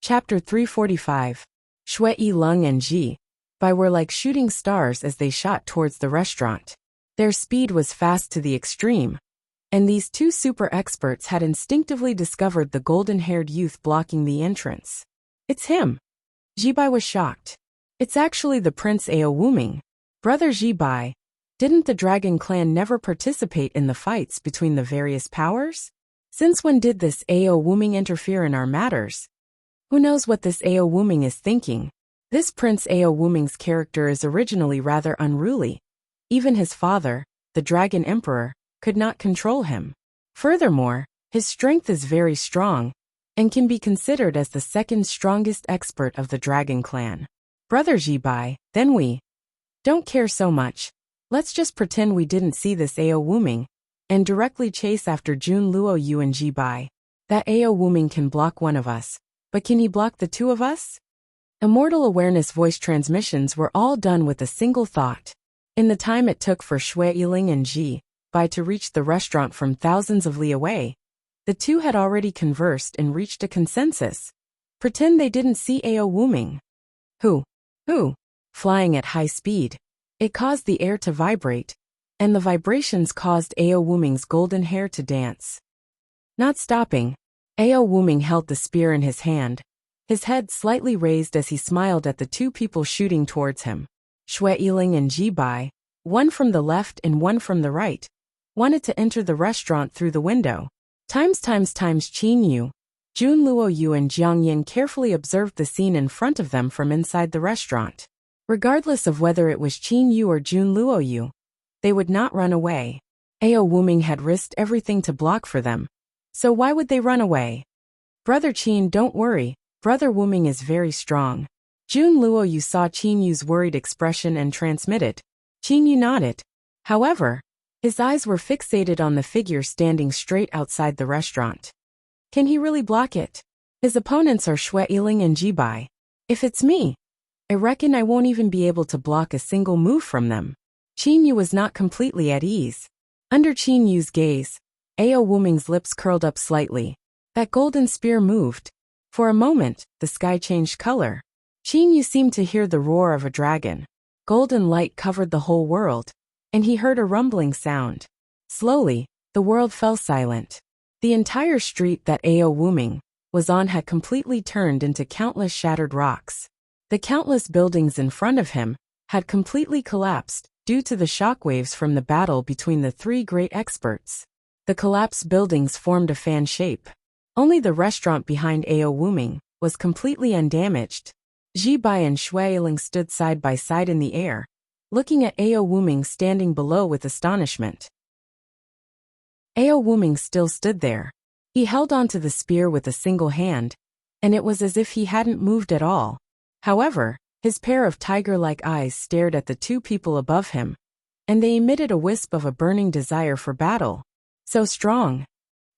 Chapter 345. Shui Lung and Ji Bai were like shooting stars as they shot towards the restaurant. Their speed was fast to the extreme, and these two super experts had instinctively discovered the golden-haired youth blocking the entrance. It's him. Ji Bai was shocked. It's actually the Prince Ao Wuming. Brother Ji Bai, didn't the Dragon Clan never participate in the fights between the various powers? Since when did this Ao Wuming interfere in our matters? Who knows what this Ao Wuming is thinking? This Prince Ao Wuming's character is originally rather unruly. Even his father, the Dragon Emperor, could not control him. Furthermore, his strength is very strong, and can be considered as the second strongest expert of the Dragon Clan. Brother Ji Bai, then we don't care so much. Let's just pretend we didn't see this Ao Wuming, and directly chase after Jun Luo Yu and Ji Bai. That Ao Wuming can block one of us, but can he block the two of us? Immortal Awareness voice transmissions were all done with a single thought. In the time it took for Shui Yiling and Ji Bai to reach the restaurant from thousands of li away, the two had already conversed and reached a consensus. Pretend they didn't see Ao Wuming. Who? Flying at high speed. It caused the air to vibrate, and the vibrations caused Ao Wuming's golden hair to dance. Not stopping, Ao Wuming held the spear in his hand, his head slightly raised as he smiled at the two people shooting towards him. Shui Yiling and Ji Bai, one from the left and one from the right, wanted to enter the restaurant through the window. Times Qin Yu, Jun Luo Yu and Jiang Yin carefully observed the scene in front of them from inside the restaurant. Regardless of whether it was Qin Yu or Jun Luo Yu, they would not run away. Ao Wuming had risked everything to block for them, so why would they run away? Brother Qin, don't worry, Brother Wuming is very strong. Jun Luo Yu saw Qin Yu's worried expression and transmitted. Qin Yu nodded. However, his eyes were fixated on the figure standing straight outside the restaurant. Can he really block it? His opponents are Shui Yiling and Ji Bai. If it's me, I reckon I won't even be able to block a single move from them. Qin Yu was not completely at ease. Under Qin Yu's gaze, Ao Wuming's lips curled up slightly. That golden spear moved. For a moment, the sky changed color. Qin Yu seemed to hear the roar of a dragon. Golden light covered the whole world, and he heard a rumbling sound. Slowly, the world fell silent. The entire street that Ao Wuming was on had completely turned into countless shattered rocks. The countless buildings in front of him had completely collapsed due to the shockwaves from the battle between the three great experts. The collapsed buildings formed a fan shape. Only the restaurant behind Ao Wuming was completely undamaged. Ji Bai and Shui Yiling stood side by side in the air, looking at Ao Wuming standing below with astonishment. Ao Wuming still stood there. He held onto the spear with a single hand, and it was as if he hadn't moved at all. However, his pair of tiger-like eyes stared at the two people above him, and they emitted a wisp of a burning desire for battle. So strong.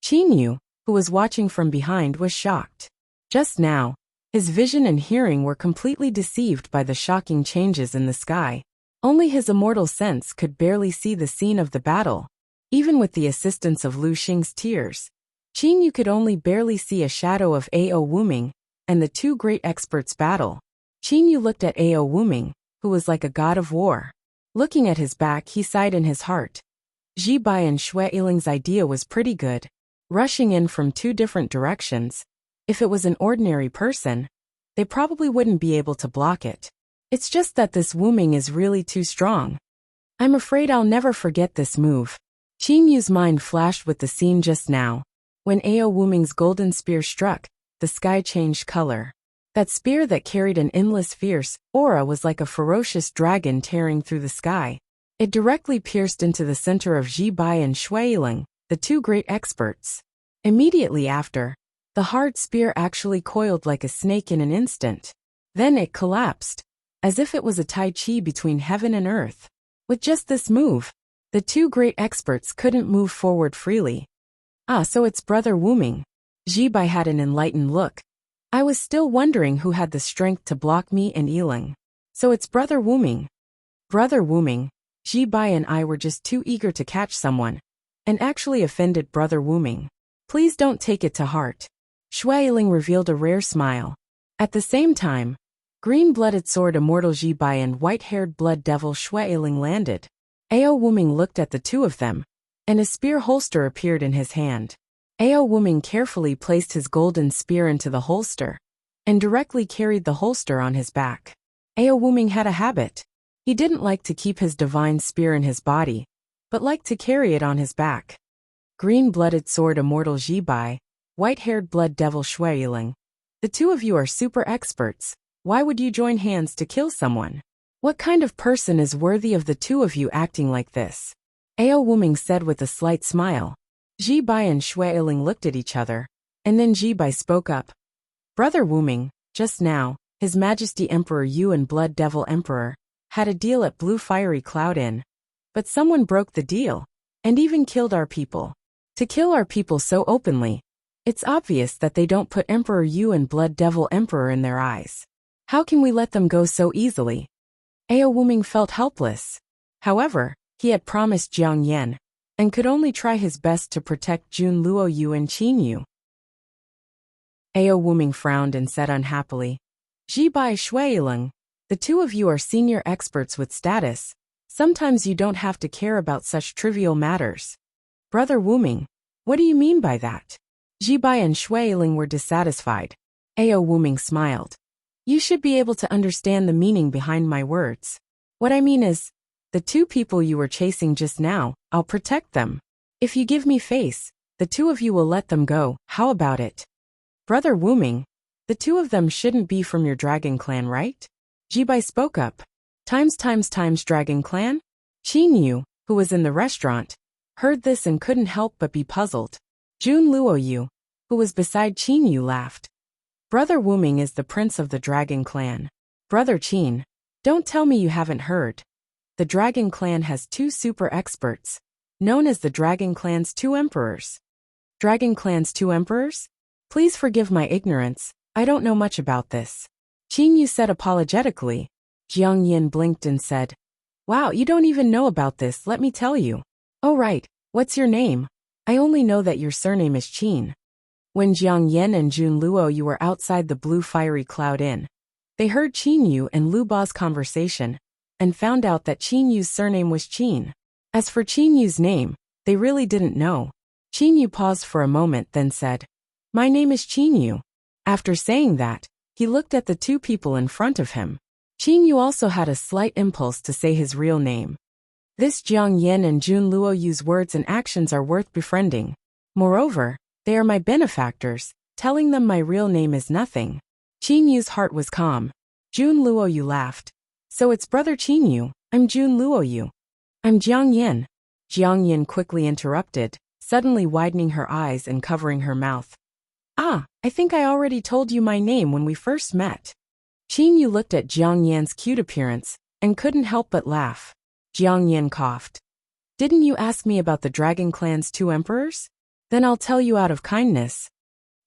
Qin Yu, who was watching from behind, was shocked. Just now, his vision and hearing were completely deceived by the shocking changes in the sky. Only his immortal sense could barely see the scene of the battle. Even with the assistance of Lu Xing's tears, Qin Yu could only barely see a shadow of Ao Wuming and the two great experts battle. Qin Yu looked at Ao Wuming, who was like a god of war. Looking at his back, he sighed in his heart. Ji Bai and Shui Yiling's idea was pretty good. Rushing in from two different directions. If it was an ordinary person, they probably wouldn't be able to block it. It's just that this Wuming is really too strong. I'm afraid I'll never forget this move. Qin Yu's mind flashed with the scene just now. When Ao Wuming's golden spear struck, the sky changed color. That spear that carried an endless fierce aura was like a ferocious dragon tearing through the sky. It directly pierced into the center of Ji Bai and Shui Yiling, the two great experts. Immediately after, the hard spear actually coiled like a snake in an instant. Then it collapsed, as if it was a tai chi between heaven and earth. With just this move, the two great experts couldn't move forward freely. Ah, so it's Brother Wuming. Ji Bai had an enlightened look. I was still wondering who had the strength to block me and Yiling. So it's Brother Wuming. Brother Wuming, Ji Bai and I were just too eager to catch someone, and actually offended Brother Wuming. Please don't take it to heart. Shui Yiling revealed a rare smile. At the same time, green-blooded sword immortal Ji Bai and white-haired blood devil Shui Yiling landed. Ao Wuming looked at the two of them, and a spear holster appeared in his hand. Ao Wuming carefully placed his golden spear into the holster, and directly carried the holster on his back. Ao Wuming had a habit. He didn't like to keep his divine spear in his body, but liked to carry it on his back. Green-blooded sword immortal Ji Bai, white-haired blood devil Shui Yiling. The two of you are super experts. Why would you join hands to kill someone? What kind of person is worthy of the two of you acting like this? Ao Wuming said with a slight smile. Ji Bai and Shui Yiling looked at each other, and then Ji Bai spoke up. Brother Wuming, just now, His Majesty Emperor Yu and Blood Devil Emperor had a deal at Blue Fiery Cloud Inn. But someone broke the deal, and even killed our people. To kill our people so openly, it's obvious that they don't put Emperor Yu and Blood Devil Emperor in their eyes. How can we let them go so easily? Ao Wuming felt helpless. However, he had promised Jiang Yan, and could only try his best to protect Jun Luo Yu and Qin Yu. Ao Wuming frowned and said unhappily, Ji Bai Shui Yiling, the two of you are senior experts with status. Sometimes you don't have to care about such trivial matters. Brother Wuming, what do you mean by that? Ji Bai and Shui Yiling were dissatisfied. Ao Wuming smiled. You should be able to understand the meaning behind my words. What I mean is, the two people you were chasing just now, I'll protect them. If you give me face, the two of you will let them go. How about it? Brother Wuming, the two of them shouldn't be from your dragon clan, right? Ji Bai spoke up. Times dragon clan? Qin Yu, who was in the restaurant, heard this and couldn't help but be puzzled. Jun Luo Yu, who was beside Qin Yu, laughed. Brother Wuming is the prince of the dragon clan. Brother Qin, don't tell me you haven't heard. The dragon clan has two super experts, known as the dragon clan's two emperors. Dragon clan's two emperors? Please forgive my ignorance, I don't know much about this. Qin Yu said apologetically. Jiang Yan blinked and said, Wow, you don't even know about this, let me tell you. Oh right, what's your name? I only know that your surname is Qin. When Jiang Yan and Jun Luo Yu were outside the Blue Fiery Cloud Inn, they heard Qin Yu and Lu Ba's conversation, and found out that Qin Yu's surname was Qin. As for Qin Yu's name, they really didn't know. Qin Yu paused for a moment, then said, My name is Qin Yu. After saying that, he looked at the two people in front of him. Qin Yu also had a slight impulse to say his real name. This Jiang Yan and Jun Luo Yu's words and actions are worth befriending. Moreover, they are my benefactors, telling them my real name is nothing. Qin Yu's heart was calm. Jun Luo Yu laughed. So it's Brother Qin Yu, I'm Jun Luo Yu. I'm Jiang Yan. Jiang Yan quickly interrupted, suddenly widening her eyes and covering her mouth. Ah, I think I already told you my name when we first met. Qin Yu looked at Jiang Yan's cute appearance, and couldn't help but laugh. Jiang Yan coughed. Didn't you ask me about the dragon clan's two emperors? Then I'll tell you out of kindness.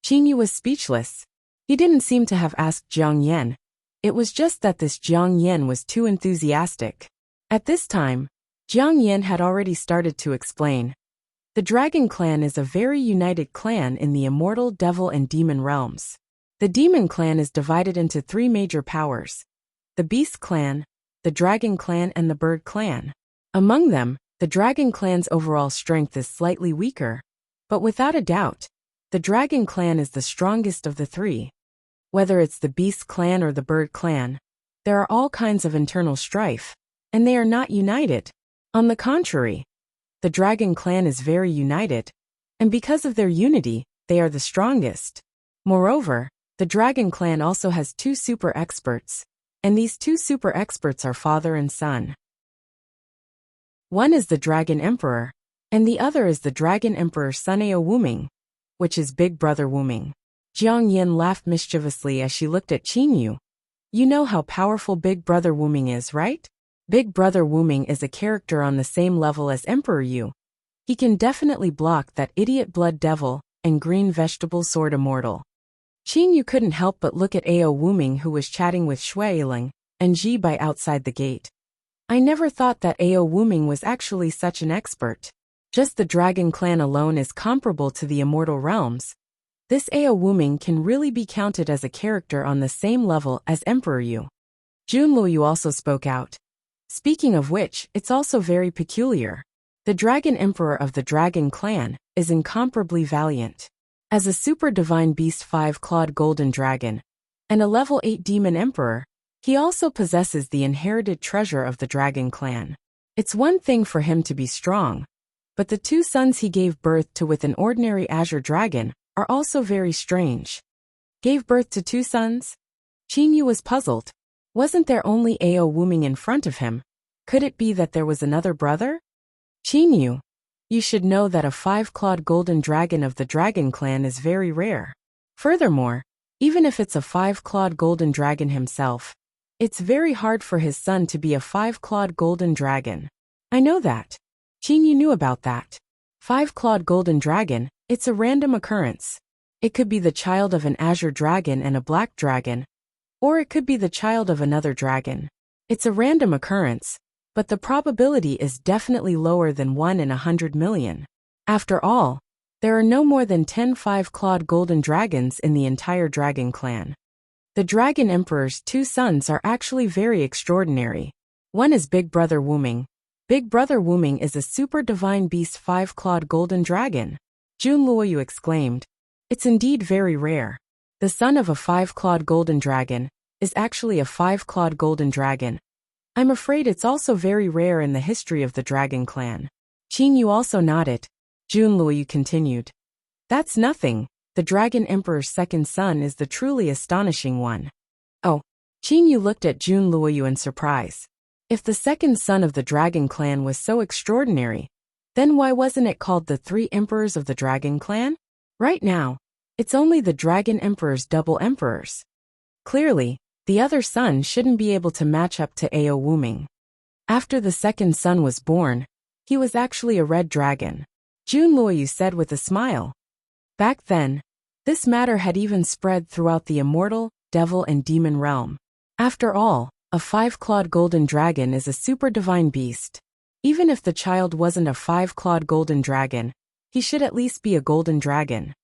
Qin Yu was speechless. He didn't seem to have asked Jiang Yan. It was just that this Jiang Yan was too enthusiastic. At this time, Jiang Yan had already started to explain. The dragon clan is a very united clan in the immortal, devil and demon realms. The demon clan is divided into three major powers: the beast clan, the dragon clan and the bird clan. Among them, the dragon clan's overall strength is slightly weaker, but without a doubt, the dragon clan is the strongest of the three. Whether it's the beast clan or the bird clan, there are all kinds of internal strife, and they are not united. On the contrary, the dragon clan is very united, and because of their unity, they are the strongest. Moreover, the dragon clan also has two super experts, and these two super experts are father and son. One is the Dragon Emperor, and the other is the Dragon Emperor's son Ao Wuming, which is Big Brother Wuming. Jiang Yan laughed mischievously as she looked at Qin Yu. You know how powerful Big Brother Wuming is, right? Big Brother Wuming is a character on the same level as Emperor Yu. He can definitely block that idiot Blood Devil and Green Vegetable Sword Immortal. Qin Yu couldn't help but look at Ao Wuming, who was chatting with Shui Yiling and Ji Bai outside the gate. I never thought that Ao Wuming was actually such an expert. Just the dragon clan alone is comparable to the immortal realms, This Ao Wuming can really be counted as a character on the same level as Emperor Yu. Junluoyu also spoke out. Speaking of which, it's also very peculiar. The Dragon Emperor of the Dragon Clan is incomparably valiant. As a super divine beast 5-clawed golden dragon and a level 8 demon emperor, he also possesses the inherited treasure of the Dragon Clan. It's one thing for him to be strong, but the 2 sons he gave birth to with an ordinary azure dragon are also very strange. Gave birth to 2 sons? Qin Yu was puzzled. Wasn't there only Ao Wuming in front of him? Could it be that there was another brother? Qin Yu, you should know that a 5-clawed golden dragon of the Dragon Clan is very rare. Furthermore, even if it's a 5-clawed golden dragon himself, it's very hard for his son to be a 5-clawed golden dragon. I know that. Qin Yu knew about that. 5-clawed golden dragon, it's a random occurrence. It could be the child of an azure dragon and a black dragon, or it could be the child of another dragon. It's a random occurrence, but the probability is definitely lower than 1 in 100 million. After all, there are no more than 10 5-clawed golden dragons in the entire Dragon Clan. The Dragon Emperor's 2 sons are actually very extraordinary. One is Big Brother Wuming. Big Brother Wuming is a super divine beast 5-clawed golden dragon. Junluoyu exclaimed. It's indeed very rare. The son of a 5-clawed golden dragon is actually a 5-clawed golden dragon. I'm afraid it's also very rare in the history of the Dragon Clan. Qin Yu also nodded. Junluoyu continued. That's nothing. The Dragon Emperor's 2nd son is the truly astonishing one. Oh. Qin Yu looked at Junluoyu in surprise. If the 2nd son of the Dragon Clan was so extraordinary, then why wasn't it called the 3 Emperors of the Dragon Clan? Right now, it's only the Dragon Emperor's double emperors. Clearly, the other son shouldn't be able to match up to Ao Wuming. After the 2nd son was born, he was actually a red dragon. Junluoyu said with a smile. Back then, this matter had even spread throughout the immortal, devil and demon realm. After all, a 5-clawed golden dragon is a super divine beast. Even if the child wasn't a 5-clawed golden dragon, he should at least be a golden dragon.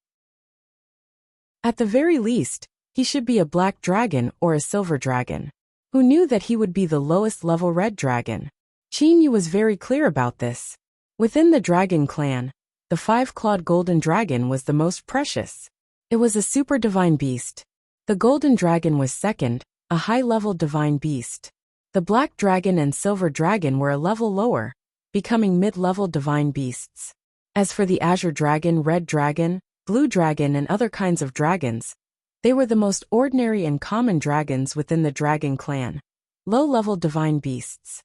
At the very least, he should be a black dragon or a silver dragon. Who knew that he would be the lowest level red dragon? Qin Yu was very clear about this. Within the Dragon Clan, the 5-clawed golden dragon was the most precious. It was a super divine beast. The golden dragon was 2nd, a high-level divine beast. The black dragon and silver dragon were a level lower, becoming mid-level divine beasts. As for the azure dragon, red dragon, blue dragon and other kinds of dragons, they were the most ordinary and common dragons within the Dragon Clan. Low-level divine beasts.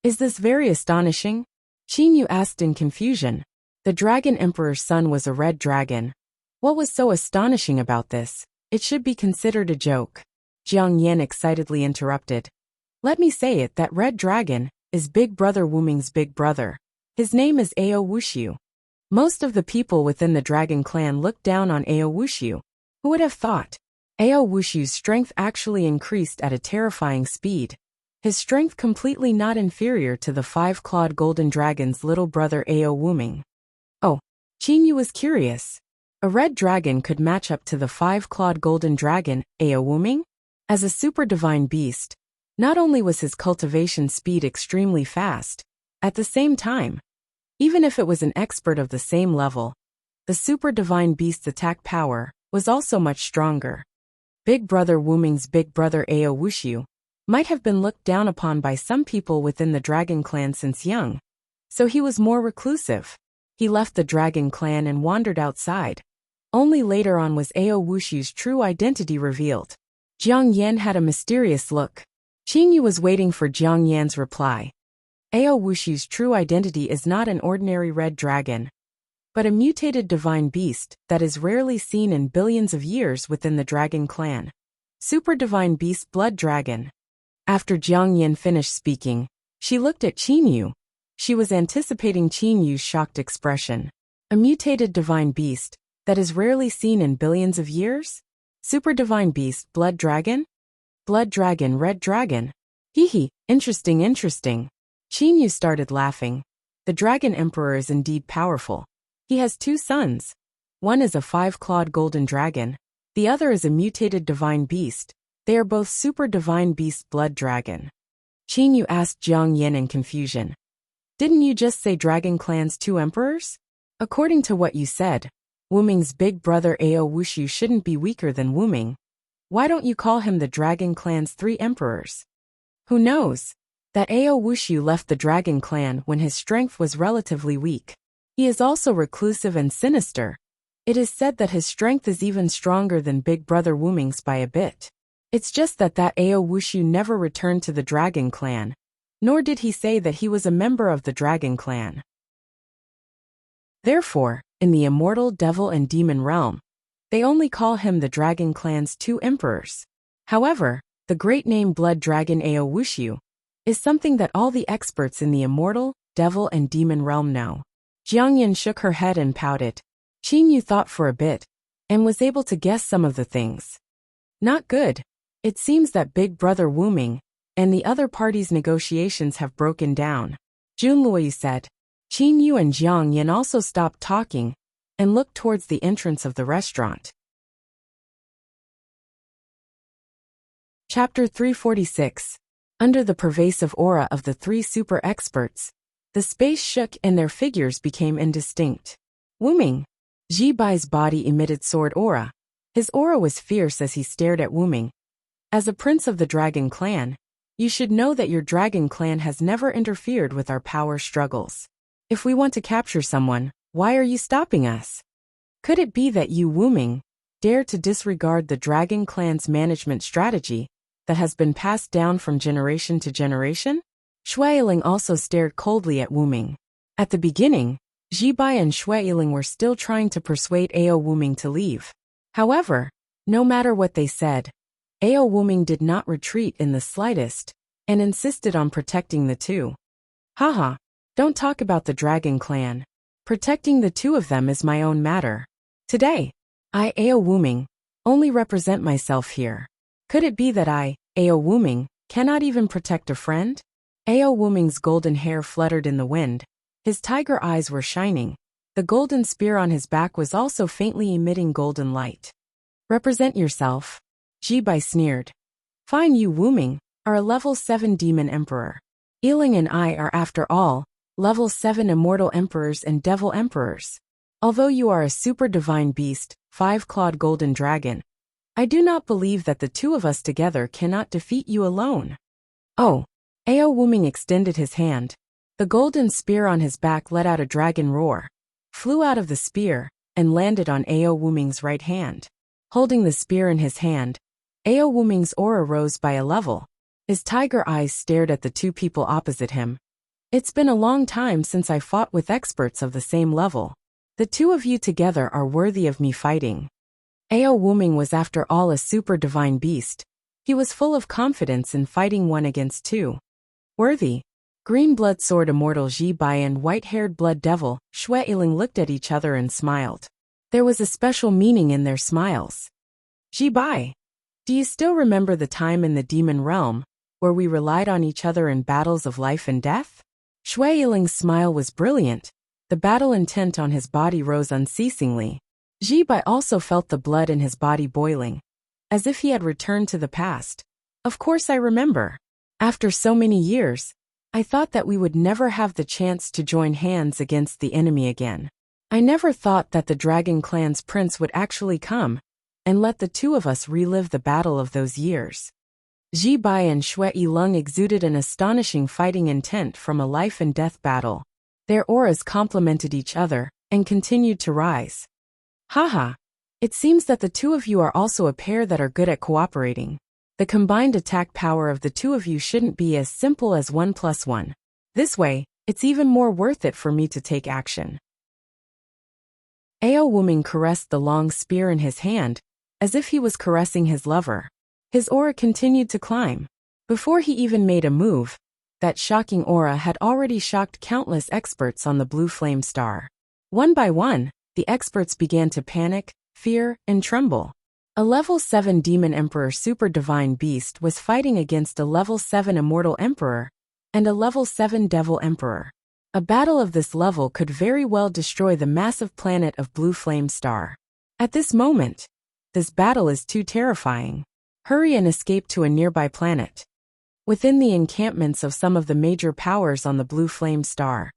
Is this very astonishing? Qin Yu asked in confusion. The Dragon Emperor's son was a red dragon. What was so astonishing about this? It should be considered a joke. Jiang Yan excitedly interrupted. Let me say it, that red dragon is Big Brother Wuming's big brother. His name is Ao Wushu. Most of the people within the Dragon Clan look down on Ao Wushu. Who would have thought? Ao Wushu's strength actually increased at a terrifying speed. His strength completely not inferior to the 5-clawed golden dragon's little brother Ao Wuming. Oh, Qin Yu was curious. A red dragon could match up to the 5-clawed golden dragon, Ao Wuming? As a super divine beast, not only was his cultivation speed extremely fast, at the same time, even if it was an expert of the same level, the super divine beast's attack power was also much stronger. Big Brother Wuming's big brother Ao Wushu might have been looked down upon by some people within the Dragon Clan since young, so he was more reclusive. He left the Dragon Clan and wandered outside. Only later on was Ao Wushu's true identity revealed. Jiang Yan had a mysterious look. Qin Yu was waiting for Jiang Yan's reply. Ao Wushu's true identity is not an ordinary red dragon, but a mutated divine beast that is rarely seen in billions of years within the Dragon Clan. Super divine beast blood dragon. After Jiang Yan finished speaking, she looked at Qin Yu. She was anticipating Qin Yu's shocked expression. A mutated divine beast that is rarely seen in billions of years? Super divine beast blood dragon? Blood dragon red dragon. Hee hee, interesting. Qin Yu started laughing. The Dragon Emperor is indeed powerful. He has 2 sons. One is a 5-clawed golden dragon. The other is a mutated divine beast. They are both super divine beast blood dragon. Qin Yu asked Jiang Yin in confusion. Didn't you just say Dragon Clan's 2 emperors? According to what you said, Wuming's big brother Ao Wushu shouldn't be weaker than Wuming. Why don't you call him the Dragon Clan's 3 emperors? Who knows? That Ao Wushu left the Dragon Clan when his strength was relatively weak. He is also reclusive and sinister. It is said that his strength is even stronger than big brother Wuming's by a bit. It's just that Ao Wushu never returned to the Dragon Clan, nor did he say that he was a member of the Dragon Clan. Therefore, in the immortal devil and demon realm, they only call him the Dragon Clan's 2 emperors. However, the great name Blood Dragon Ao Wushu is something that all the experts in the immortal, devil and demon realm know. Jiang Yin shook her head and pouted. Qin Yu thought for a bit, and was able to guess some of the things. Not good. It seems that big brother Wuming and the other parties' negotiations have broken down. Junlui said. Qin Yu and Jiang Yin also stopped talking and looked towards the entrance of the restaurant. Chapter 346. Under the pervasive aura of the 3 super experts, the space shook and their figures became indistinct. Wuming. Ji Bai's body emitted sword aura. His aura was fierce as he stared at Wuming. As a prince of the Dragon Clan, you should know that your Dragon Clan has never interfered with our power struggles. If we want to capture someone, why are you stopping us? Could it be that you, Wuming, dare to disregard the Dragon Clan's management strategy that has been passed down from generation to generation? Shuailing also stared coldly at Wuming. At the beginning, Ji Bai and Shuailing were still trying to persuade Ao Wuming to leave. However, no matter what they said, Ao Wuming did not retreat in the slightest and insisted on protecting the 2. Haha, don't talk about the Dragon Clan. Protecting the 2 of them is my own matter. Today, I, Ao Wuming, only represent myself here. Could it be that I, Ao Wuming, cannot even protect a friend? Ao Wuming's golden hair fluttered in the wind. His tiger eyes were shining. The golden spear on his back was also faintly emitting golden light. Represent yourself. Ji Bai sneered. Fine, you Wuming are a level 7 demon emperor. Yiling and I are, after all, level 7 immortal emperors and devil emperors. Although you are a super divine beast, 5-clawed golden dragon, I do not believe that the 2 of us together cannot defeat you alone. Oh. Ao Wuming extended his hand. The golden spear on his back let out a dragon roar, flew out of the spear, and landed on Ao Wuming's right hand. Holding the spear in his hand, Ao Wuming's aura rose by a level. His tiger eyes stared at the 2 people opposite him. It's been a long time since I fought with experts of the same level. The 2 of you together are worthy of me fighting. Ao Wuming was after all a super divine beast. He was full of confidence in fighting 1 against 2. Worthy. Green blood sword immortal Ji Bai and white-haired blood devil Shuailing looked at each other and smiled. There was a special meaning in their smiles. Ji Bai, do you still remember the time in the demon realm where we relied on each other in battles of life and death? Shuailing's smile was brilliant. The battle intent on his body rose unceasingly. Ji Bai also felt the blood in his body boiling, as if he had returned to the past. Of course I remember. After so many years, I thought that we would never have the chance to join hands against the enemy again. I never thought that the Dragon Clan's prince would actually come and let the 2 of us relive the battle of those years. Ji Bai and Shuailing exuded an astonishing fighting intent from a life and death battle. Their auras complemented each other and continued to rise. Haha, it seems that the 2 of you are also a pair that are good at cooperating. The combined attack power of the 2 of you shouldn't be as simple as 1 + 1. This way, it's even more worth it for me to take action. Ao Wuming caressed the long spear in his hand, as if he was caressing his lover. His aura continued to climb. Before he even made a move, that shocking aura had already shocked countless experts on the blue flame star. One by one, the experts began to panic, fear, and tremble. A level 7 demon emperor super divine beast was fighting against a level 7 immortal emperor and a level 7 devil emperor. A battle of this level could very well destroy the massive planet of Blue Flame Star. At this moment, this battle is too terrifying. Hurry and escape to a nearby planet. Within the encampments of some of the major powers on the Blue Flame Star,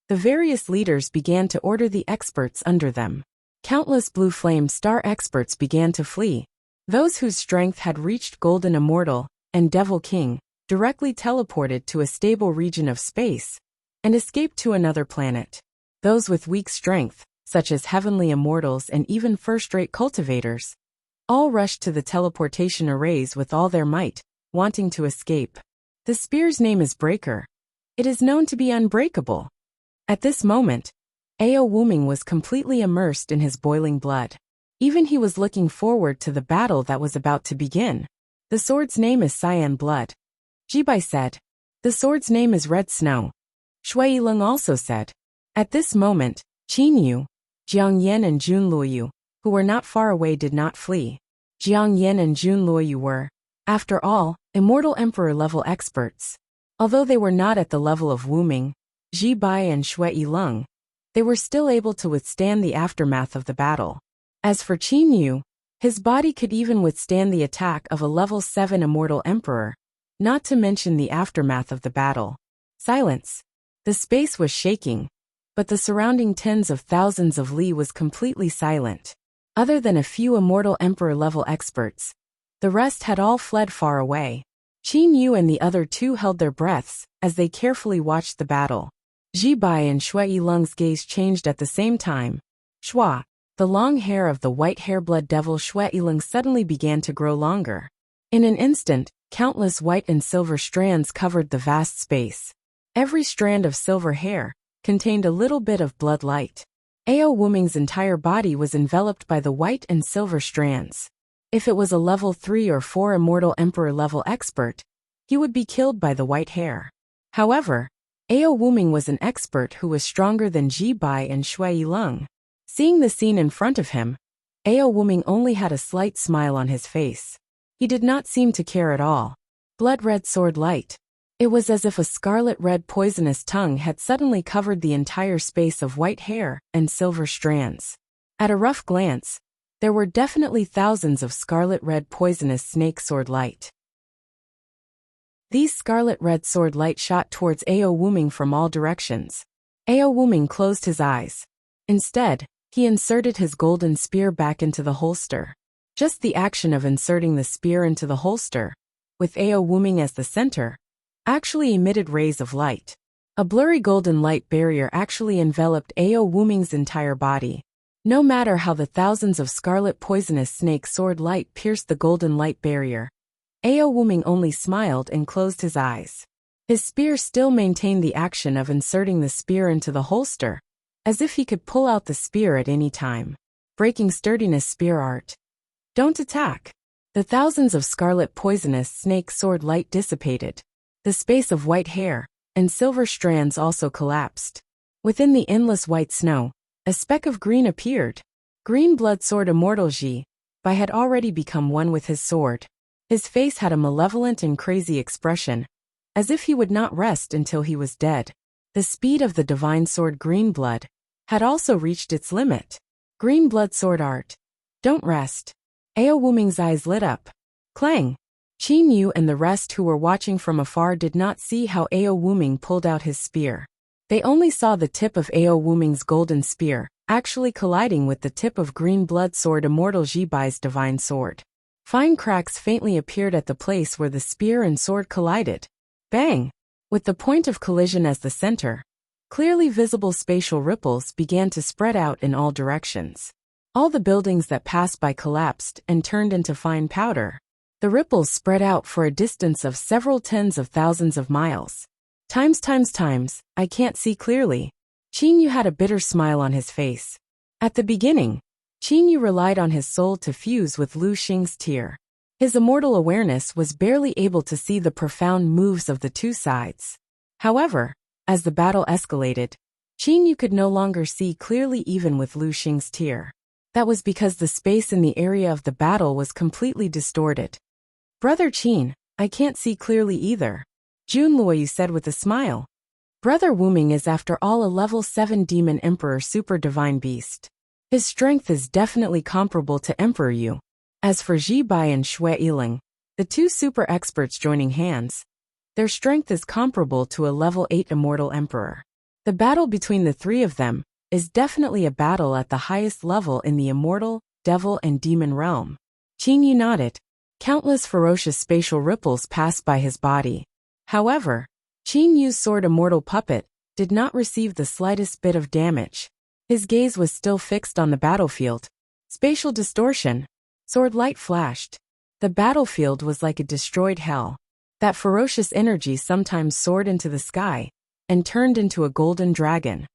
the various leaders began to order the experts under them. Countless Blue Flame Star experts began to flee. Those whose strength had reached Golden Immortal and Devil King directly teleported to a stable region of space and escaped to another planet. Those with weak strength, such as Heavenly Immortals and even first-rate cultivators, all rushed to the teleportation arrays with all their might, wanting to escape. The spear's name is Breaker. It is known to be unbreakable. At this moment, Ao Wuming was completely immersed in his boiling blood. Even he was looking forward to the battle that was about to begin. The sword's name is Cyan Blood. Jibai said. The sword's name is Red Snow. Shui Yilong also said. At this moment, Qin Yu, Jiang Yan and Jun Luoyu, who were not far away, did not flee. Jiang Yan and Jun Luoyu were, after all, Immortal Emperor-level experts. Although they were not at the level of Wuming, Jibai and Shui Yilong, they were still able to withstand the aftermath of the battle. As for Qin Yu, his body could even withstand the attack of a level 7 Immortal Emperor, not to mention the aftermath of the battle. Silence. The space was shaking, but the surrounding tens of thousands of li was completely silent. Other than a few Immortal Emperor-level experts, the rest had all fled far away. Qin Yu and the other two held their breaths as they carefully watched the battle. Jibai and Shui Yilong's gaze changed at the same time. Shua, the long hair of the white hair-blood devil Shui Yilong suddenly began to grow longer. In an instant, countless white and silver strands covered the vast space. Every strand of silver hair contained a little bit of blood light. Ao Wuming's entire body was enveloped by the white and silver strands. If it was a level 3 or 4 Immortal Emperor-level expert, he would be killed by the white hair. However, Ao Wuming was an expert who was stronger than Jibai and Shui Yilong. Seeing the scene in front of him, Ao Wuming only had a slight smile on his face. He did not seem to care at all. Blood-red sword light. It was as if a scarlet-red poisonous tongue had suddenly covered the entire space of white hair and silver strands. At a rough glance, there were definitely thousands of scarlet-red poisonous snake sword light. These scarlet-red sword light shot towards Ao Wuming from all directions. Ao Wuming closed his eyes. Instead, he inserted his golden spear back into the holster. Just the action of inserting the spear into the holster, with Ao Wuming as the center, actually emitted rays of light. A blurry golden light barrier actually enveloped Ao Wuming's entire body. No matter how the thousands of scarlet poisonous snake sword light pierced the golden light barrier, Ao Wuming only smiled and closed his eyes. His spear still maintained the action of inserting the spear into the holster, as if he could pull out the spear at any time. Breaking sturdiness spear art. Don't attack. The thousands of scarlet poisonous snake sword light dissipated. The space of white hair and silver strands also collapsed. Within the endless white snow, a speck of green appeared. Green blood sword Immortal Ji Bai had already become one with his sword. His face had a malevolent and crazy expression, as if he would not rest until he was dead. The speed of the divine sword Green Blood had also reached its limit. Green blood sword art. Don't rest. Ao Wuming's eyes lit up. Clang. Qin Yu and the rest who were watching from afar did not see how Ao Wuming pulled out his spear. They only saw the tip of Ao Wuming's golden spear actually colliding with the tip of Green Blood Sword Immortal Ji Bai's divine sword. Fine cracks faintly appeared at the place where the spear and sword collided. Bang! With the point of collision as the center, clearly visible spatial ripples began to spread out in all directions. All the buildings that passed by collapsed and turned into fine powder. The ripples spread out for a distance of several tens of thousands of miles. Times, I can't see clearly. Qin Yu had a bitter smile on his face. At the beginning, Qin Yu relied on his soul to fuse with Lu Xing's tear. His immortal awareness was barely able to see the profound moves of the two sides. However, as the battle escalated, Qin Yu could no longer see clearly even with Lu Xing's tear. That was because the space in the area of the battle was completely distorted. Brother Qin, I can't see clearly either, Jun Luoyu said with a smile. Brother Wuming is after all a level 7 Demon Emperor Super Divine Beast. His strength is definitely comparable to Emperor Yu. As for Ji Bai and Xue Yiling, the two super experts joining hands, their strength is comparable to a level 8 Immortal Emperor. The battle between the three of them is definitely a battle at the highest level in the Immortal, Devil and Demon realm. Qin Yu nodded. Countless ferocious spatial ripples passed by his body. However, Qin Yu's sword Immortal Puppet did not receive the slightest bit of damage. His gaze was still fixed on the battlefield. Spatial distortion. Sword light flashed. The battlefield was like a destroyed hell. That ferocious energy sometimes soared into the sky and turned into a golden dragon.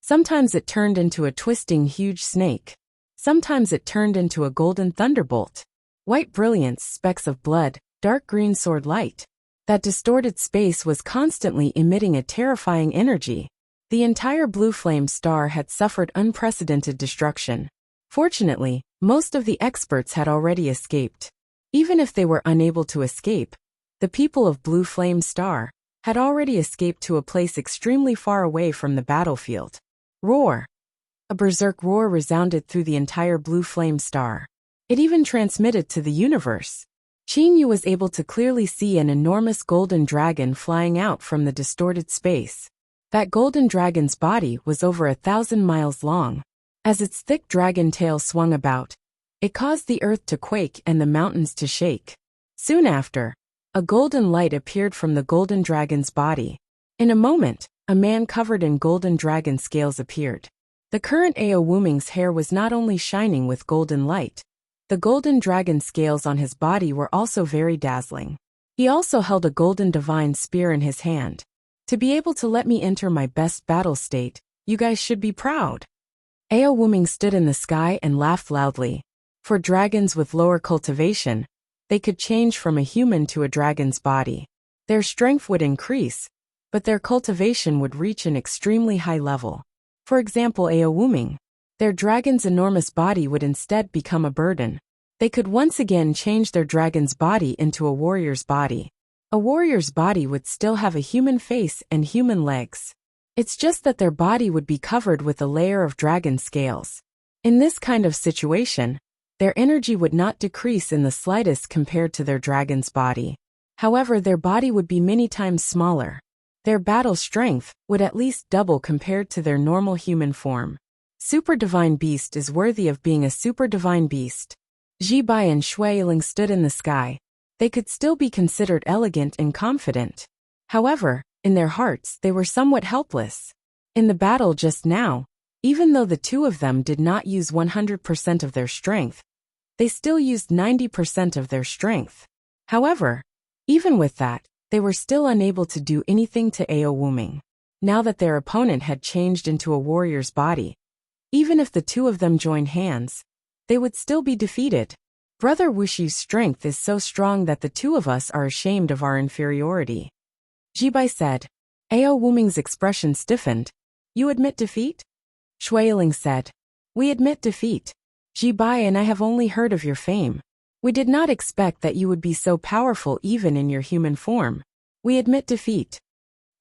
Sometimes it turned into a twisting huge snake. Sometimes it turned into a golden thunderbolt. White brilliance, specks of blood, dark green sword light. That distorted space was constantly emitting a terrifying energy. The entire blue flame star had suffered unprecedented destruction. Fortunately, most of the experts had already escaped. Even if they were unable to escape, the people of Blue Flame Star had already escaped to a place extremely far away from the battlefield. Roar! A berserk roar resounded through the entire Blue Flame Star. It even transmitted to the universe. Qin Yu was able to clearly see an enormous golden dragon flying out from the distorted space. That golden dragon's body was over 1,000 miles long. As its thick dragon tail swung about, it caused the earth to quake and the mountains to shake. Soon after, a golden light appeared from the golden dragon's body. In a moment, a man covered in golden dragon scales appeared. The current Ao Wuming's hair was not only shining with golden light, the golden dragon scales on his body were also very dazzling. He also held a golden divine spear in his hand. To be able to let me enter my best battle state, you guys should be proud. Ao Wuming stood in the sky and laughed loudly. For dragons with lower cultivation, they could change from a human to a dragon's body. Their strength would increase, but their cultivation would reach an extremely high level. For example, Ao Wuming, their dragon's enormous body would instead become a burden. They could once again change their dragon's body into a warrior's body. A warrior's body would still have a human face and human legs. It's just that their body would be covered with a layer of dragon scales. In this kind of situation, their energy would not decrease in the slightest compared to their dragon's body. However, their body would be many times smaller. Their battle strength would at least double compared to their normal human form. Super Divine Beast is worthy of being a Super Divine Beast. Ji Bai and Xue Yiling stood in the sky. They could still be considered elegant and confident. However, in their hearts they were somewhat helpless. In the battle just now, even though the two of them did not use 100% of their strength, they still used 90% of their strength. However, even with that, they were still unable to do anything to Ao Wuming. Now that their opponent had changed into a warrior's body, even if the two of them joined hands, they would still be defeated. Brother Wushu's strength is so strong that the two of us are ashamed of our inferiority. Ji Bai said. Ao Wuming's expression stiffened. You admit defeat? Xue Yiling said. We admit defeat. Ji Bai and I have only heard of your fame. We did not expect that you would be so powerful even in your human form. We admit defeat.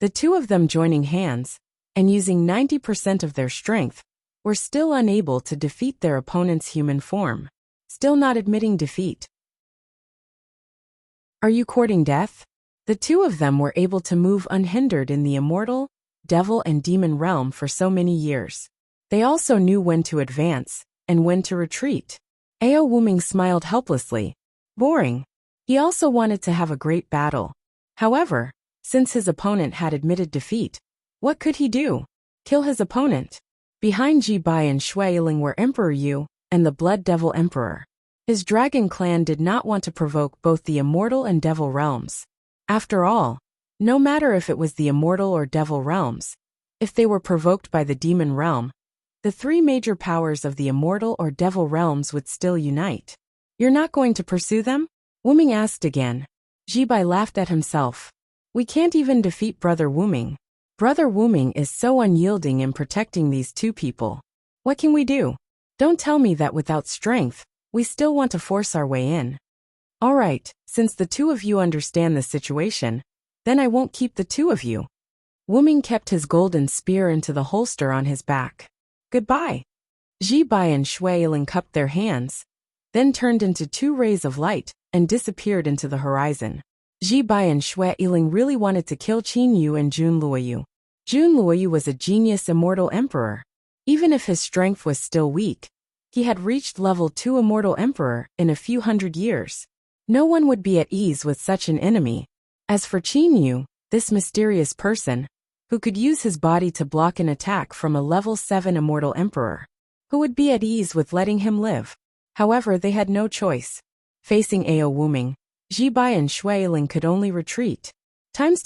The two of them joining hands, and using 90% of their strength, were still unable to defeat their opponent's human form. Still not admitting defeat. Are you courting death? The two of them were able to move unhindered in the Immortal, Devil and Demon realm for so many years. They also knew when to advance, and when to retreat. Ao Wuming smiled helplessly. Boring. He also wanted to have a great battle. However, since his opponent had admitted defeat, what could he do? Kill his opponent? Behind Ji Bai and Xue Yiling were Emperor Yu and the Blood Devil Emperor. His dragon clan did not want to provoke both the Immortal and Devil realms. After all, no matter if it was the Immortal or Devil realms, if they were provoked by the Demon realm, the three major powers of the Immortal or Devil realms would still unite. You're not going to pursue them? Wuming asked again. Ji Bai laughed at himself. We can't even defeat Brother Wuming. Brother Wuming is so unyielding in protecting these two people. What can we do? Don't tell me that without strength, we still want to force our way in. All right, since the two of you understand the situation, Then I won't keep the two of you. Wuming kept his golden spear into the holster on his back. Goodbye. Ji Bai and Shui Yiling cupped their hands, then turned into two rays of light and disappeared into the horizon. Ji Bai and Shui Yiling really wanted to kill Qin Yu and Jun Luoyu. Jun Luoyu was a genius immortal emperor. Even if his strength was still weak, he had reached level 2 immortal emperor in a few hundred years. No one would be at ease with such an enemy. As for Qin Yu, this mysterious person, who could use his body to block an attack from a level 7 immortal emperor, who would be at ease with letting him live. However, they had no choice. Facing Ao Wuming, Ji Bai and Shui Yiling could only retreat. Times,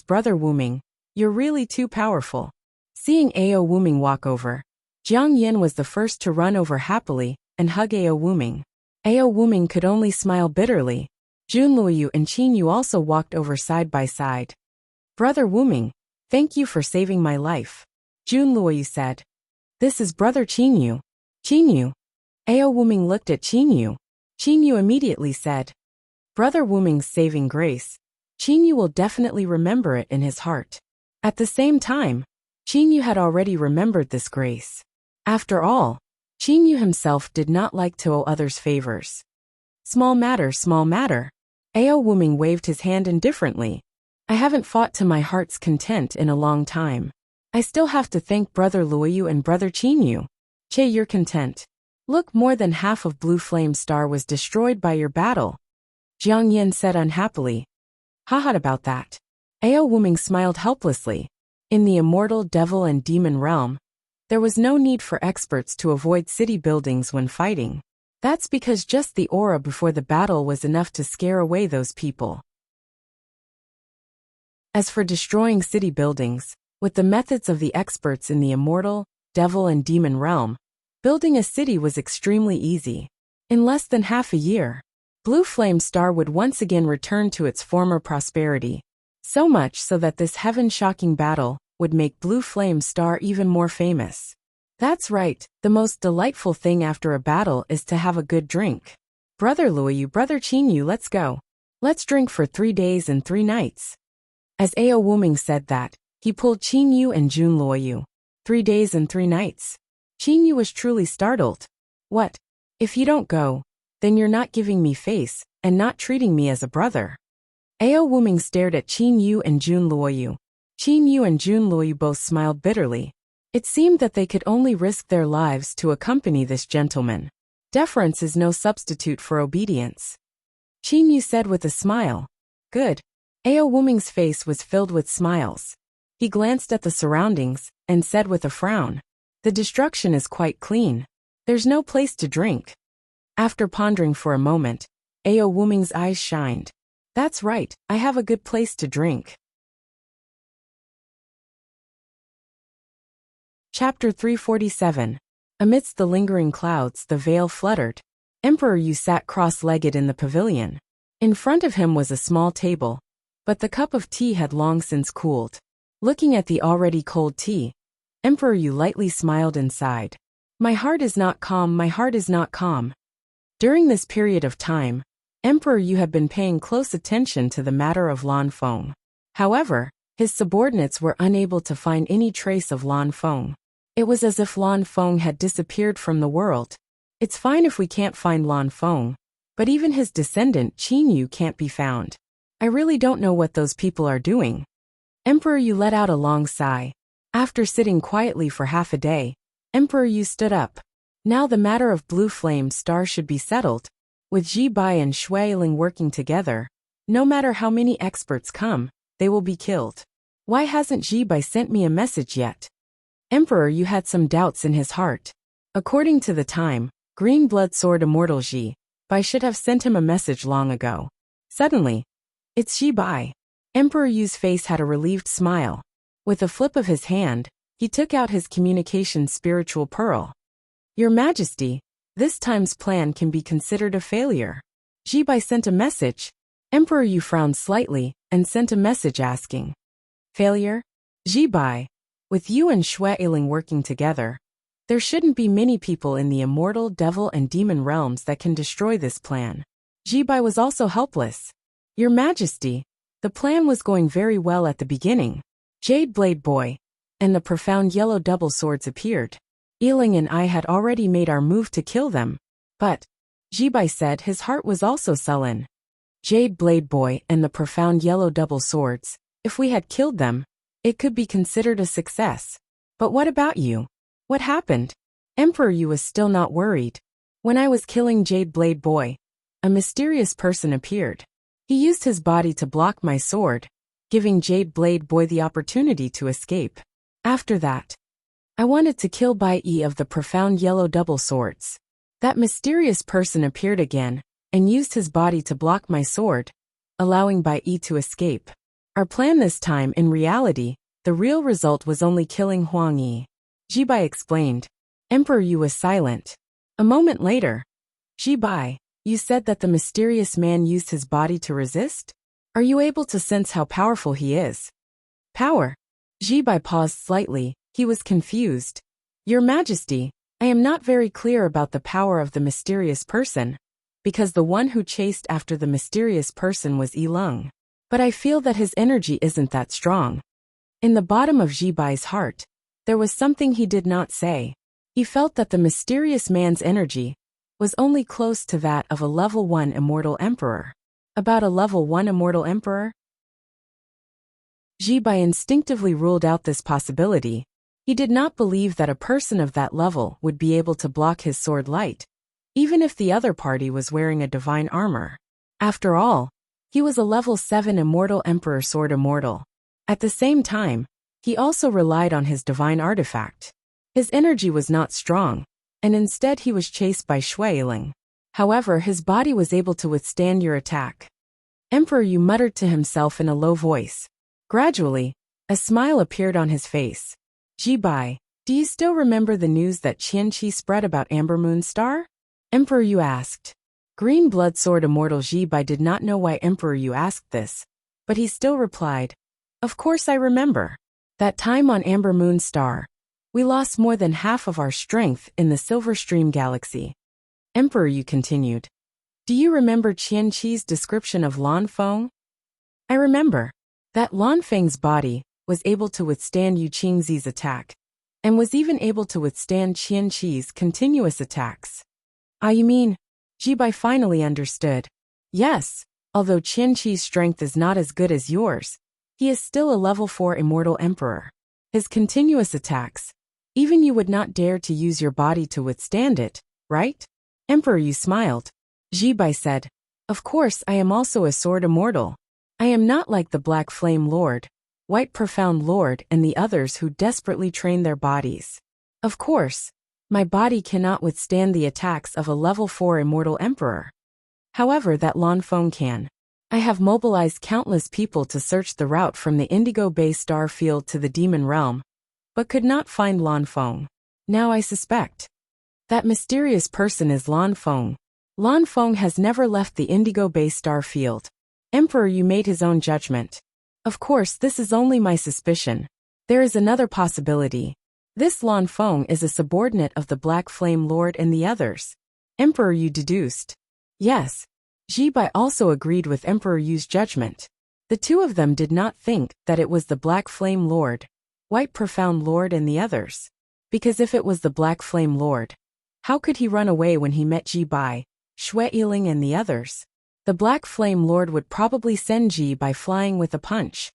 brother Wuming, you're really too powerful. Seeing Ao Wuming walk over, Jiang Yin was the first to run over happily and hug Ao Wuming. Ao Wuming could only smile bitterly. Jun Luoyu and Qin Yu also walked over side by side. Brother Wuming, thank you for saving my life. Jun Luoyu said. This is brother Qin Yu. Qin Yu. Ao Wuming looked at Qin Yu. Qin Yu immediately said, Brother Wuming's saving grace. Qin Yu will definitely remember it in his heart. At the same time, Qin Yu had already remembered this grace. After all, Qin Yu himself did not like to owe others favors. Small matter, small matter. Ao Wuming waved his hand indifferently. I haven't fought to my heart's content in a long time. I still have to thank Brother Luoyu and Brother Qin Yu. Che, you're content. Look, more than half of Blue Flame Star was destroyed by your battle. Jiang Yin said unhappily. Haha about that. Ao Wuming smiled helplessly. In the immortal devil and demon realm, there was no need for experts to avoid city buildings when fighting. That's because just the aura before the battle was enough to scare away those people. As for destroying city buildings, with the methods of the experts in the immortal, devil and demon realm, building a city was extremely easy. In less than half a year, Blue Flame Star would once again return to its former prosperity. So much so that this heaven-shocking battle would make Blue Flame Star even more famous. That's right, the most delightful thing after a battle is to have a good drink. Brother Luoyu, Brother Qin Yu, let's go. Let's drink for 3 days and 3 nights. As Ao Wuming said that, he pulled Qin Yu and Jun Luoyu. 3 days and 3 nights. Qin Yu was truly startled. What? If you don't go, then you're not giving me face, and not treating me as a brother. Ao Wuming stared at Qin Yu and Jun Luoyu. Qin Yu and Jun Luoyu both smiled bitterly. It seemed that they could only risk their lives to accompany this gentleman. Deference is no substitute for obedience. Qin Yu said with a smile. Good. Ao Wuming's face was filled with smiles. He glanced at the surroundings and said with a frown. The destruction is quite clean. There's no place to drink. After pondering for a moment, Ao Wuming's eyes shined. That's right, I have a good place to drink. Chapter 347. Amidst the lingering clouds, the veil fluttered. Emperor Yu sat cross-legged in the pavilion. In front of him was a small table, but the cup of tea had long since cooled. Looking at the already cold tea, Emperor Yu lightly smiled and sighed. My heart is not calm, my heart is not calm. During this period of time, Emperor Yu had been paying close attention to the matter of Lan Feng. However, his subordinates were unable to find any trace of Lan Feng. It was as if Lan Feng had disappeared from the world. It's fine if we can't find Lan Feng, but even his descendant Qin Yu can't be found. I really don't know what those people are doing. Emperor Yu let out a long sigh. After sitting quietly for half a day, Emperor Yu stood up. Now the matter of Blue Flame Star should be settled. With Ji Bai and Shui Yiling working together, no matter how many experts come, they will be killed. Why hasn't Ji Bai sent me a message yet? Emperor Yu had some doubts in his heart. According to the time, Green Blood Sword Immortal Ji Bai should have sent him a message long ago. Suddenly, it's Ji Bai. Emperor Yu's face had a relieved smile. With a flip of his hand, he took out his communication spiritual pearl. Your Majesty, this time's plan can be considered a failure. Ji Bai sent a message. Emperor Yu frowned slightly and sent a message asking. Failure? Ji Bai, with you and Shui Yiling working together, there shouldn't be many people in the immortal, devil and demon realms that can destroy this plan. Ji Bai was also helpless. Your Majesty, The plan was going very well at the beginning. Jade Blade Boy and the profound yellow double swords appeared. Yiling and I had already made our move to kill them, but Jibai said his heart was also sullen. Jade Blade Boy and the profound yellow double swords, if we had killed them, it could be considered a success. But what about you? What happened? Emperor Yu was still not worried. When I was killing Jade Blade Boy, a mysterious person appeared. He used his body to block my sword, giving Jade Blade Boy the opportunity to escape. After that, I wanted to kill Bai Yi of the profound yellow double swords. That mysterious person appeared again and used his body to block my sword, allowing Bai Yi to escape. Our plan this time, in reality, the real result was only killing Huang Yi. Jibai explained. Emperor Yu was silent. A moment later, Jibai, you said that the mysterious man used his body to resist? Are you able to sense how powerful he is? Power? Jibai paused slightly. He was confused. Your Majesty, I am not very clear about the power of the mysterious person, because the one who chased after the mysterious person was Yileng. But I feel that his energy isn't that strong. In the bottom of Jibai's heart, there was something he did not say. He felt that the mysterious man's energy was only close to that of a level 1 immortal emperor. About a level 1 immortal emperor? Jibai instinctively ruled out this possibility. He did not believe that a person of that level would be able to block his sword light, even if the other party was wearing a divine armor. After all, he was a level 7 immortal emperor sword immortal. At the same time, he also relied on his divine artifact. His energy was not strong, and instead he was chased by Shui Yiling. However, his body was able to withstand your attack. Emperor Yu muttered to himself in a low voice. Gradually, a smile appeared on his face. Jibai, do you still remember the news that Qianqi spread about Amber Moon Star? Emperor Yu asked. Green Blood Sword Immortal Jibai did not know why Emperor Yu asked this, but he still replied, of course I remember. That time on Amber Moon Star, we lost more than half of our strength in the Silver Stream Galaxy. Emperor Yu continued. Do you remember Qianqi's description of Lan Feng? I remember. That Lan Feng's body was able to withstand Yu Qingzi's attack, and was even able to withstand Qianqi's continuous attacks. Ah, you mean? Jibai finally understood. Yes, although Qianqi's strength is not as good as yours, he is still a level 4 immortal emperor. His continuous attacks, even you would not dare to use your body to withstand it, right? Emperor Yu smiled. Jibai said, of course I am also a sword immortal. I am not like the Black Flame Lord, White Profound Lord and the others who desperately train their bodies. Of course, my body cannot withstand the attacks of a level 4 immortal emperor. However, that Lan Feng can. I have mobilized countless people to search the route from the Indigo Bay star field to the Demon Realm, but could not find Lan Feng. Now I suspect that mysterious person is Lan Feng. Lan Feng has never left the Indigo Bay star field. Emperor Yu made his own judgment. Of course, this is only my suspicion. There is another possibility. This Lan Feng is a subordinate of the Black Flame Lord and the others. Emperor Yu deduced. Yes. Jibai also agreed with Emperor Yu's judgment. The two of them did not think that it was the Black Flame Lord, White Profound Lord and the others. Because if it was the Black Flame Lord, how could he run away when he met Jibai, Shui Yiling and the others? The Black Flame Lord would probably send Jibai flying with a punch.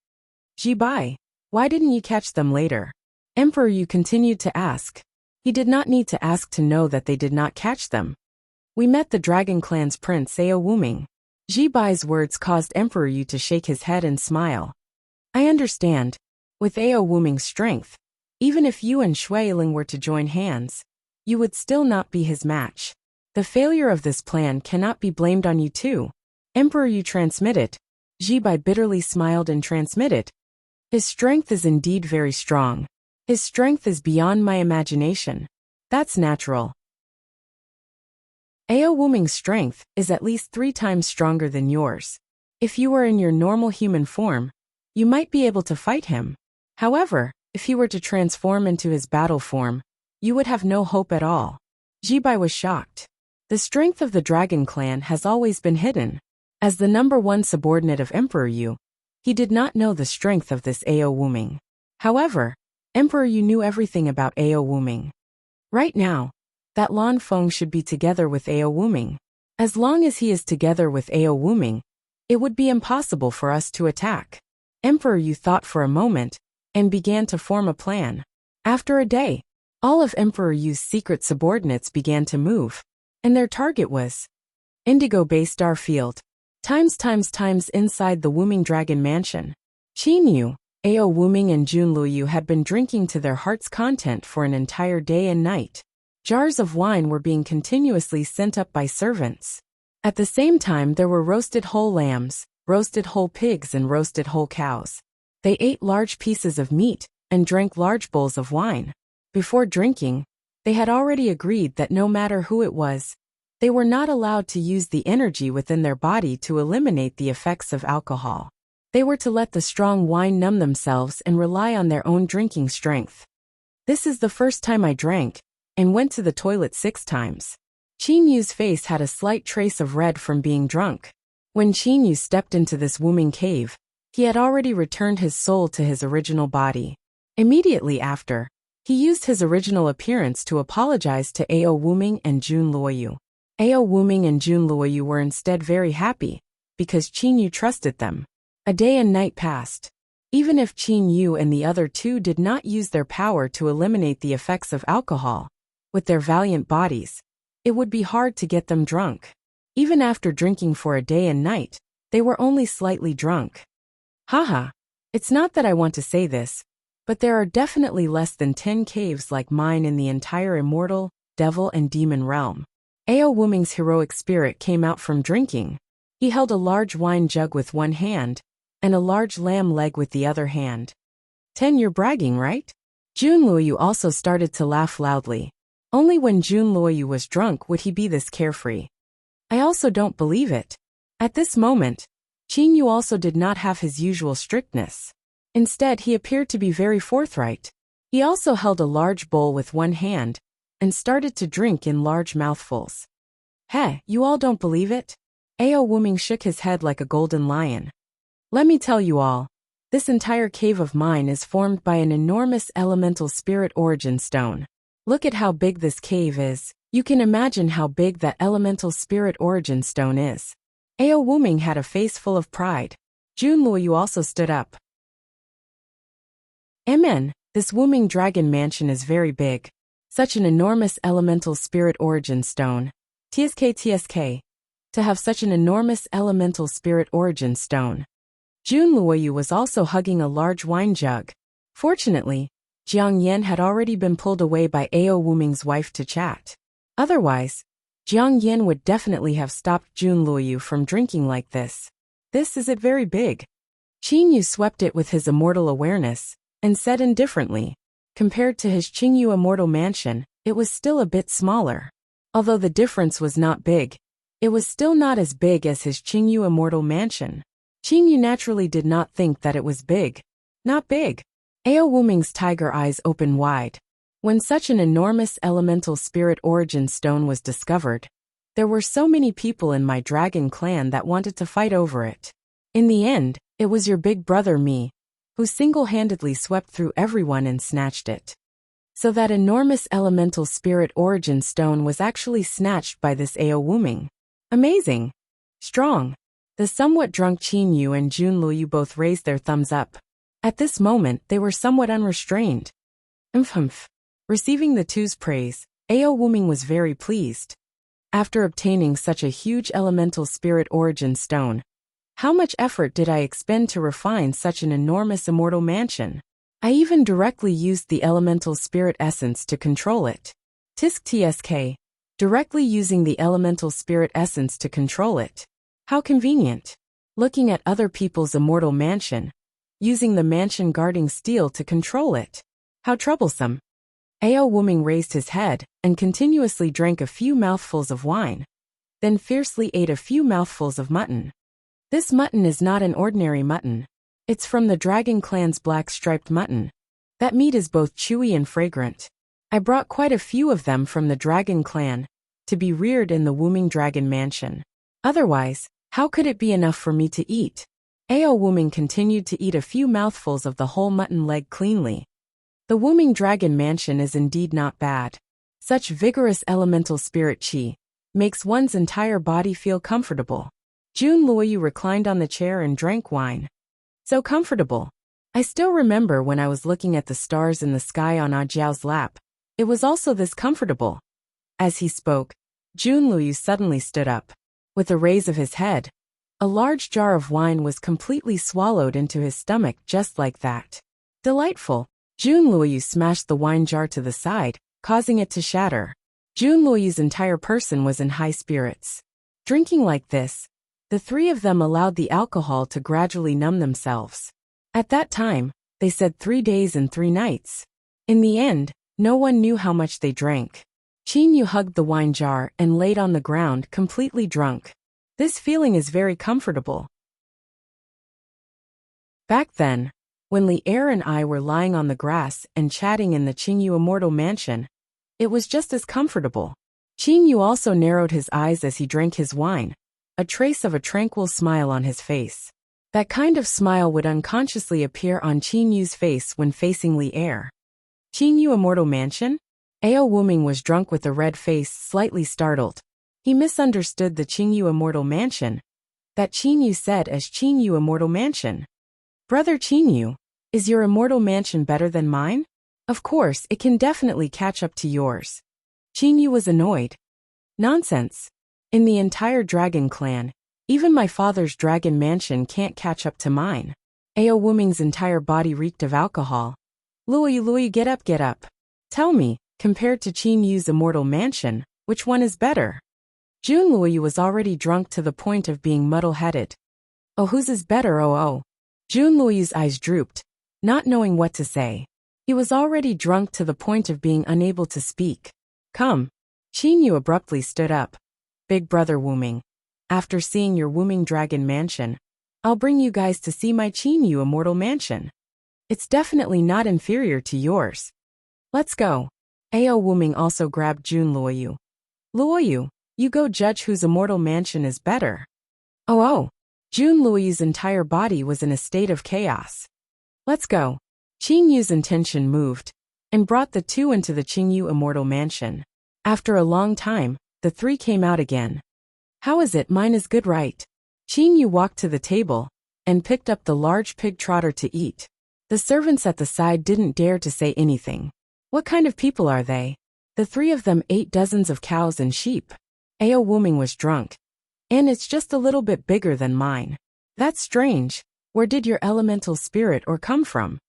Jibai, why didn't you catch them later? Emperor Yu continued to ask. He did not need to ask to know that they did not catch them. We met the Dragon Clan's prince Ao Wuming. Jibai's words caused Emperor Yu to shake his head and smile. I understand. With Ao Wuming's strength, even if you and Shui Yiling were to join hands, you would still not be his match. The failure of this plan cannot be blamed on you too. Emperor Yu transmitted. Jibai bitterly smiled and transmitted. His strength is indeed very strong. His strength is beyond my imagination. That's natural. Ao Wuming's strength is at least 3 times stronger than yours. If you were in your normal human form, you might be able to fight him. However, if he were to transform into his battle form, you would have no hope at all. Jibai was shocked. The strength of the Dragon Clan has always been hidden. As the #1 subordinate of Emperor Yu, He did not know the strength of this Ao Wuming. However, Emperor Yu knew everything about Ao Wuming. Right now, that Lan Feng should be together with Ao Wuming. As long as he is together with Ao Wuming, it would be impossible for us to attack. Emperor Yu thought for a moment and began to form a plan. After a day, all of Emperor Yu's secret subordinates began to move, and their target was Indigo Bay Star Field. Times inside the Wuming Dragon Mansion. Qin Yu, Ao Wuming and Jun Luoyu had been drinking to their heart's content for an entire day and night. Jars of wine were being continuously sent up by servants. At the same time there were roasted whole lambs, roasted whole pigs and roasted whole cows. They ate large pieces of meat and drank large bowls of wine. Before drinking, they had already agreed that no matter who it was, they were not allowed to use the energy within their body to eliminate the effects of alcohol. They were to let the strong wine numb themselves and rely on their own drinking strength. This is the first time I drank, and went to the toilet 6 times. Qin Yu's face had a slight trace of red from being drunk. When Qin Yu stepped into this Wuming cave, he had already returned his soul to his original body. Immediately after, he used his original appearance to apologize to Ao Wuming and Jun Luoyu. Ao Wuming and Jun Luoyu were instead very happy, because Qin Yu trusted them. A day and night passed. Even if Qin Yu and the other two did not use their power to eliminate the effects of alcohol, with their valiant bodies, it would be hard to get them drunk. Even after drinking for a day and night, they were only slightly drunk. Haha, it's not that I want to say this, but there are definitely less than 10 caves like mine in the entire immortal, devil and demon realm. Ao Wuming's heroic spirit came out from drinking. He held a large wine jug with one hand, and a large lamb leg with the other hand. 10, you're bragging, right? Jun Luoyu also started to laugh loudly. Only when Jun Luoyu was drunk would he be this carefree. I also don't believe it. At this moment, Qin Yu also did not have his usual strictness. Instead, he appeared to be very forthright. He also held a large bowl with one hand, and started to drink in large mouthfuls. Heh, you all don't believe it? Ao Wuming shook his head like a golden lion. Let me tell you all, this entire cave of mine is formed by an enormous elemental spirit origin stone. Look at how big this cave is. You can imagine how big that elemental spirit origin stone is. Ao Wuming had a face full of pride. Jun Luoyu also stood up. Amen, this Wuming Dragon Mansion is very big. Such an enormous elemental spirit origin stone. TSK. To have such an enormous elemental spirit origin stone. Jun Luoyu was also hugging a large wine jug. Fortunately, Jiang Yan had already been pulled away by Ao Wuming's wife to chat. Otherwise, Jiang Yan would definitely have stopped Jun Luoyu from drinking like this. This is it very big. Qin Yu swept it with his immortal awareness, and said indifferently, compared to his Qingyu immortal mansion, it was still a bit smaller. Although the difference was not big, it was still not as big as his Qingyu immortal mansion. Qingyu naturally did not think that it was big. Not big. Ao Wuming's tiger eyes opened wide. When such an enormous elemental spirit origin stone was discovered, there were so many people in my dragon clan that wanted to fight over it. In the end, it was your big brother me, who single-handedly swept through everyone and snatched it. So that enormous elemental spirit origin stone was actually snatched by this Ao Wuming. Amazing. Strong. The somewhat drunk Qin Yu and Jun Luoyu both raised their thumbs up. At this moment, they were somewhat unrestrained. Humph. Receiving the two's praise, Ao Wuming was very pleased. After obtaining such a huge elemental spirit origin stone, how much effort did I expend to refine such an enormous immortal mansion? I even directly used the elemental spirit essence to control it. TSK. Directly using the elemental spirit essence to control it. How convenient. Looking at other people's immortal mansion, using the mansion guarding steel to control it. How troublesome. Ao Wuming raised his head and continuously drank a few mouthfuls of wine, then fiercely ate a few mouthfuls of mutton. This mutton is not an ordinary mutton. It's from the Dragon Clan's black striped mutton. That meat is both chewy and fragrant. I brought quite a few of them from the Dragon Clan to be reared in the Wuming Dragon Mansion. Otherwise, how could it be enough for me to eat? Ao Wuming continued to eat a few mouthfuls of the whole mutton leg cleanly. The Wuming Dragon Mansion is indeed not bad. Such vigorous elemental spirit qi makes one's entire body feel comfortable. Jun Luoyu reclined on the chair and drank wine. So comfortable. I still remember when I was looking at the stars in the sky on Ajiao's lap. It was also this comfortable. As he spoke, Jun Luoyu suddenly stood up. With a raise of his head, a large jar of wine was completely swallowed into his stomach just like that. Delightful. Jun Luoyu smashed the wine jar to the side, causing it to shatter. Jun Luoyu's entire person was in high spirits. Drinking like this, the three of them allowed the alcohol to gradually numb themselves. At that time, they said 3 days and 3 nights. In the end, no one knew how much they drank. Qin Yu hugged the wine jar and laid on the ground completely drunk. This feeling is very comfortable. Back then, when Li Er and I were lying on the grass and chatting in the Qingyu Immortal Mansion, it was just as comfortable. Qin Yu also narrowed his eyes as he drank his wine, a trace of a tranquil smile on his face. That kind of smile would unconsciously appear on Qin Yu's face when facing Li Er. Qingyu Immortal Mansion? Ao Wuming was drunk with a red face, slightly startled. He misunderstood the Qingyu Immortal Mansion. That Qin Yu said as Qingyu Immortal Mansion. Brother Qin Yu, is your immortal mansion better than mine? Of course, it can definitely catch up to yours. Qin Yu was annoyed. Nonsense. In the entire dragon clan, even my father's dragon mansion can't catch up to mine. Ao Wuming's entire body reeked of alcohol. Luoyu, get up, get up. Tell me, compared to Qin Yu's immortal mansion, which one is better? Jun Luoyu was already drunk to the point of being muddle-headed. Oh, whose is better, oh. Jun Luoyu's eyes drooped, not knowing what to say. He was already drunk to the point of being unable to speak. Come. Qin Yu abruptly stood up. Big brother Wuming. After seeing your Wuming Dragon Mansion, I'll bring you guys to see my Qin Yu Immortal Mansion. It's definitely not inferior to yours. Let's go. Ao Wuming also grabbed Jun Luoyu. Luoyu, you go judge whose immortal mansion is better. Oh. Jun Luoyu's entire body was in a state of chaos. Let's go. Qin Yu's intention moved, and brought the two into the Qingyu Immortal Mansion. After a long time, the three came out again. How is it? Mine is good, right? Qin Yu walked to the table, and picked up the large pig trotter to eat. The servants at the side didn't dare to say anything. What kind of people are they? The three of them ate dozens of cows and sheep. Ao Wuming was drunk. And it's just a little bit bigger than mine. That's strange. Where did your elemental spirit or come from?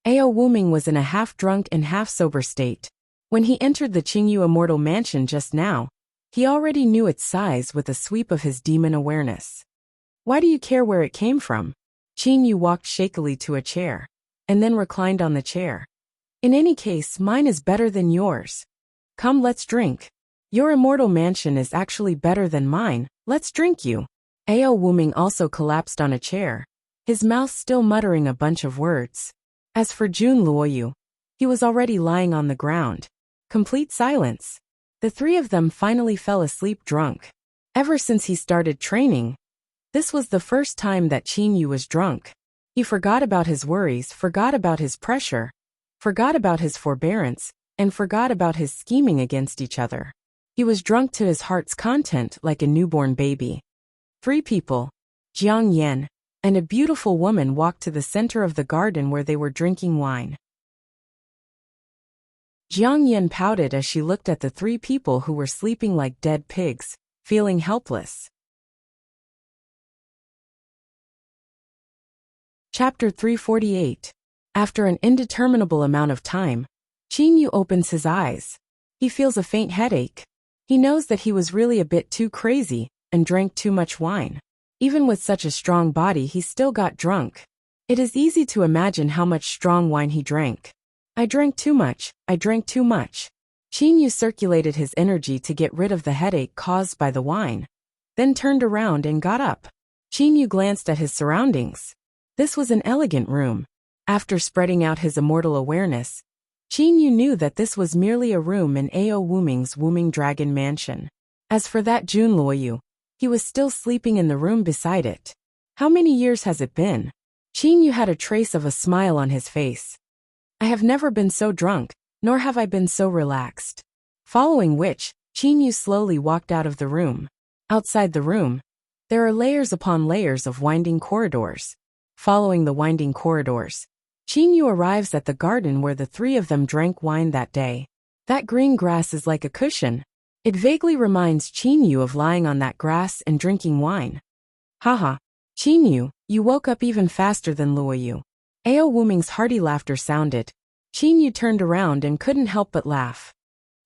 Ao Wuming was in a half-drunk and half-sober state. When he entered the Qingyu Immortal Mansion just now, he already knew its size with a sweep of his demon awareness. Why do you care where it came from? Qin Yu walked shakily to a chair, and then reclined on the chair. In any case, mine is better than yours. Come, let's drink. Your immortal mansion is actually better than mine, let's drink you. Ao Wuming also collapsed on a chair, his mouth still muttering a bunch of words. As for Jun Luoyu, he was already lying on the ground. Complete silence. The three of them finally fell asleep drunk. Ever since he started training, this was the first time that Qin Yu was drunk. He forgot about his worries, forgot about his pressure, forgot about his forbearance, and forgot about his scheming against each other. He was drunk to his heart's content like a newborn baby. 3 people, Jiang Yan, and a beautiful woman walked to the center of the garden where they were drinking wine. Jiang Yan pouted as she looked at the 3 people who were sleeping like dead pigs, feeling helpless. Chapter 348. After an indeterminable amount of time, Qin Yu opens his eyes. He feels a faint headache. He knows that he was really a bit too crazy and drank too much wine. Even with such a strong body, he still got drunk. It is easy to imagine how much strong wine he drank. I drank too much, I drank too much. Qin Yu circulated his energy to get rid of the headache caused by the wine, then turned around and got up. Qin Yu glanced at his surroundings. This was an elegant room. After spreading out his immortal awareness, Qin Yu knew that this was merely a room in Ao Wuming's Wuming Dragon Mansion. As for that Jun Luoyu, he was still sleeping in the room beside it. How many years has it been? Qin Yu had a trace of a smile on his face. I have never been so drunk, nor have I been so relaxed. Following which, Qin Yu slowly walked out of the room. Outside the room, there are layers upon layers of winding corridors. Following the winding corridors, Qin Yu arrives at the garden where the three of them drank wine that day. That green grass is like a cushion. It vaguely reminds Qin Yu of lying on that grass and drinking wine. Haha. Qin Yu, you woke up even faster than Luo Yu. Ao Wuming's hearty laughter sounded. Qin Yu turned around and couldn't help but laugh.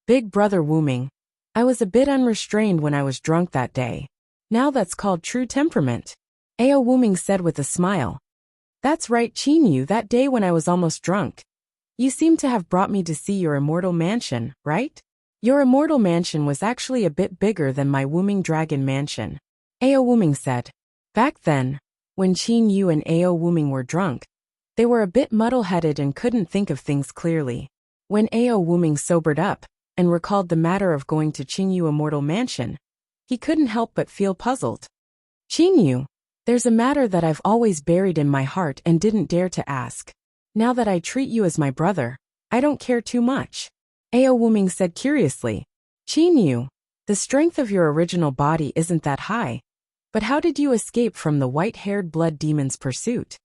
Big brother Wuming. I was a bit unrestrained when I was drunk that day. Now that's called true temperament. Ao Wuming said with a smile. That's right, Qin Yu, that day when I was almost drunk. You seem to have brought me to see your immortal mansion, right? Your immortal mansion was actually a bit bigger than my Wuming dragon mansion. Ao Wuming said. Back then, when Qin Yu and Ao Wuming were drunk, they were a bit muddle-headed and couldn't think of things clearly. When Ao Wuming sobered up and recalled the matter of going to Qin Yu immortal mansion, he couldn't help but feel puzzled. Qin Yu, there's a matter that I've always buried in my heart and didn't dare to ask. Now that I treat you as my brother, I don't care too much. Ao Wuming said curiously. Qin Yu, the strength of your original body isn't that high. But how did you escape from the white-haired blood demon's pursuit?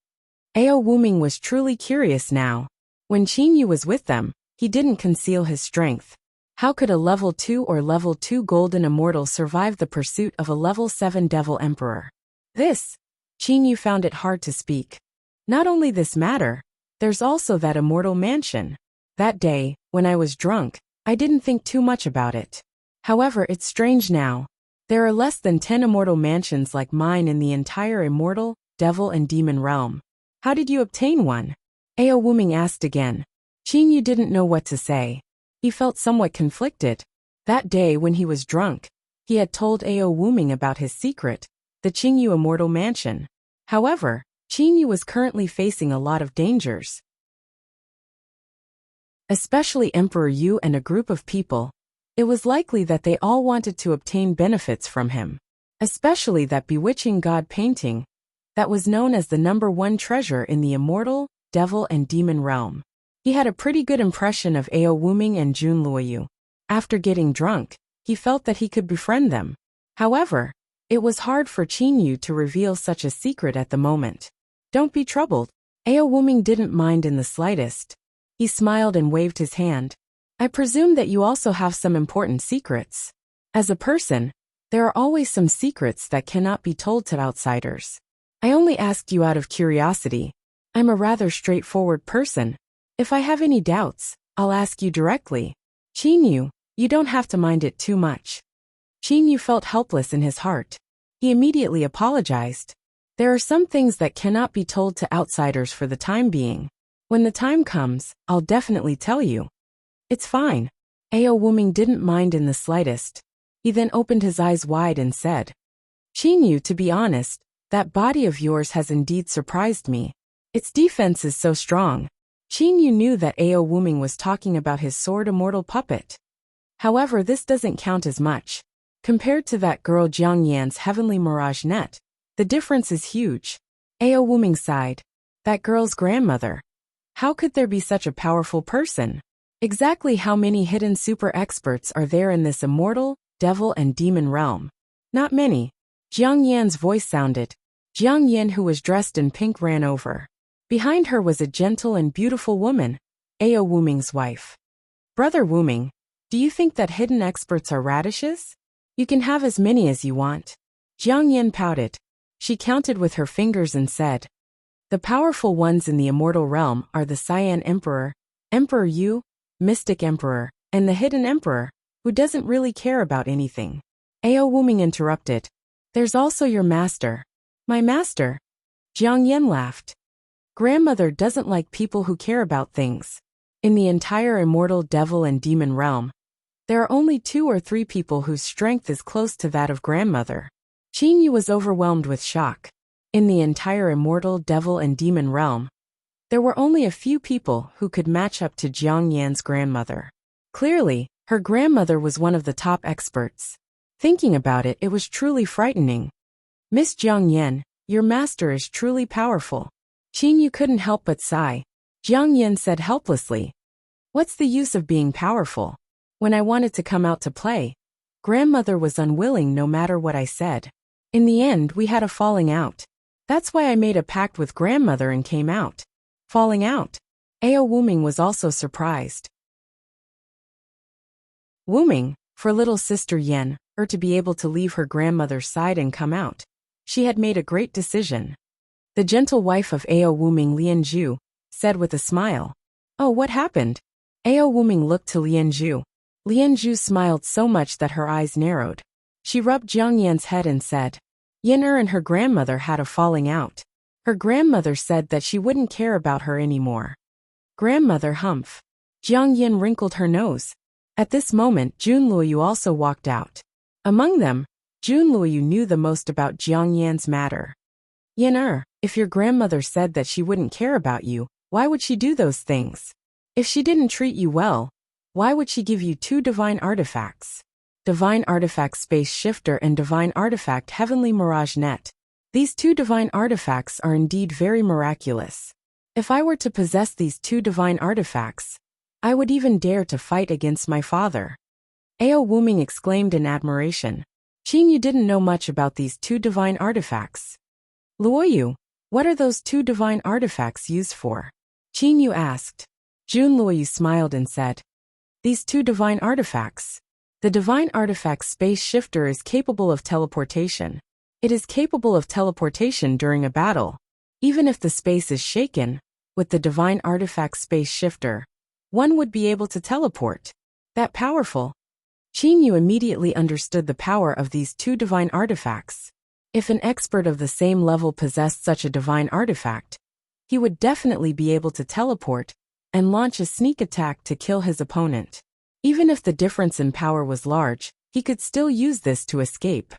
Ao Wuming was truly curious now. When Qin Yu was with them, he didn't conceal his strength. How could a level 2 or level 2 golden immortal survive the pursuit of a level 7 devil emperor? Qin Yu found it hard to speak. Not only this matter, there's also that immortal mansion. That day, when I was drunk, I didn't think too much about it. However, it's strange now. There are less than 10 immortal mansions like mine in the entire immortal, devil and demon realm. How did you obtain one? Ao Wuming asked again. Qin Yu didn't know what to say. He felt somewhat conflicted. That day when he was drunk, he had told Ao Wuming about his secret, the Qin Yu immortal mansion. However, Qin Yu was currently facing a lot of dangers. Especially Emperor Yu and a group of people. It was likely that they all wanted to obtain benefits from him. Especially that bewitching god painting that was known as the #1 treasure in the immortal, devil and demon realm. He had a pretty good impression of Ao Wuming and Jun Luoyu. After getting drunk, he felt that he could befriend them. However, it was hard for Qin Yu to reveal such a secret at the moment. Don't be troubled. Ao Wuming didn't mind in the slightest. He smiled and waved his hand. I presume that you also have some important secrets. As a person, there are always some secrets that cannot be told to outsiders. I only asked you out of curiosity. I'm a rather straightforward person. If I have any doubts, I'll ask you directly. Qin Yu, you don't have to mind it too much. Qin Yu felt helpless in his heart. He immediately apologized. There are some things that cannot be told to outsiders for the time being. When the time comes, I'll definitely tell you. It's fine. Ao Wuming didn't mind in the slightest. He then opened his eyes wide and said, Qin Yu, to be honest, that body of yours has indeed surprised me. Its defense is so strong. Qin Yu knew that Ao Wuming was talking about his sword immortal puppet. However, this doesn't count as much. Compared to that girl Jiang Yan's heavenly mirage net, the difference is huge. Ao Wuming sighed. That girl's grandmother. How could there be such a powerful person? Exactly how many hidden super experts are there in this immortal, devil and demon realm? Not many. Jiang Yan's voice sounded. Jiang Yan, who was dressed in pink, ran over. Behind her was a gentle and beautiful woman, Ao Wuming's wife. Brother Wuming, do you think that hidden experts are radishes? You can have as many as you want. Jiang Yan pouted. She counted with her fingers and said, the powerful ones in the immortal realm are the Cyan Emperor, Emperor Yu, Mystic Emperor, and the Hidden Emperor, who doesn't really care about anything. Ao Wuming interrupted. There's also your master. My master? Jiang Yan laughed. Grandmother doesn't like people who care about things. In the entire immortal devil and demon realm, there are only 2 or 3 people whose strength is close to that of grandmother. Qin Yu was overwhelmed with shock. In the entire immortal devil and demon realm, there were only a few people who could match up to Jiang Yan's grandmother. Clearly, her grandmother was one of the top experts. Thinking about it, it was truly frightening. Miss Jiang Yan, Your master is truly powerful. Qin Yu couldn't help but sigh. Jiang Yin said helplessly, "What's the use of being powerful? When I wanted to come out to play, grandmother was unwilling no matter what I said. In the end, we had a falling out. That's why I made a pact with grandmother and came out." Falling out? Ao Wuming was also surprised. Wuming, for little sister Yen, to be able to leave her grandmother's side and come out. She had made a great decision. The gentle wife of Ao Wuming, Lianzhu, said with a smile. "Oh, what happened?" Ao Wuming looked to Lianzhu. Lianzhu smiled so much that her eyes narrowed. She rubbed Jiang Yan's head and said, "Yen and her grandmother had a falling out. Her grandmother said that she wouldn't care about her anymore." Grandmother humph. Jiang Yin wrinkled her nose. At this moment, Jun Luoyu also walked out. Among them, Jun Luoyu knew the most about Jiang Yan's matter. "Yen if your grandmother said that she wouldn't care about you, why would she do those things? If she didn't treat you well, why would she give you 2 divine artifacts? Divine Artifact Space Shifter and Divine Artifact Heavenly Mirage Net. These 2 divine artifacts are indeed very miraculous. If I were to possess these 2 divine artifacts, I would even dare to fight against my father." Ao Wuming exclaimed in admiration. "Qin Yu didn't know much about these 2 divine artifacts." "Luoyu, what are those 2 divine artifacts used for?" Qin Yu asked. Jun Luoyu smiled and said, "These 2 divine artifacts. The divine artifact Space Shifter is capable of teleportation. It is capable of teleportation during a battle. Even if the space is shaken, with the divine artifact Space Shifter, one would be able to teleport. That powerful." Qin Yu immediately understood the power of these 2 divine artifacts. If an expert of the same level possessed such a divine artifact, he would definitely be able to teleport and launch a sneak attack to kill his opponent. Even if the difference in power was large, he could still use this to escape.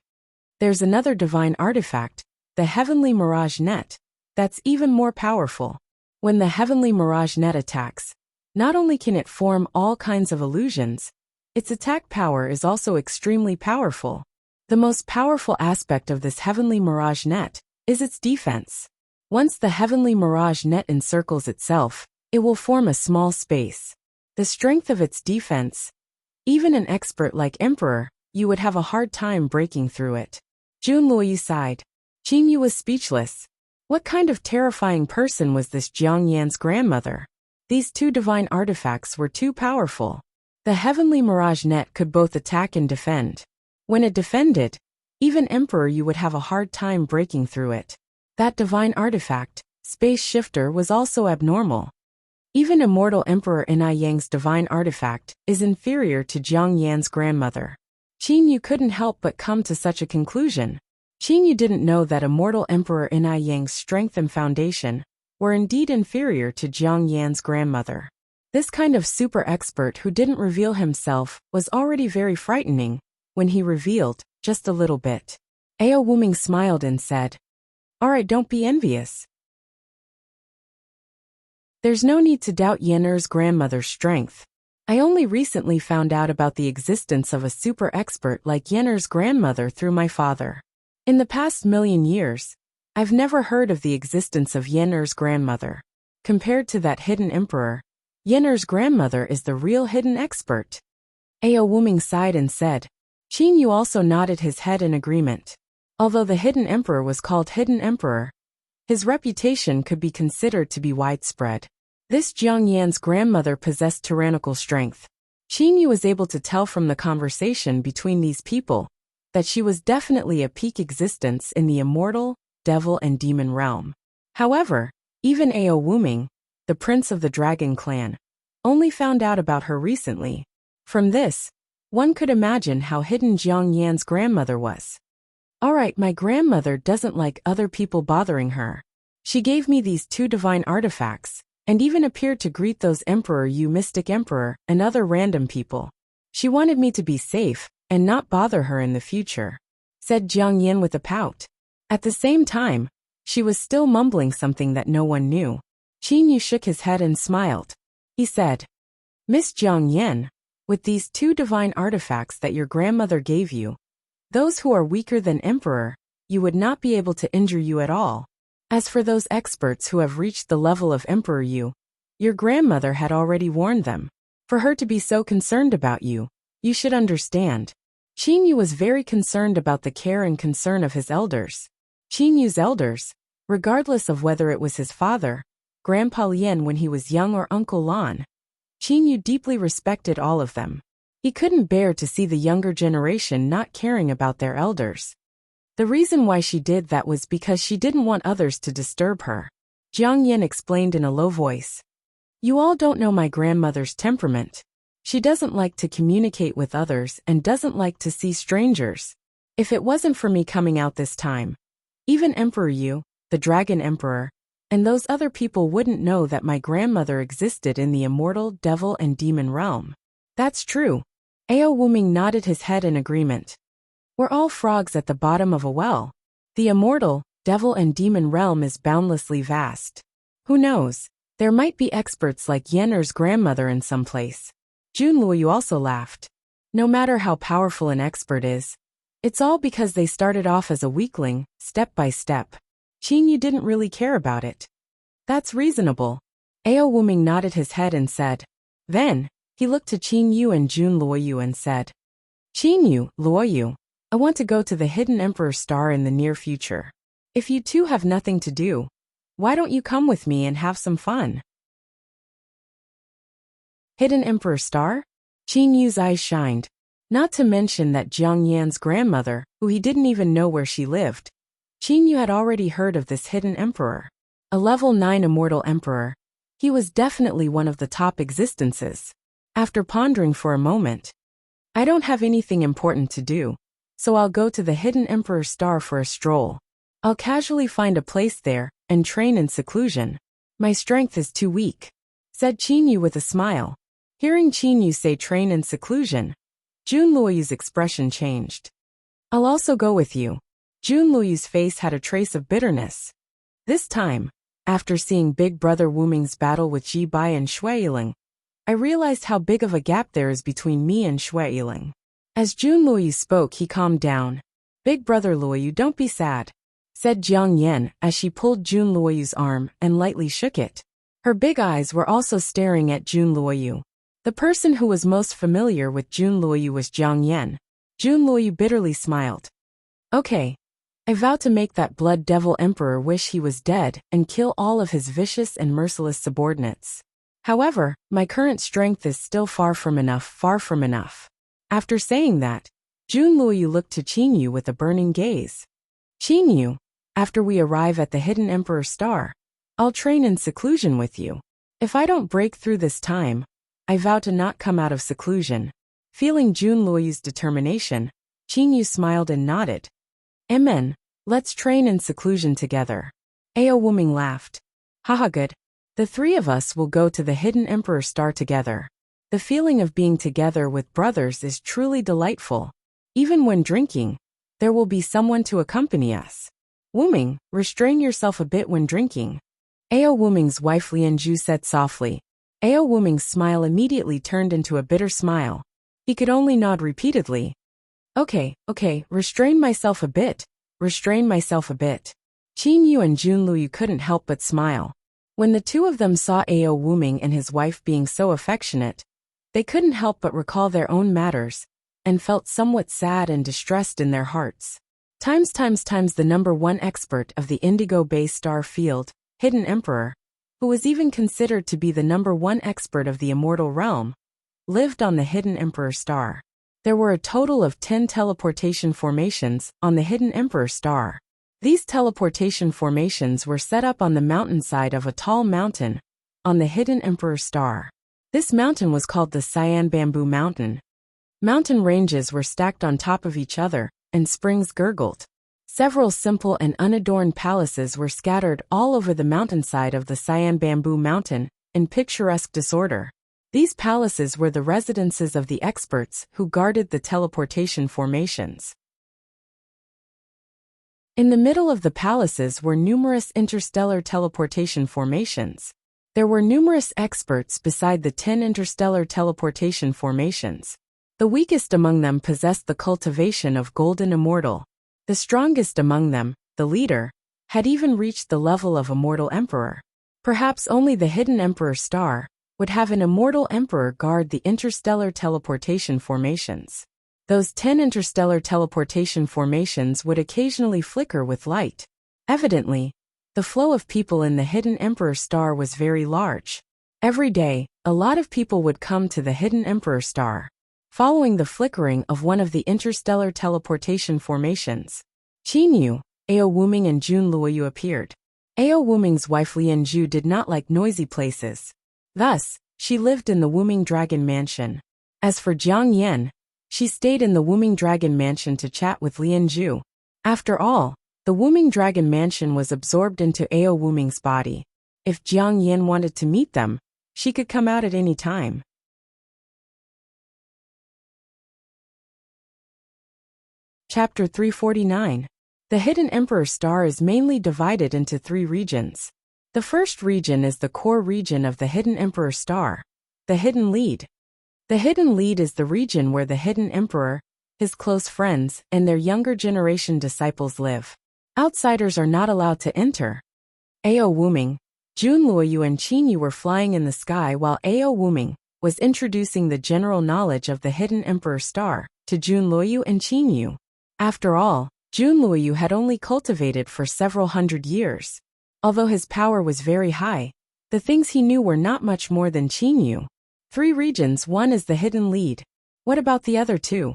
There's another divine artifact, the Heavenly Mirage Net, that's even more powerful. When the Heavenly Mirage Net attacks, not only can it form all kinds of illusions, its attack power is also extremely powerful. The most powerful aspect of this Heavenly Mirage Net is its defense. Once the Heavenly Mirage Net encircles itself, it will form a small space. The strength of its defense, even an expert like Emperor, you would have a hard time breaking through it. Jun Luoyu sighed. Qin Yu was speechless. What kind of terrifying person was this Jiang Yan's grandmother? These 2 divine artifacts were too powerful. The Heavenly Mirage Net could both attack and defend. When it defended, even Emperor you would have a hard time breaking through it. That divine artifact, Space Shifter, was also abnormal. Even immortal Emperor Enai Yang's divine artifact is inferior to Jiang Yan's grandmother. Qin Yu couldn't help but come to such a conclusion. Qin Yu didn't know that immortal Emperor Enai Yang's strength and foundation were indeed inferior to Jiang Yan's grandmother. This kind of super expert who didn't reveal himself was already very frightening. When he revealed, just a little bit. Ao Wuming smiled and said, "Alright, don't be envious. There's no need to doubt Yen'er's grandmother's strength. I only recently found out about the existence of a super expert like Yen'er's grandmother through my father. In the past 1,000,000 years, I've never heard of the existence of Yen'er's grandmother. Compared to that hidden emperor, Yen'er's grandmother is the real hidden expert." Ao Wuming sighed and said. Qin Yu also nodded his head in agreement. Although the hidden emperor was called Hidden Emperor, his reputation could be considered to be widespread. This Jiang Yan's grandmother possessed tyrannical strength. Qin Yu was able to tell from the conversation between these people that she was definitely a peak existence in the immortal, devil and demon realm. However, even Ao Wuming, the prince of the dragon clan, only found out about her recently. From this, one could imagine how hidden Jiang Yan's grandmother was. Alright, my grandmother doesn't like other people bothering her. She gave me these 2 divine artifacts, and even appeared to greet those Emperor Yu Mystic Emperor and other random people. She wanted me to be safe, and not bother her in the future, said Jiang Yan with a pout. At the same time, she was still mumbling something that no one knew. Qin Yu shook his head and smiled. He said, "Miss Jiang Yan, with these 2 divine artifacts that your grandmother gave you, those who are weaker than Emperor, you would not be able to injure you at all. As for those experts who have reached the level of Emperor Yu, your grandmother had already warned them. For her to be so concerned about you, you should understand. Qin Yu was very concerned about the care and concern of his elders. Qin Yu's elders, regardless of whether it was his father, Grandpa Lien when he was young or Uncle Lan, Qin Yu deeply respected all of them. He couldn't bear to see the younger generation not caring about their elders. The reason why she did that was because she didn't want others to disturb her. Jiang Yan explained in a low voice. You all don't know my grandmother's temperament. She doesn't like to communicate with others and doesn't like to see strangers. If it wasn't for me coming out this time, even Emperor Yu, the Dragon Emperor, and those other people wouldn't know that my grandmother existed in the immortal devil and demon realm. That's true. Ao Wuming nodded his head in agreement. We're all frogs at the bottom of a well. The immortal, devil and demon realm is boundlessly vast. Who knows, there might be experts like Yenner's grandmother in some place. Jun Luoyu also laughed. No matter how powerful an expert is, it's all because they started off as a weakling, step by step. Qin Yu didn't really care about it. That's reasonable. Ao Wuming nodded his head and said. Then, he looked to Qin Yu and Jun Luoyu and said. Qin Yu, Luoyu, I want to go to the Hidden Emperor Star in the near future. If you two have nothing to do, why don't you come with me and have some fun? Hidden Emperor Star? Qin Yu's eyes shined. Not to mention that Jiang Yan's grandmother, who he didn't even know where she lived. Qin Yu had already heard of this hidden emperor. A level 9 immortal emperor. He was definitely one of the top existences. After pondering for a moment, I don't have anything important to do, so I'll go to the Hidden Emperor Star for a stroll. I'll casually find a place there and train in seclusion. My strength is too weak, said Qin Yu with a smile. Hearing Qin Yu say train in seclusion, Jun Luoyu's expression changed. I'll also go with you. Jun Luoyu's face had a trace of bitterness. This time, after seeing Big Brother Wuming's battle with Ji Bai and Shui Yiling, I realized how big of a gap there is between me and Shui Yiling. As Jun Luoyu spoke, he calmed down. Big Brother Luoyu, don't be sad, said Jiang Yan as she pulled Jun Luoyu's arm and lightly shook it. Her big eyes were also staring at Jun Luoyu. The person who was most familiar with Jun Luoyu was Jiang Yan. Jun Luoyu bitterly smiled. Okay. I vow to make that blood devil emperor wish he was dead and kill all of his vicious and merciless subordinates. However, my current strength is still far from enough. After saying that, Jun Luoyu looked to Qin Yu with a burning gaze. Qin Yu, after we arrive at the Hidden Emperor Star, I'll train in seclusion with you. If I don't break through this time, I vow to not come out of seclusion. Feeling Jun Luoyu's determination, Qin Yu smiled and nodded. Amen. Let's train in seclusion together. Ao Wuming laughed. Haha, good. The three of us will go to the Hidden Emperor Star together. The feeling of being together with brothers is truly delightful. Even when drinking, there will be someone to accompany us. Wuming, restrain yourself a bit when drinking. Ao Wuming's wife Lianju said softly. Ao Wuming's smile immediately turned into a bitter smile. He could only nod repeatedly. Okay, restrain myself a bit. Qin Yu and Jun Luoyu couldn't help but smile. When the two of them saw Ao Wuming and his wife being so affectionate, they couldn't help but recall their own matters, and felt somewhat sad and distressed in their hearts. Times the number 1 expert of the Indigo Bay Star Field, Hidden Emperor, who was even considered to be the number 1 expert of the immortal realm, lived on the Hidden Emperor Star. There were a total of 10 teleportation formations on the Hidden Emperor Star. These teleportation formations were set up on the mountainside of a tall mountain on the Hidden Emperor Star. This mountain was called the Cyan Bamboo Mountain. Mountain ranges were stacked on top of each other, and springs gurgled. Several simple and unadorned palaces were scattered all over the mountainside of the Cyan Bamboo Mountain in picturesque disorder. These palaces were the residences of the experts who guarded the teleportation formations. In the middle of the palaces were numerous interstellar teleportation formations. There were numerous experts beside the 10 interstellar teleportation formations. The weakest among them possessed the cultivation of Golden Immortal. The strongest among them, the leader, had even reached the level of a mortal emperor. Perhaps only the hidden emperor star would have an immortal emperor guard the interstellar teleportation formations. Those 10 interstellar teleportation formations would occasionally flicker with light. Evidently, the flow of people in the hidden emperor star was very large. Every day, a lot of people would come to the hidden emperor star. Following the flickering of one of the interstellar teleportation formations, Qin Yu, Ao Wuming and Jun Luoyu appeared. Ao Wuming's wife Lian Zhu did not like noisy places. Thus, she lived in the Wuming Dragon Mansion. As for Jiang Yan, she stayed in the Wuming Dragon Mansion to chat with Lian Zhu. After all, the Wuming Dragon Mansion was absorbed into Ao Wuming's body. If Jiang Yan wanted to meet them, she could come out at any time. Chapter 349. The Hidden Emperor Star is mainly divided into 3 regions. The first region is the core region of the Hidden Emperor Star, the Hidden Lead. The Hidden Lead is the region where the Hidden Emperor, his close friends, and their younger generation disciples live. Outsiders are not allowed to enter. Ao Wuming, Jun Luoyu and Qin Yu were flying in the sky while Ao Wuming was introducing the general knowledge of the Hidden Emperor Star to Jun Luoyu and Qin Yu. After all, Jun Luoyu had only cultivated for several hundred years. Although his power was very high, the things he knew were not much more than Qin Yu. 3 regions, one is the Hidden Lead. What about the other 2?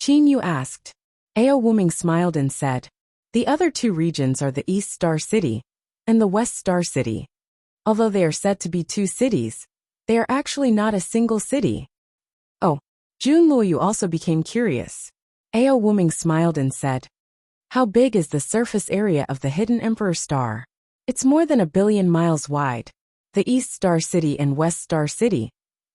Qin Yu asked. Ao Wuming smiled and said, the other 2 regions are the East Star City and the West Star City. Although they are said to be 2 cities, they are actually not a single city. Oh, Jun Luoyu also became curious. Ao Wuming smiled and said, how big is the surface area of the Hidden Emperor Star? It's more than 1 billion miles wide. The East Star City and West Star City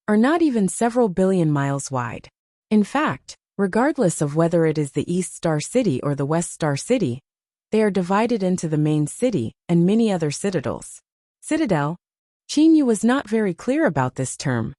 are not even several billion miles wide. In fact, regardless of whether it is the East Star City or the West Star City, they are divided into the main city and many other citadels. Citadel? Qin Yu was not very clear about this term.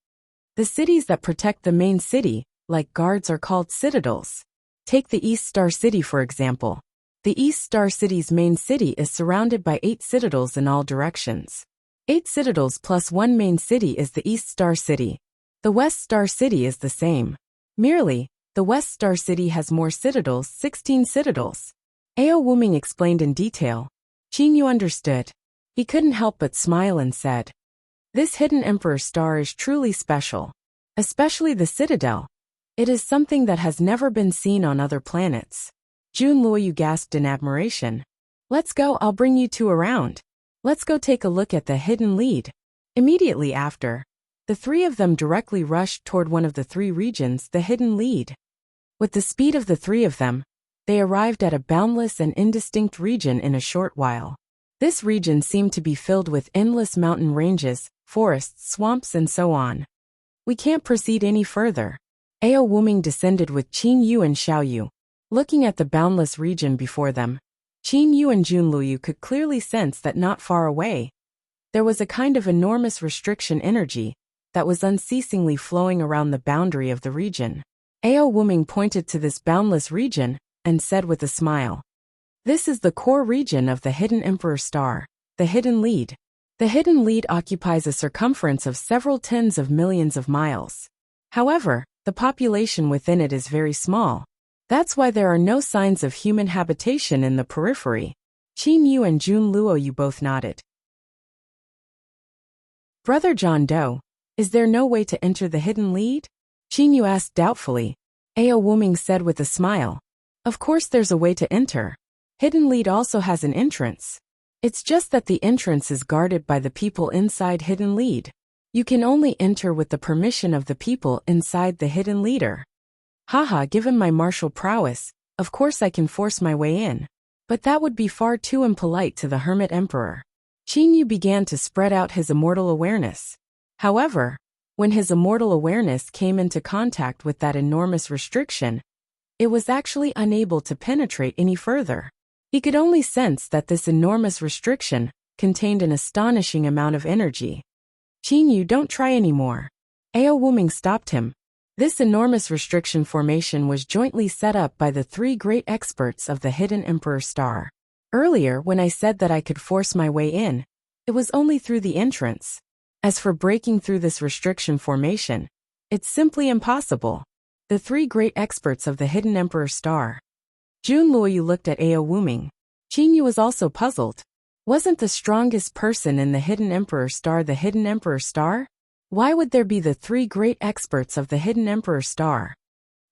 The cities that protect the main city, like guards, are called citadels. Take the East Star City for example. The East Star City's main city is surrounded by 8 citadels in all directions. 8 citadels plus 1 main city is the East Star City. The West Star City is the same. Merely, the West Star City has more citadels, 16 citadels. Ao Wuming explained in detail. Qin Yu understood. He couldn't help but smile and said, this Hidden Emperor Star is truly special. Especially the citadel. It is something that has never been seen on other planets. Jun Luoyu gasped in admiration. Let's go, I'll bring you 2 around. Let's go take a look at the Hidden Lead. Immediately after, the 3 of them directly rushed toward one of the 3 regions, the Hidden Lead. With the speed of the 3 of them, they arrived at a boundless and indistinct region in a short while. This region seemed to be filled with endless mountain ranges, forests, swamps, and so on. We can't proceed any further. Ao Wuming descended with Qin Yu and Xiao Yu. Looking at the boundless region before them, Qin Yu and Jun Luoyu could clearly sense that not far away, there was a kind of enormous restriction energy that was unceasingly flowing around the boundary of the region. Ao Wuming pointed to this boundless region and said with a smile, this is the core region of the Hidden Emperor Star, the Hidden Lead. The Hidden Lead occupies a circumference of several tens of millions of miles. However, the population within it is very small. That's why there are no signs of human habitation in the periphery. Qin Yu and Jun Luoyu both nodded. Brother John Doe, is there no way to enter the Hidden Lead? Qin Yu asked doubtfully. Ao Wuming said with a smile, of course there's a way to enter. Hidden Lead also has an entrance. It's just that the entrance is guarded by the people inside Hidden Lead. You can only enter with the permission of the people inside the Hidden Leader. Haha, given my martial prowess, of course I can force my way in. But that would be far too impolite to the Hermit Emperor. Qin Yu began to spread out his immortal awareness. However, when his immortal awareness came into contact with that enormous restriction, it was actually unable to penetrate any further. He could only sense that this enormous restriction contained an astonishing amount of energy. Qin Yu, don't try anymore. Ao Wuming stopped him. This enormous restriction formation was jointly set up by the three great experts of the hidden Emperor Star. Earlier, when I said that I could force my way in, it was only through the entrance. As for breaking through this restriction formation, it's simply impossible. The three great experts of the hidden Emperor Star. Jun Luoyu looked at Ao Wuming. Qin Yu was also puzzled. Wasn't the strongest person in the hidden Emperor Star the hidden Emperor Star? Why would there be the three great experts of the hidden Emperor Star?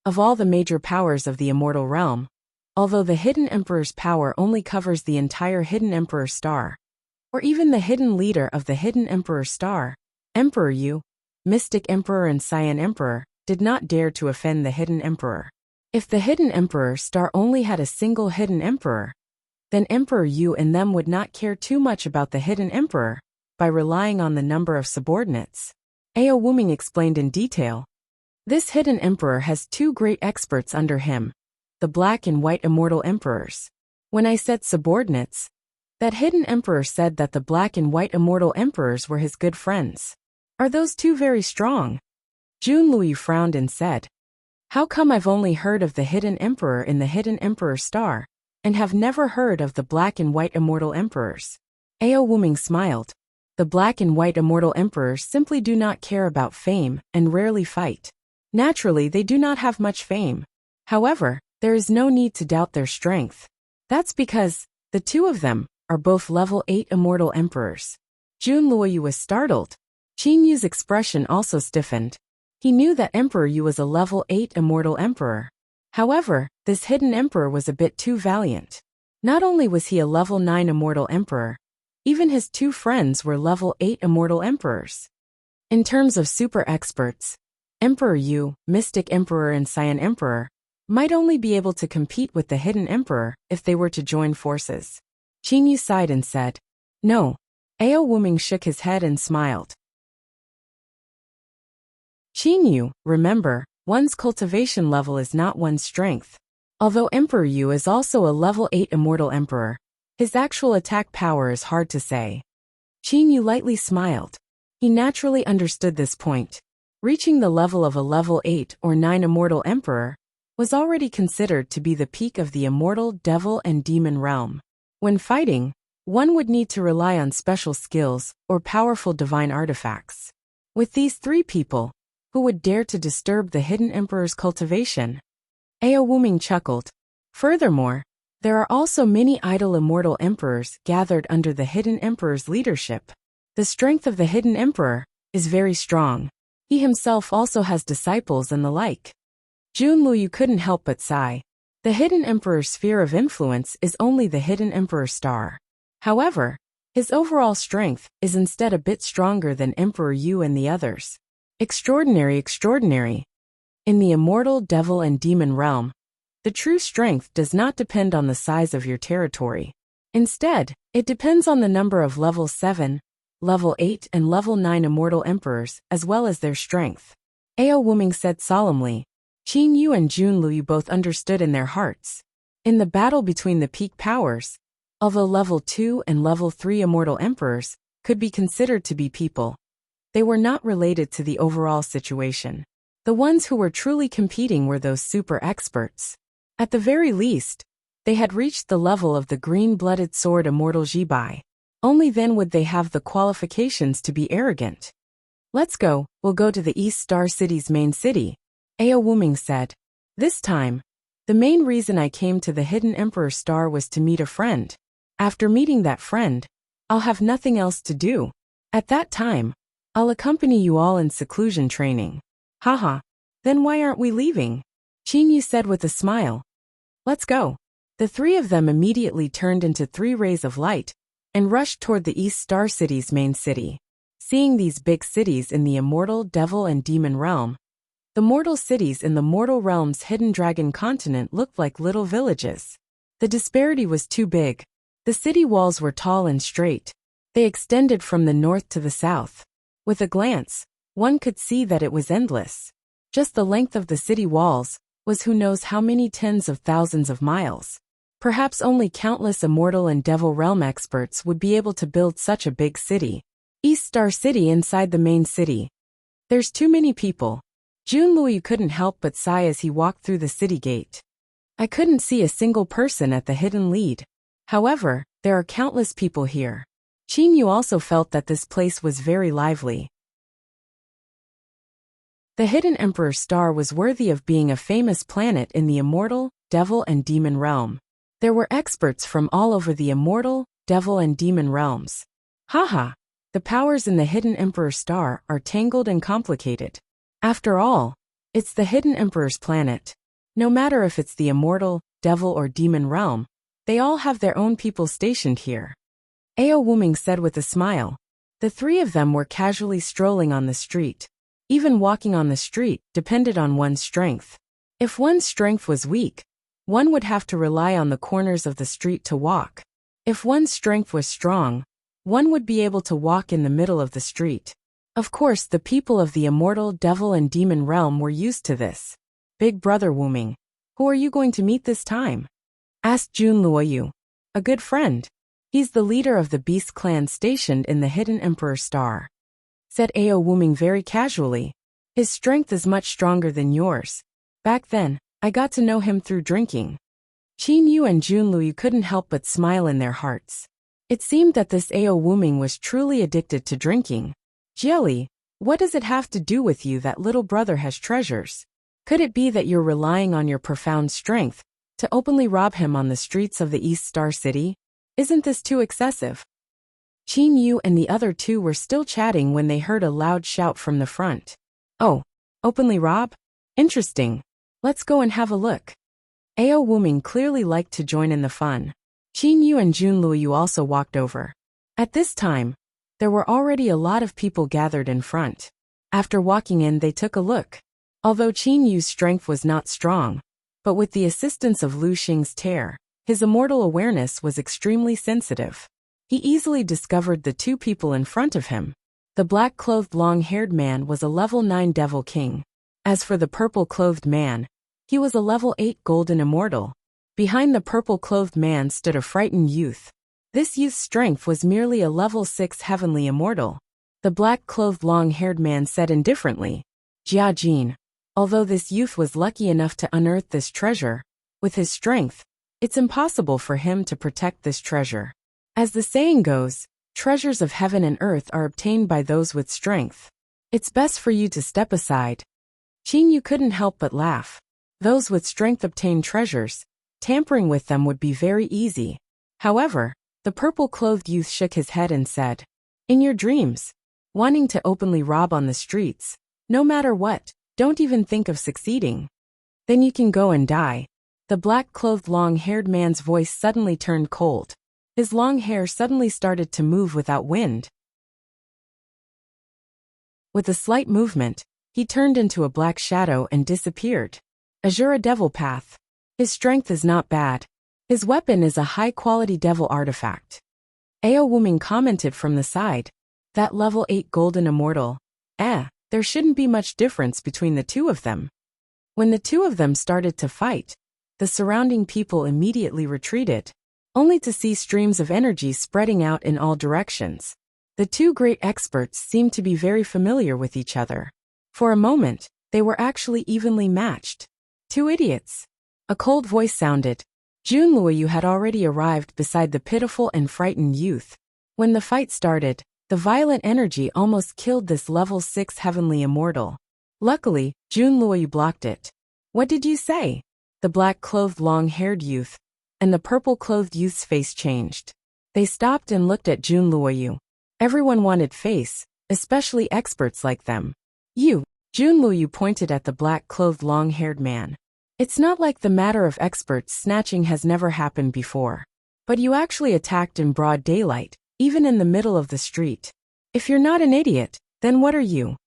Of all the major powers of the immortal realm, although the hidden Emperor's power only covers the entire hidden Emperor Star, or even the hidden leader of the hidden Emperor Star, Emperor Yu, Mystic Emperor and Cyan Emperor, did not dare to offend the hidden Emperor. If the hidden Emperor Star only had a single hidden Emperor, then Emperor Yu and them would not care too much about the hidden Emperor, by relying on the number of subordinates. Ao Wuming explained in detail. This hidden Emperor has two great experts under him, the Black and White Immortal Emperors. When I said subordinates, that hidden Emperor said that the Black and White Immortal Emperors were his good friends. Are those two very strong? Jun Luoyu frowned and said, how come I've only heard of the hidden Emperor in the hidden Emperor Star, and have never heard of the Black and White Immortal Emperors? Ao Wuming smiled. The Black and White Immortal Emperors simply do not care about fame and rarely fight. Naturally, they do not have much fame. However, there is no need to doubt their strength. That's because the two of them are both level 8 Immortal Emperors. Jun Luoyu was startled. Qin Yu's expression also stiffened. He knew that Emperor Yu was a level 8 Immortal Emperor. However, this hidden Emperor was a bit too valiant. Not only was he a level 9 Immortal Emperor, even his two friends were level 8 Immortal Emperors. In terms of super experts, Emperor Yu, Mystic Emperor and Cyan Emperor, might only be able to compete with the hidden Emperor if they were to join forces. Qin Yu sighed and said, no. Ao Wuming shook his head and smiled. Qin Yu, remember, one's cultivation level is not one's strength. Although Emperor Yu is also a level 8 Immortal Emperor, his actual attack power is hard to say. Qin Yu lightly smiled. He naturally understood this point. Reaching the level of a level 8 or 9 Immortal Emperor was already considered to be the peak of the immortal devil and demon realm. When fighting, one would need to rely on special skills or powerful divine artifacts. With these three people, who would dare to disturb the hidden Emperor's cultivation? Ao Wuming chuckled. Furthermore, there are also many idle immortal emperors gathered under the hidden Emperor's leadership. The strength of the hidden Emperor is very strong. He himself also has disciples and the like. Jun Luoyu couldn't help but sigh. The hidden Emperor's sphere of influence is only the hidden Emperor Star. However, his overall strength is instead a bit stronger than Emperor Yu and the others. Extraordinary, extraordinary. In the immortal devil and demon realm, the true strength does not depend on the size of your territory. Instead, it depends on the number of level 7, level 8 and level 9 immortal emperors, as well as their strength. Ao Wuming said solemnly. Qin Yu and Jun Luoyu both understood in their hearts. In the battle between the peak powers, although level 2 and level 3 immortal emperors could be considered to be people, they were not related to the overall situation. The ones who were truly competing were those super experts. At the very least, they had reached the level of the green-blooded sword immortal Jibai. Only then would they have the qualifications to be arrogant. Let's go, we'll go to the East Star City's main city, Ao Wuming said. This time, the main reason I came to the hidden Emperor Star was to meet a friend. After meeting that friend, I'll have nothing else to do. At that time, I'll accompany you all in seclusion training. Haha, then why aren't we leaving? Qin Yu said with a smile. Let's go. The three of them immediately turned into 3 rays of light and rushed toward the East Star City's main city. Seeing these big cities in the immortal devil and demon realm, the mortal cities in the mortal realm's hidden dragon continent looked like little villages. The disparity was too big. The city walls were tall and straight. They extended from the north to the south. With a glance, one could see that it was endless. Just the length of the city walls was who knows how many tens of thousands of miles. Perhaps only countless immortal and devil realm experts would be able to build such a big city. East Star City inside the main city. There's too many people. Junluoyu couldn't help but sigh as he walked through the city gate. I couldn't see a single person at the hidden lead. However, there are countless people here. Qinyu also felt that this place was very lively. The Hidden Emperor Star was worthy of being a famous planet in the immortal, devil and demon realm. There were experts from all over the immortal, devil and demon realms. Haha, the powers in the Hidden Emperor Star are tangled and complicated. After all, it's the Hidden Emperor's planet. No matter if it's the immortal, devil or demon realm, they all have their own people stationed here. Ao Wuming said with a smile. The three of them were casually strolling on the street. Even walking on the street depended on one's strength. If one's strength was weak, one would have to rely on the corners of the street to walk. If one's strength was strong, one would be able to walk in the middle of the street. Of course, the people of the immortal, devil and demon realm were used to this. Big brother Wuming, who are you going to meet this time? Asked Junluoyu. A good friend. He's the leader of the Beast clan stationed in the Hidden Emperor Star. Said Ao Wuming very casually. His strength is much stronger than yours. Back then, I got to know him through drinking. Qinyu and Junluoyu couldn't help but smile in their hearts. It seemed that this Ao Wuming was truly addicted to drinking. Jelly, what does it have to do with you that little brother has treasures? Could it be that you're relying on your profound strength to openly rob him on the streets of the East Star City? Isn't this too excessive? Qinyu and the other two were still chatting when they heard a loud shout from the front. Oh, openly rob? Interesting. Let's go and have a look. Ao Wuming clearly liked to join in the fun. Qinyu and Junluoyu also walked over. At this time, there were already a lot of people gathered in front. After walking in, they took a look. Although Qinyu's strength was not strong, but with the assistance of Lu Xing's tear, his immortal awareness was extremely sensitive. He easily discovered the two people in front of him. The black-clothed long-haired man was a level 9 Devil King. As for the purple-clothed man, he was a level 8 Golden Immortal. Behind the purple-clothed man stood a frightened youth. This youth's strength was merely a level 6 Heavenly Immortal. The black-clothed long-haired man said indifferently, Jia Jin, although this youth was lucky enough to unearth this treasure, with his strength, it's impossible for him to protect this treasure. As the saying goes, treasures of heaven and earth are obtained by those with strength. It's best for you to step aside. Qinyu couldn't help but laugh. Those with strength obtain treasures. Tampering with them would be very easy. However, the purple-clothed youth shook his head and said, In your dreams, wanting to openly rob on the streets, no matter what, don't even think of succeeding. Then you can go and die. The black-clothed long-haired man's voice suddenly turned cold. His long hair suddenly started to move without wind. With a slight movement, he turned into a black shadow and disappeared. Azura Devil Path. His strength is not bad. His weapon is a high-quality devil artifact. Ao Wuming commented from the side. That level 8 Golden Immortal. There shouldn't be much difference between the two of them. When the two of them started to fight, the surrounding people immediately retreated, only to see streams of energy spreading out in all directions. The two great experts seemed to be very familiar with each other. For a moment, they were actually evenly matched. Two idiots. A cold voice sounded. Junluoyu had already arrived beside the pitiful and frightened youth. When the fight started, the violent energy almost killed this level 6 Heavenly Immortal. Luckily, Junluoyu blocked it. What did you say? The black-clothed long-haired youth and the purple-clothed youth's face changed. They stopped and looked at Junluoyu. Everyone wanted face, especially experts like them. Junluoyu pointed at the black-clothed long-haired man. It's not like the matter of experts snatching has never happened before. But you actually attacked in broad daylight, even in the middle of the street. If you're not an idiot, then what are you?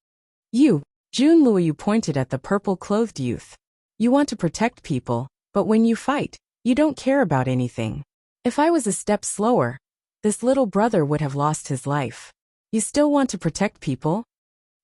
Junluoyu pointed at the purple-clothed youth. You want to protect people, but when you fight, you don't care about anything. If I was a step slower, this little brother would have lost his life. You still want to protect people?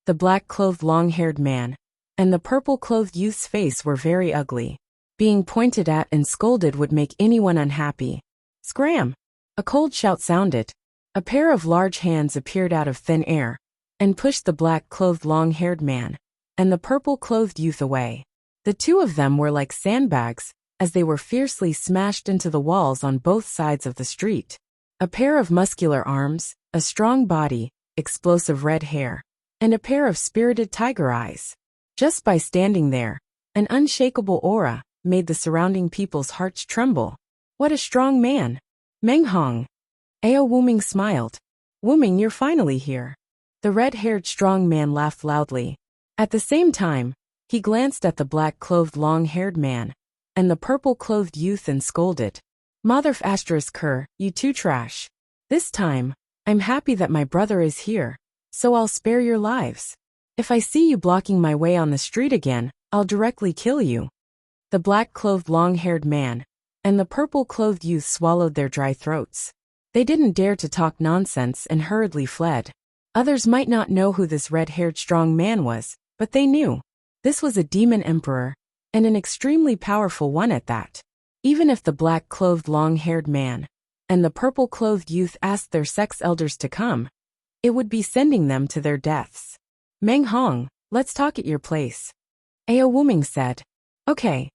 The black-clothed long-haired man and the purple-clothed youth's face were very ugly. Being pointed at and scolded would make anyone unhappy. Scram! A cold shout sounded. A pair of large hands appeared out of thin air and pushed the black-clothed long-haired man. and the purple-clothed youth away. The two of them were like sandbags, as they were fiercely smashed into the walls on both sides of the street. A pair of muscular arms, a strong body, explosive red hair, and a pair of spirited tiger eyes. Just by standing there, an unshakable aura made the surrounding people's hearts tremble. What a strong man! Meng Hong. Ao Wuming smiled. Wuming, you're finally here. The red-haired strong man laughed loudly. At the same time, he glanced at the black-clothed long-haired man and the purple-clothed youth and scolded. Motherf asterisk her, you two trash. This time, I'm happy that my brother is here, so I'll spare your lives. If I see you blocking my way on the street again, I'll directly kill you. The black-clothed long-haired man and the purple-clothed youth swallowed their dry throats. They didn't dare to talk nonsense and hurriedly fled. Others might not know who this red-haired strong man was, but they knew. This was a demon emperor, and an extremely powerful one at that. Even if the black-clothed long-haired man and the purple-clothed youth asked their sex elders to come, it would be sending them to their deaths. Meng Hong, let's talk at your place. Ao Wuming said. Okay.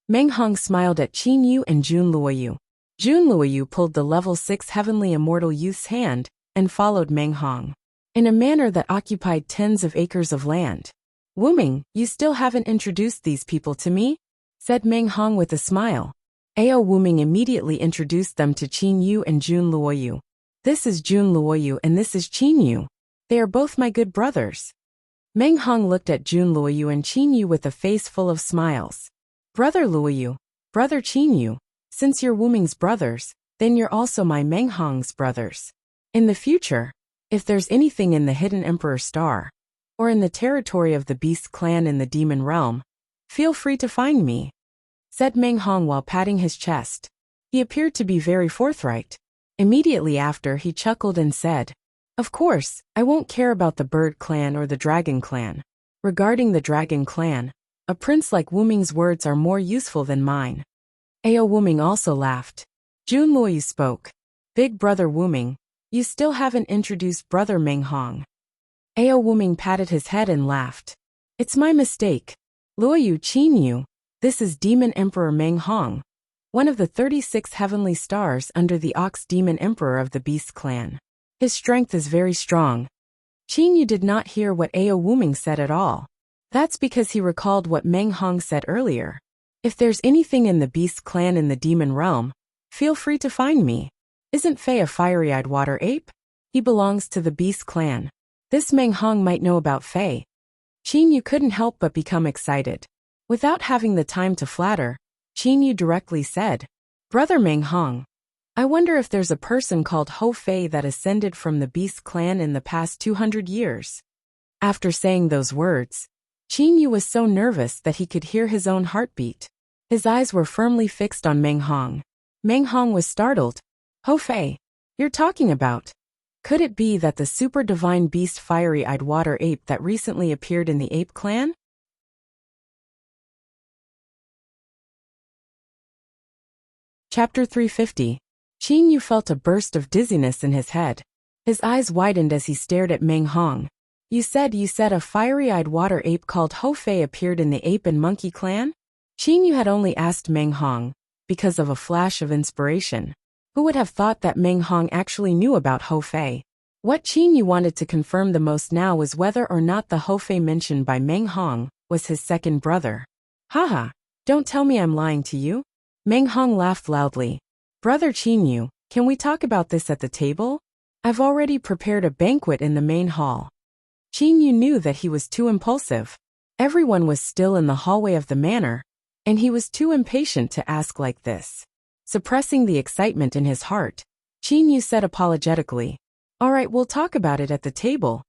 Meng Hong smiled at Qin Yu and Jun Luoyu. Jun Luoyu pulled the level 6 heavenly immortal youth's hand and followed Meng Hong in a manner that occupied tens of acres of land. Wuming, you still haven't introduced these people to me? Said Meng Hong with a smile. Ao Wuming immediately introduced them to Qin Yu and Jun Luoyu. This is Jun Luoyu and this is Qin Yu. They are both my good brothers. Meng Hong looked at Jun Luoyu and Qin Yu with a face full of smiles. Brother Luoyu, brother Qin Yu, since you're Wuming's brothers, then you're also my Meng Hong's brothers. In the future, if there's anything in the Hidden Emperor Star, or in the territory of the Beast clan in the Demon Realm, feel free to find me, said Meng Hong while patting his chest. He appeared to be very forthright. Immediately after, he chuckled and said, Of course, I won't care about the Bird clan or the Dragon clan. Regarding the Dragon clan, a prince like Wuming's words are more useful than mine. Ao Wuming also laughed. Jun Luoyu spoke. Big brother Wuming, you still haven't introduced brother Meng Hong. Ao Wuming patted his head and laughed. It's my mistake. Luoyu Qin Yu, this is Demon Emperor Meng Hong, one of the 36 heavenly stars under the Ox Demon Emperor of the Beast clan. His strength is very strong. Qin Yu did not hear what Ao Wuming said at all. That's because he recalled what Meng Hong said earlier. If there's anything in the Beast clan in the Demon Realm, feel free to find me. Isn't Fei a fiery-eyed water ape? He belongs to the Beast clan. This Meng Hong might know about Fei. Qin Yu couldn't help but become excited. Without having the time to flatter, Qin Yu directly said, Brother Meng Hong, I wonder if there's a person called Ho Fei that ascended from the Beast clan in the past 200 years. After saying those words, Qin Yu was so nervous that he could hear his own heartbeat. His eyes were firmly fixed on Meng Hong. Meng Hong was startled. Ho Fei, you're talking about? Could it be that the super divine beast fiery-eyed water ape that recently appeared in the ape clan? Chapter 350. Qin Yu felt a burst of dizziness in his head. His eyes widened as he stared at Meng Hong. You said a fiery-eyed water ape called Ho Fei appeared in the ape and monkey clan? Qin Yu had only asked Meng Hong because of a flash of inspiration. Who would have thought that Meng Hong actually knew about Ho Fei? What Qin Yu wanted to confirm the most now was whether or not the Ho Fei mentioned by Meng Hong was his second brother. Haha, don't tell me I'm lying to you. Meng Hong laughed loudly. Brother Qin Yu, can we talk about this at the table? I've already prepared a banquet in the main hall. Qin Yu knew that he was too impulsive. Everyone was still in the hallway of the manor, and he was too impatient to ask like this. Suppressing the excitement in his heart, Qin Yu said apologetically, All right, we'll talk about it at the table.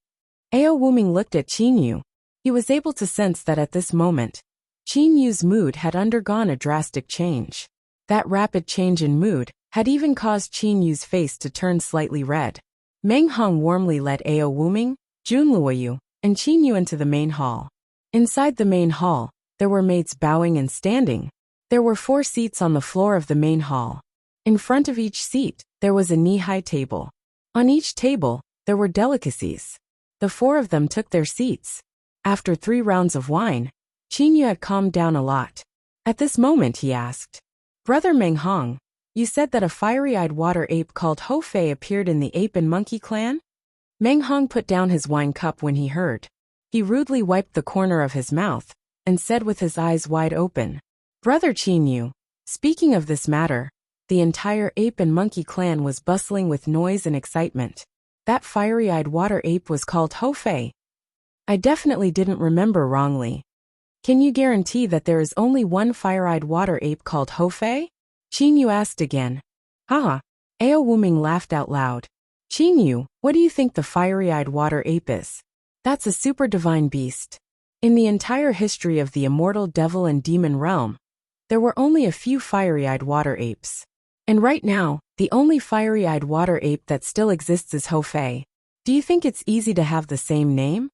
Ao Wuming looked at Qin Yu. He was able to sense that at this moment, Qin Yu's mood had undergone a drastic change. That rapid change in mood had even caused Qin Yu's face to turn slightly red. Meng Hong warmly led Ao Wuming, Jun Luoyu, and Qin Yu into the main hall. Inside the main hall, there were maids bowing and standing. There were 4 seats on the floor of the main hall. In front of each seat, there was a knee-high table. On each table, there were delicacies. The four of them took their seats. After 3 rounds of wine, Qinyu had calmed down a lot. At this moment he asked, "Brother Meng Hong, you said that a fiery-eyed water ape called Ho Fei appeared in the ape and monkey clan?" Meng Hong put down his wine cup when he heard. He rudely wiped the corner of his mouth and said with his eyes wide open, "Brother Qinyu, speaking of this matter, the entire ape and monkey clan was bustling with noise and excitement. That fiery-eyed water ape was called Ho Fei. I definitely didn't remember wrongly. Can you guarantee that there is only one fire-eyed water ape called Ho Fei?" Qinyu asked again. Haha. Ao Wuming laughed out loud. "Qinyu, what do you think the fiery-eyed water ape is? That's a super divine beast. In the entire history of the immortal devil and demon realm, there were only a few fiery-eyed water apes. And right now, the only fiery-eyed water ape that still exists is Ho Fei. Do you think it's easy to have the same name?"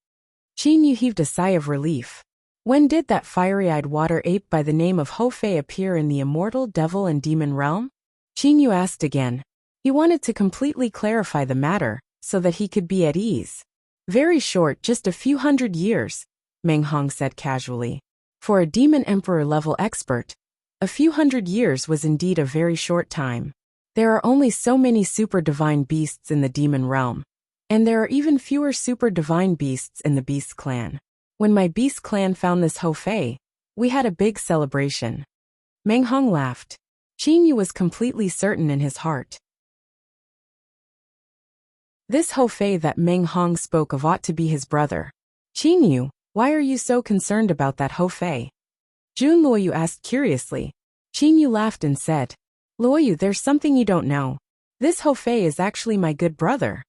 Qinyu heaved a sigh of relief. When did that fiery-eyed water ape by the name of Ho Fei appear in the immortal devil and demon realm? Qinyu asked again. He wanted to completely clarify the matter, so that he could be at ease. "Very short, just a few hundred years," Meng Hong said casually. For a demon emperor level expert, a few hundred years was indeed a very short time. There are only so many super divine beasts in the demon realm, and there are even fewer super divine beasts in the beast clan. When my beast clan found this Ho Fei, we had a big celebration. Meng Hong laughed. Qinyu was completely certain in his heart. This Ho Fei that Meng Hong spoke of ought to be his brother. "Qinyu, why are you so concerned about that Ho Fei?" Jun Luoyu asked curiously. Qinyu laughed and said, "Luoyu, there's something you don't know. This Ho Fei is actually my good brother."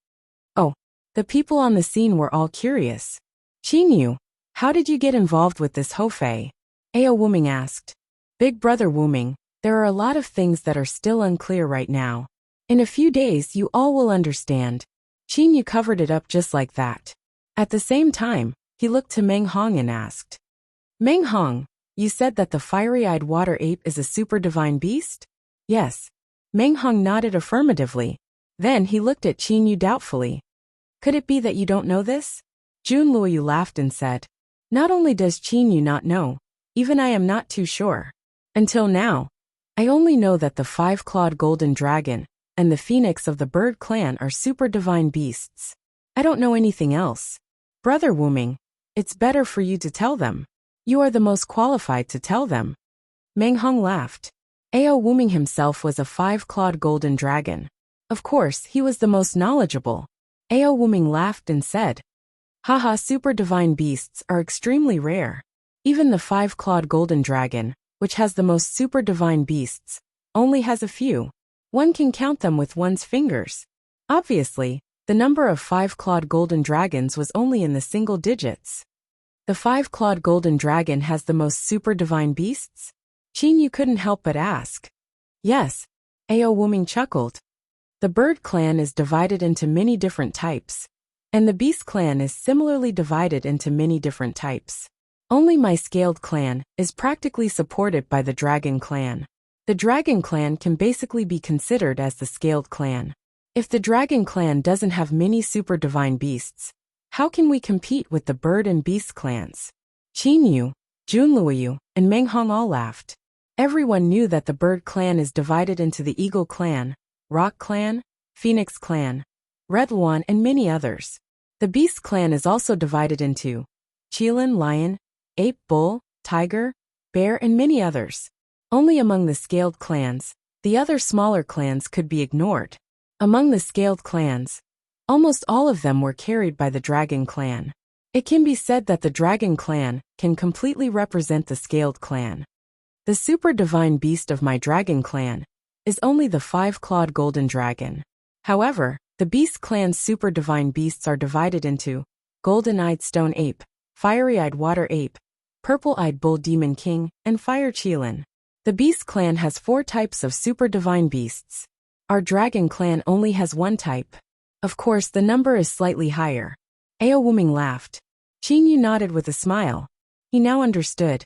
Oh, the people on the scene were all curious. "Qinyu, how did you get involved with this Ho Fei?" Ao Wuming asked. "Big brother Wuming, there are a lot of things that are still unclear right now. In a few days you all will understand." Qinyu covered it up just like that. At the same time, he looked to Meng Hong and asked, "Meng Hong, you said that the fiery-eyed water ape is a super divine beast?" "Yes." Meng Hong nodded affirmatively. Then he looked at Qinyu doubtfully. "Could it be that you don't know this?" Jun Luoyu laughed and said, "Not only does Qinyu not know, even I am not too sure. Until now, I only know that the 5-clawed golden dragon and the phoenix of the bird clan are super divine beasts. I don't know anything else. Brother Wuming, it's better for you to tell them. You are the most qualified to tell them." Meng Hong laughed. Ao Wuming himself was a 5-clawed golden dragon. Of course, he was the most knowledgeable. Ao Wuming laughed and said, "Haha, super divine beasts are extremely rare. Even the 5-clawed golden dragon, which has the most super divine beasts, only has a few. One can count them with one's fingers." Obviously, the number of 5-clawed golden dragons was only in the single digits. The 5-clawed golden dragon has the most super divine beasts? Qinyu couldn't help but ask. "Yes," Ao Wuming chuckled. "The bird clan is divided into many different types, and the beast clan is similarly divided into many different types. Only my scaled clan is practically supported by the dragon clan. The dragon clan can basically be considered as the scaled clan. If the dragon clan doesn't have many super divine beasts, how can we compete with the bird and beast clans?" Qinyu, Jun Luoyu, and Meng Hong all laughed. Everyone knew that the bird clan is divided into the eagle clan, rock clan, phoenix clan, red luan, and many others. The beast clan is also divided into qilin, lion, ape, bull, tiger, bear, and many others. Only among the scaled clans, the other smaller clans could be ignored. Among the scaled clans, almost all of them were carried by the dragon clan. It can be said that the dragon clan can completely represent the scaled clan. The super divine beast of my dragon clan is only the 5-clawed golden dragon. However, the beast clan's super divine beasts are divided into golden-eyed stone ape, fiery-eyed water ape, purple-eyed bull demon king, and fire qilin. The beast clan has 4 types of super divine beasts. Our dragon clan only has 1 type. Of course, the number is slightly higher. Ao Wuming laughed. Qinyu nodded with a smile. He now understood.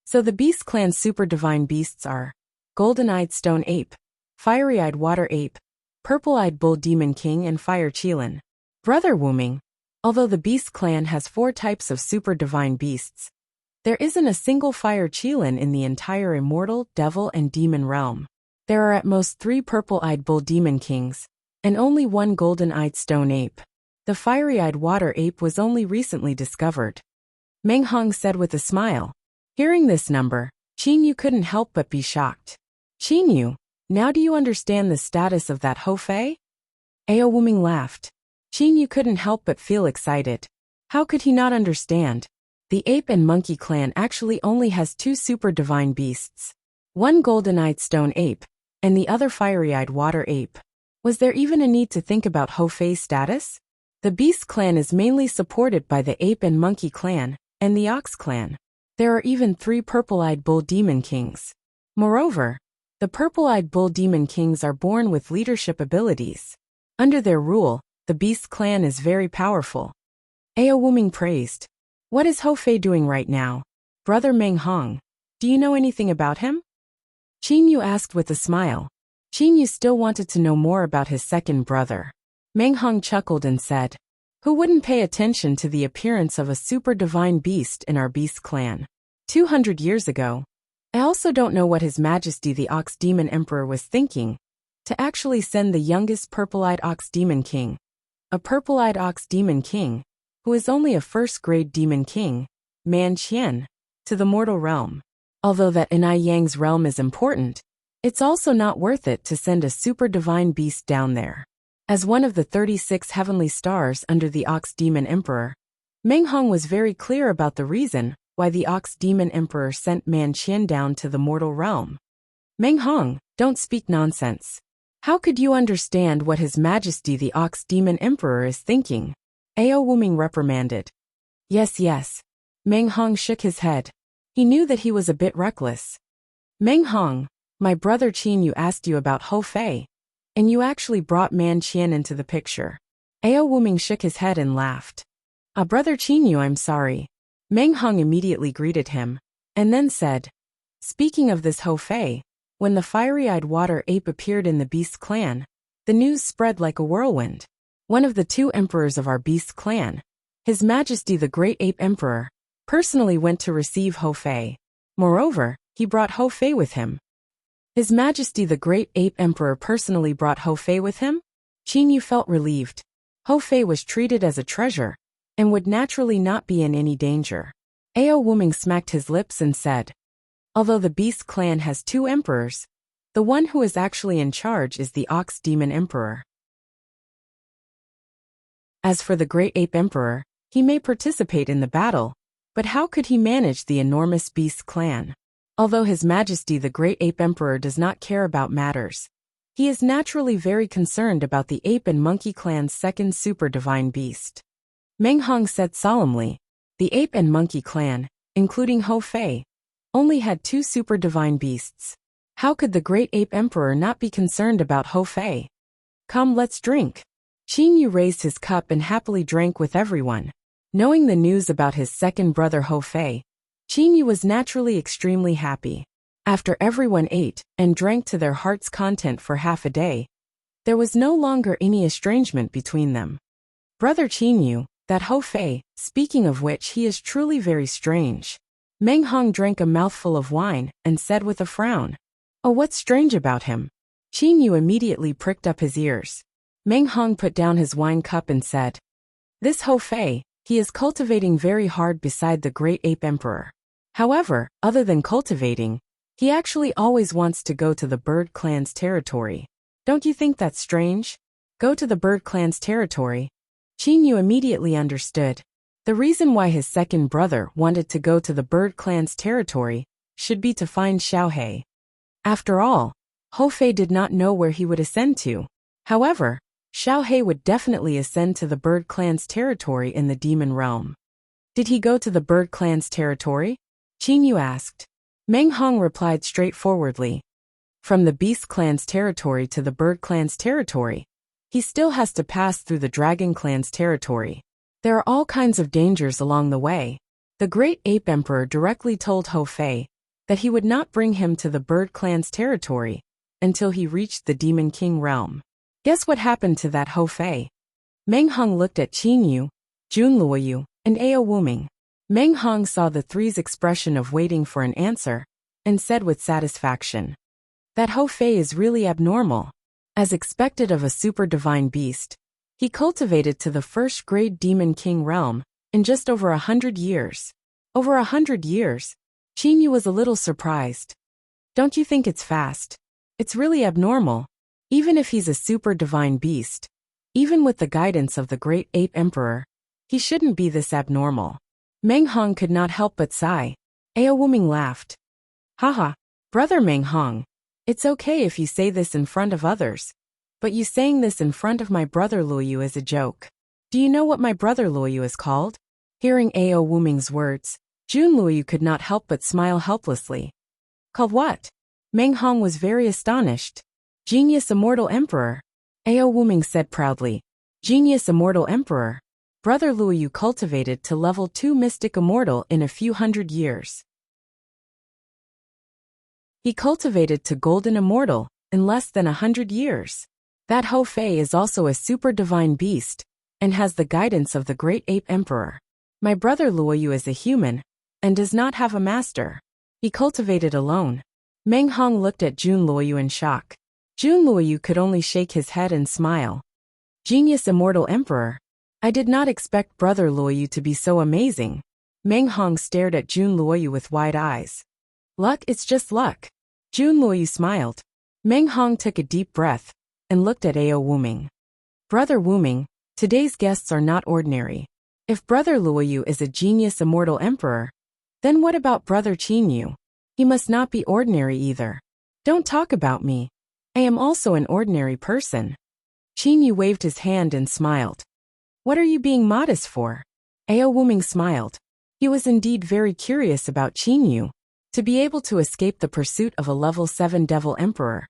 So the beast clan's super divine beasts are golden-eyed stone ape, fiery-eyed water ape, purple-eyed bull demon king, and fire qilin. Brother Wuming, although the beast clan has 4 types of super divine beasts, there isn't a single fire Qilin in the entire immortal, devil, and demon realm. There are at most 3 purple-eyed bull demon kings, and only 1 golden-eyed stone ape. The fiery-eyed water ape was only recently discovered. Meng Hong said with a smile. Hearing this number, Qin Yu couldn't help but be shocked. Qin Yu, now do you understand the status of that Ho Fei? Ao Wuming laughed. Qin Yu couldn't help but feel excited. How could he not understand? The ape and monkey clan actually only has 2 super divine beasts. 1 golden-eyed stone ape, and the other fiery-eyed water ape. Was there even a need to think about Ho Fei's status? The beast clan is mainly supported by the ape and monkey clan, and the ox clan. There are even 3 purple-eyed bull demon kings. Moreover, the purple-eyed bull demon kings are born with leadership abilities. Under their rule, the beast clan is very powerful. Ao Wuming praised. What is Ho Fei doing right now? Brother Meng Hong, do you know anything about him? Qin Yu asked with a smile. Qin Yu still wanted to know more about his second brother. Meng Hong chuckled and said, who wouldn't pay attention to the appearance of a super divine beast in our beast clan? 200 years ago. I also don't know what His Majesty the Ox Demon Emperor was thinking, to actually send the youngest purple-eyed Ox Demon King, a purple-eyed Ox Demon King, who is only a first-grade demon king, Man Qian, to the mortal realm. Although that in I Yang's realm is important, it's also not worth it to send a super divine beast down there. As one of the 36 heavenly stars under the Ox Demon Emperor, Meng Hong was very clear about the reason why the Ox Demon Emperor sent Man Qian down to the mortal realm. Meng Hong, don't speak nonsense. How could you understand what His Majesty the Ox Demon Emperor is thinking? Ao Wuming reprimanded. Yes. Meng Hong shook his head. He knew that he was a bit reckless. Meng Hong, my brother Qin Yu asked you about Ho Fei, and you actually brought Man Qian into the picture. Ao Wuming shook his head and laughed. Brother Qin Yu, I'm sorry. Meng Hong immediately greeted him, and then said, speaking of this Ho Fei, when the fiery-eyed water ape appeared in the beast clan, the news spread like a whirlwind. One of the 2 emperors of our beast clan, His Majesty the Great Ape Emperor, personally went to receive Ho Fei. Moreover, he brought Ho Fei with him. His Majesty the Great Ape Emperor personally brought Ho Fei with him? Qin Yu felt relieved. Ho Fei was treated as a treasure, and would naturally not be in any danger. Ao Wuming smacked his lips and said, although the beast clan has 2 emperors, the one who is actually in charge is the Ox Demon Emperor. As for the Great Ape Emperor, he may participate in the battle, but how could he manage the enormous beast clan? Although His Majesty the Great Ape Emperor does not care about matters, he is naturally very concerned about the ape and monkey clan's second super divine beast. Meng Hong said solemnly, the ape and monkey clan, including Ho Fei, only had 2 super divine beasts. How could the Great Ape Emperor not be concerned about Ho Fei? Come, let's drink. Qin Yu raised his cup and happily drank with everyone. Knowing the news about his second brother Ho Fei, Qin Yu was naturally extremely happy. After everyone ate and drank to their heart's content for half a day, there was no longer any estrangement between them. Brother Qin Yu, that Ho Fei, speaking of which he is truly very strange. Meng Hong drank a mouthful of wine and said with a frown, oh, what's strange about him? Qin Yu immediately pricked up his ears. Meng Hong put down his wine cup and said, this Ho Fei, he is cultivating very hard beside the Great Ape Emperor. However, other than cultivating, he actually always wants to go to the Bird Clan's territory. Don't you think that's strange? Go to the Bird Clan's territory? Qin Yu immediately understood. The reason why his second brother wanted to go to the Bird Clan's territory should be to find Xiaohei. After all, Ho Fei did not know where he would ascend to. However, Xiaohei would definitely ascend to the Bird Clan's territory in the demon realm. Did he go to the Bird Clan's territory? Qin Yu asked. Meng Hong replied straightforwardly. From the Beast Clan's territory to the Bird Clan's territory, he still has to pass through the Dragon Clan's territory. There are all kinds of dangers along the way. The Great Ape Emperor directly told Ho Fei that he would not bring him to the Bird Clan's territory until he reached the Demon King realm. Guess what happened to that Ho Fei? Meng Hong looked at Qin Yu, Jun Luoyu, and Ao Wuming. Meng Hong saw the three's expression of waiting for an answer, and said with satisfaction, "That Hou Fei is really abnormal." As expected of a super divine beast, he cultivated to the first grade demon king realm in just over 100 years. Over 100 years? Qin Yu was a little surprised. "Don't you think it's fast? It's really abnormal. Even if he's a super divine beast, even with the guidance of the great ape emperor, he shouldn't be this abnormal." Meng Hong could not help but sigh. Ao Wuming laughed. "Haha, brother Meng Hong, it's okay if you say this in front of others, but you saying this in front of my brother Luoyu is a joke. Do you know what my brother Luoyu is called?" Hearing Ao Wuming's words, Jun Luoyu could not help but smile helplessly. "Called what?" Meng Hong was very astonished. "Genius Immortal Emperor," Ao Wuming said proudly. "Genius Immortal Emperor. Brother Luoyu cultivated to level 2 Mystic Immortal in a few hundred years. He cultivated to Golden Immortal in less than 100 years. That Hou Fei is also a super divine beast, and has the guidance of the great ape emperor. My brother Luoyu is a human, and does not have a master. He cultivated alone." Meng Hong looked at Jun Luoyu in shock. Jun Luoyu could only shake his head and smile. "Genius Immortal Emperor. I did not expect brother Luoyu to be so amazing." Meng Hong stared at Jun Luoyu with wide eyes. "Luck, it's just luck." Jun Luoyu smiled. Meng Hong took a deep breath, and looked at Ao Wuming. "Brother Wuming, today's guests are not ordinary. If brother Luoyu is a genius immortal emperor, then what about brother Qin Yu? He must not be ordinary either. Don't talk about me. I am also an ordinary person." Qin Yu waved his hand and smiled. "What are you being modest for?" Ao Wuming smiled. He was indeed very curious about Qin Yu. To be able to escape the pursuit of a level 7 devil emperor.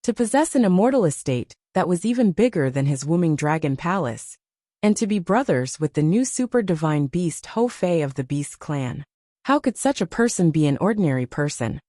To possess an immortal estate that was even bigger than his Wuming Dragon Palace. And to be brothers with the new super divine beast Hou Fei of the Beast clan. How could such a person be an ordinary person?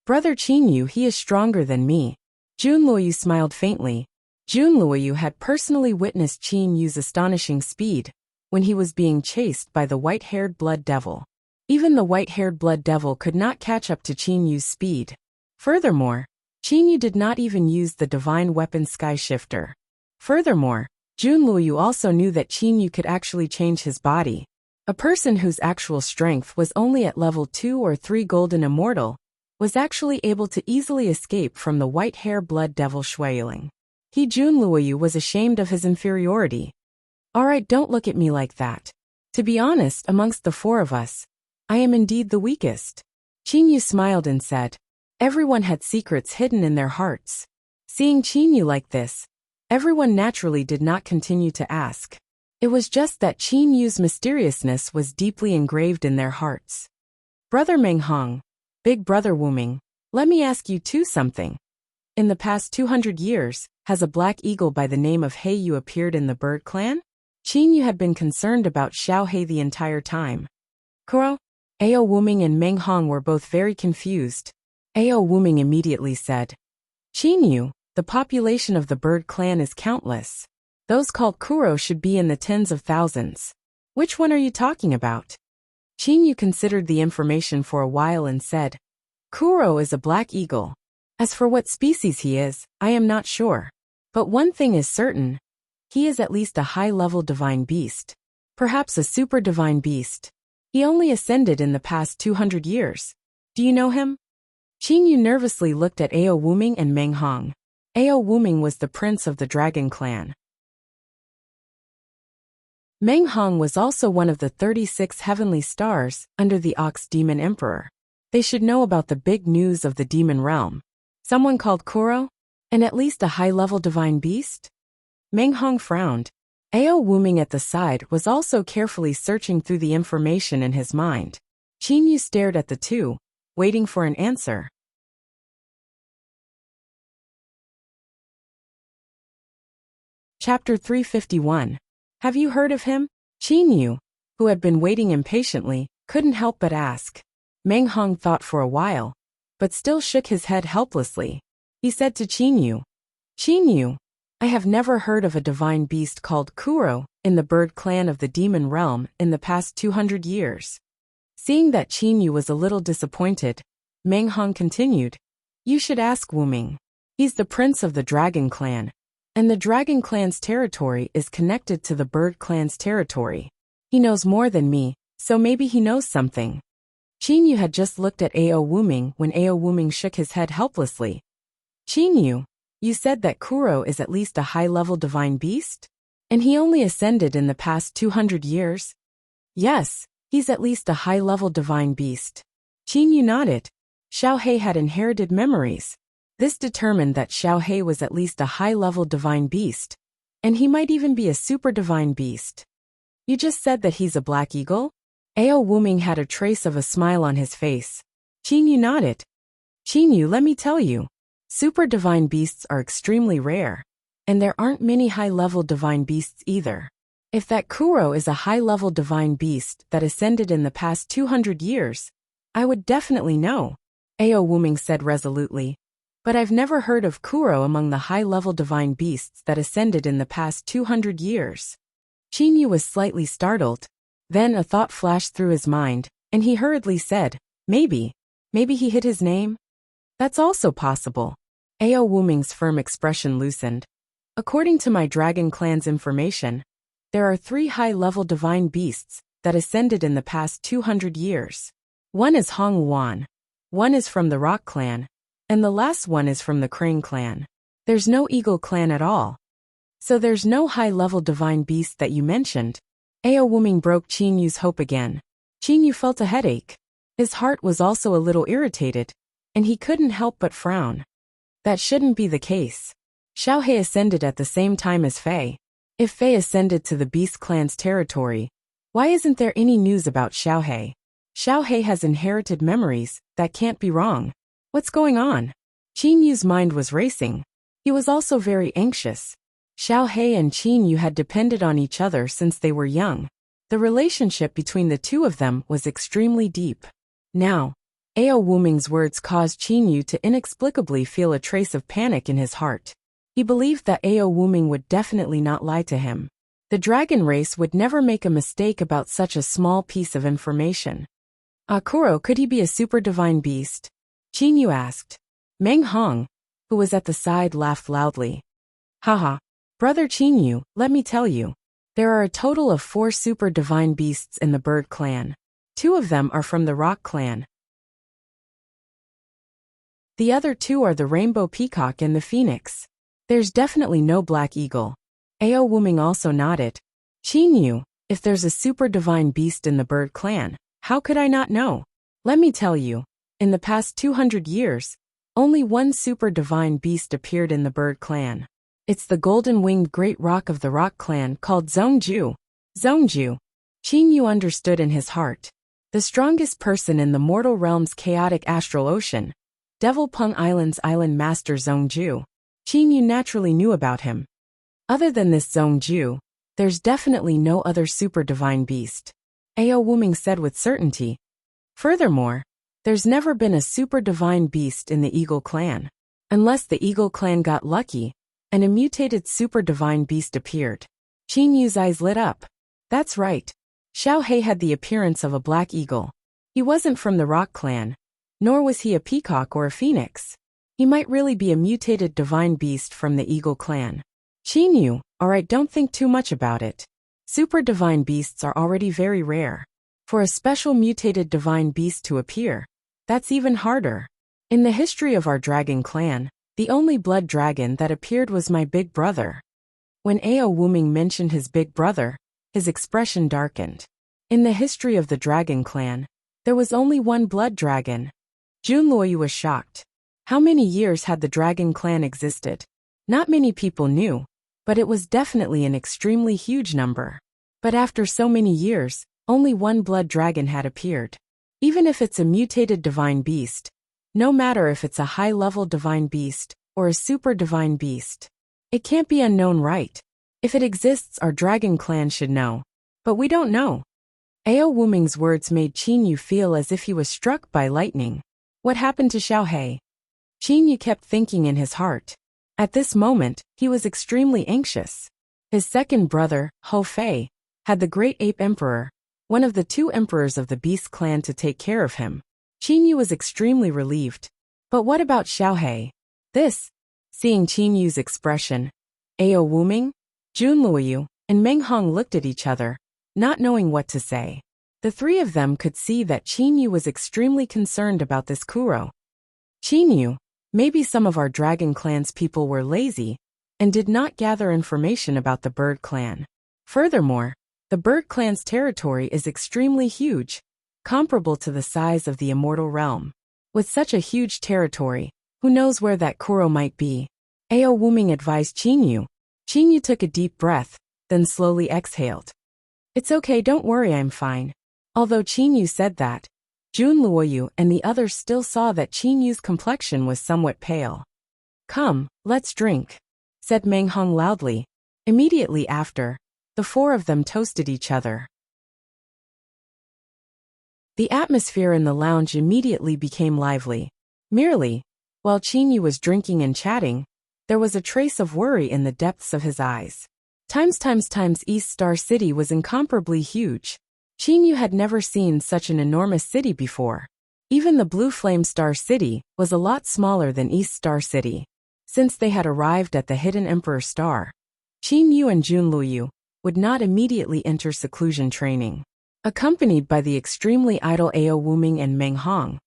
"Brother Qin Yu, he is stronger than me." Jun Luoyu smiled faintly. Jun Luoyu had personally witnessed Qin Yu's astonishing speed when he was being chased by the white-haired blood devil. Even the white-haired blood devil could not catch up to Qin Yu's speed. Furthermore, Qin Yu did not even use the divine weapon Sky Shifter. Furthermore, Jun Luoyu also knew that Qin Yu could actually change his body. A person whose actual strength was only at level 2 or 3 Golden Immortal was actually able to easily escape from the white-haired blood devil Shuiling. He, Jun Luoyu, was ashamed of his inferiority. "Alright, don't look at me like that. To be honest, amongst the four of us, I am indeed the weakest." Qin Yu smiled and said, "Everyone had secrets hidden in their hearts." Seeing Qin Yu like this, everyone naturally did not continue to ask. It was just that Qin Yu's mysteriousness was deeply engraved in their hearts. "Brother Meng Hong, big brother Wuming, let me ask you too something. In the past 200 years, has a black eagle by the name of He Yu appeared in the bird clan?" Qin Yu had been concerned about Xiao He the entire time. "Kuro?" Ao Wuming and Meng Hong were both very confused. Ao Wuming immediately said, "Qin Yu, the population of the bird clan is countless. Those called Kuro should be in the tens of thousands. Which one are you talking about?" Qin Yu considered the information for a while and said, "Kuro is a black eagle. As for what species he is, I am not sure. But one thing is certain. He is at least a high-level divine beast. Perhaps a super divine beast. He only ascended in the past 200 years. Do you know him?" Qin Yu nervously looked at Ao Wuming and Meng Hong. Ao Wuming was the prince of the dragon clan. Meng Hong was also one of the 36 heavenly stars under the Ox Demon Emperor. They should know about the big news of the demon realm. Someone called Kuro? And at least a high-level divine beast? Meng Hong frowned. Ao Wuming at the side was also carefully searching through the information in his mind. Qin Yu stared at the two, waiting for an answer. Chapter 351. Have you heard of him? Qin Yu, who had been waiting impatiently, couldn't help but ask. Meng Hong thought for a while, but still shook his head helplessly. He said to Qin Yu, "Qin Yu, I have never heard of a divine beast called Kuro in the bird clan of the demon realm in the past 200 years. Seeing that Qin Yu was a little disappointed, Meng Hong continued, You should ask Wu Ming. He's the prince of the dragon clan, and the dragon clan's territory is connected to the bird clan's territory. He knows more than me, so maybe he knows something. Qin Yu had just looked at Ao Wu Ming when Ao Wu Ming shook his head helplessly. Qin Yu, you said that Kuro is at least a high-level divine beast? And he only ascended in the past 200 years? Yes, he's at least a high-level divine beast. Qin Yu nodded. Xiao He had inherited memories. This determined that Xiao He was at least a high-level divine beast, and he might even be a super divine beast. You just said that he's a black eagle? Ao Wu Ming had a trace of a smile on his face. Qin Yu nodded. Qin Yu, let me tell you. Super divine beasts are extremely rare, and there aren't many high-level divine beasts either. If that Kuro is a high-level divine beast that ascended in the past 200 years, I would definitely know, Ao Wu Ming said resolutely. But I've never heard of Kuro among the high-level divine beasts that ascended in the past 200 years. Qin Yu was slightly startled. Then a thought flashed through his mind, and he hurriedly said, Maybe he hid his name? That's also possible. Ao Wu Ming's firm expression loosened. According to my dragon clan's information, there are 3 high-level divine beasts that ascended in the past 200 years. One is Hong Wan, one is from the Rock clan, and the last one is from the Crane clan. There's no Eagle clan at all. So there's no high-level divine beast that you mentioned. Ao Wu Ming broke Qin Yu's hope again. Qin Yu felt a headache. His heart was also a little irritated, and he couldn't help but frown. That shouldn't be the case. Xiao He ascended at the same time as Fei. If Fei ascended to the Beast clan's territory, why isn't there any news about Xiao He? Xiao He has inherited memories, that can't be wrong. What's going on? Qin Yu's mind was racing. He was also very anxious. Xiao He and Qin Yu had depended on each other since they were young. The relationship between the two of them was extremely deep. Now, Ao Wu Ming's words caused Qin Yu to inexplicably feel a trace of panic in his heart. He believed that Ao Wu Ming would definitely not lie to him. The dragon race would never make a mistake about such a small piece of information. Kuro, could he be a super divine beast? Qin Yu asked. Meng Hong, who was at the side, laughed loudly. Haha, brother Qin Yu, let me tell you. There are a total of 4 super divine beasts in the bird clan. 2 of them are from the Rock clan. The other 2 are the rainbow peacock and the phoenix. There's definitely no black eagle. Ao Wu Ming also nodded. Qin Yu, if there's a super divine beast in the bird clan, how could I not know? Let me tell you, in the past 200 years, only one super divine beast appeared in the bird clan. It's the golden-winged great rock of the Rock clan called Zhongju. Zhongju. Qin Yu understood in his heart. The strongest person in the mortal realm's chaotic astral ocean. Devil Peng Island's island master Zhongju. Qin Yu naturally knew about him. Other than this Zhongju, there's definitely no other super divine beast. Ao Wu Ming said with certainty. Furthermore, there's never been a super divine beast in the Eagle clan. Unless the Eagle clan got lucky, and a mutated super divine beast appeared. Qin Yu's eyes lit up. That's right. Xiao He had the appearance of a black eagle. He wasn't from the Rock clan, nor was he a peacock or a phoenix. He might really be a mutated divine beast from the Eagle clan. Qin Yu, alright, don't think too much about it. Super divine beasts are already very rare. For a special mutated divine beast to appear, that's even harder. In the history of our dragon clan, the only blood dragon that appeared was my big brother. When Ao Wu Ming mentioned his big brother, his expression darkened. In the history of the dragon clan, there was only one blood dragon. Jun Luoyu was shocked. How many years had the dragon clan existed? Not many people knew, but it was definitely an extremely huge number. But after so many years, only one blood dragon had appeared. Even if it's a mutated divine beast, no matter if it's a high-level divine beast or a super divine beast, it can't be unknown, right? If it exists, our dragon clan should know. But we don't know. Ao Wu Ming's words made Qin Yu feel as if he was struck by lightning. What happened to Xiao He? Qin Yu kept thinking in his heart. At this moment, he was extremely anxious. His second brother, Ho Fei, had the great ape emperor, one of the two emperors of the beast clan, to take care of him. Qin Yu was extremely relieved. But what about Xiaohei? Seeing Qin Yu's expression, Ao Wuming, Jun Luoyu, and Meng Hong looked at each other, not knowing what to say. The three of them could see that Qin Yu was extremely concerned about this Kuro. Qin Yu, maybe some of our Dragon Clan's people were lazy and did not gather information about the Bird Clan. Furthermore, the Bird Clan's territory is extremely huge, comparable to the size of the Immortal Realm. With such a huge territory, who knows where that Kuro might be? Ao Wuming advised Qin Yu. Qin Yu took a deep breath, then slowly exhaled. It's okay, don't worry, I'm fine. Although Qin Yu said that, Jun Luoyu and the others still saw that Qin Yu's complexion was somewhat pale. Come, let's drink, said Meng Hong loudly. Immediately after, the four of them toasted each other. The atmosphere in the lounge immediately became lively. Merely, while Qin Yu was drinking and chatting, there was a trace of worry in the depths of his eyes. East Star City was incomparably huge. Qin Yu had never seen such an enormous city before. Even the Blue Flame Star City was a lot smaller than East Star City. Since they had arrived at the Hidden Emperor Star, Qin Yu and Jun Luoyu would not immediately enter seclusion training. Accompanied by the extremely idle Ao Wuming and Meng Hong,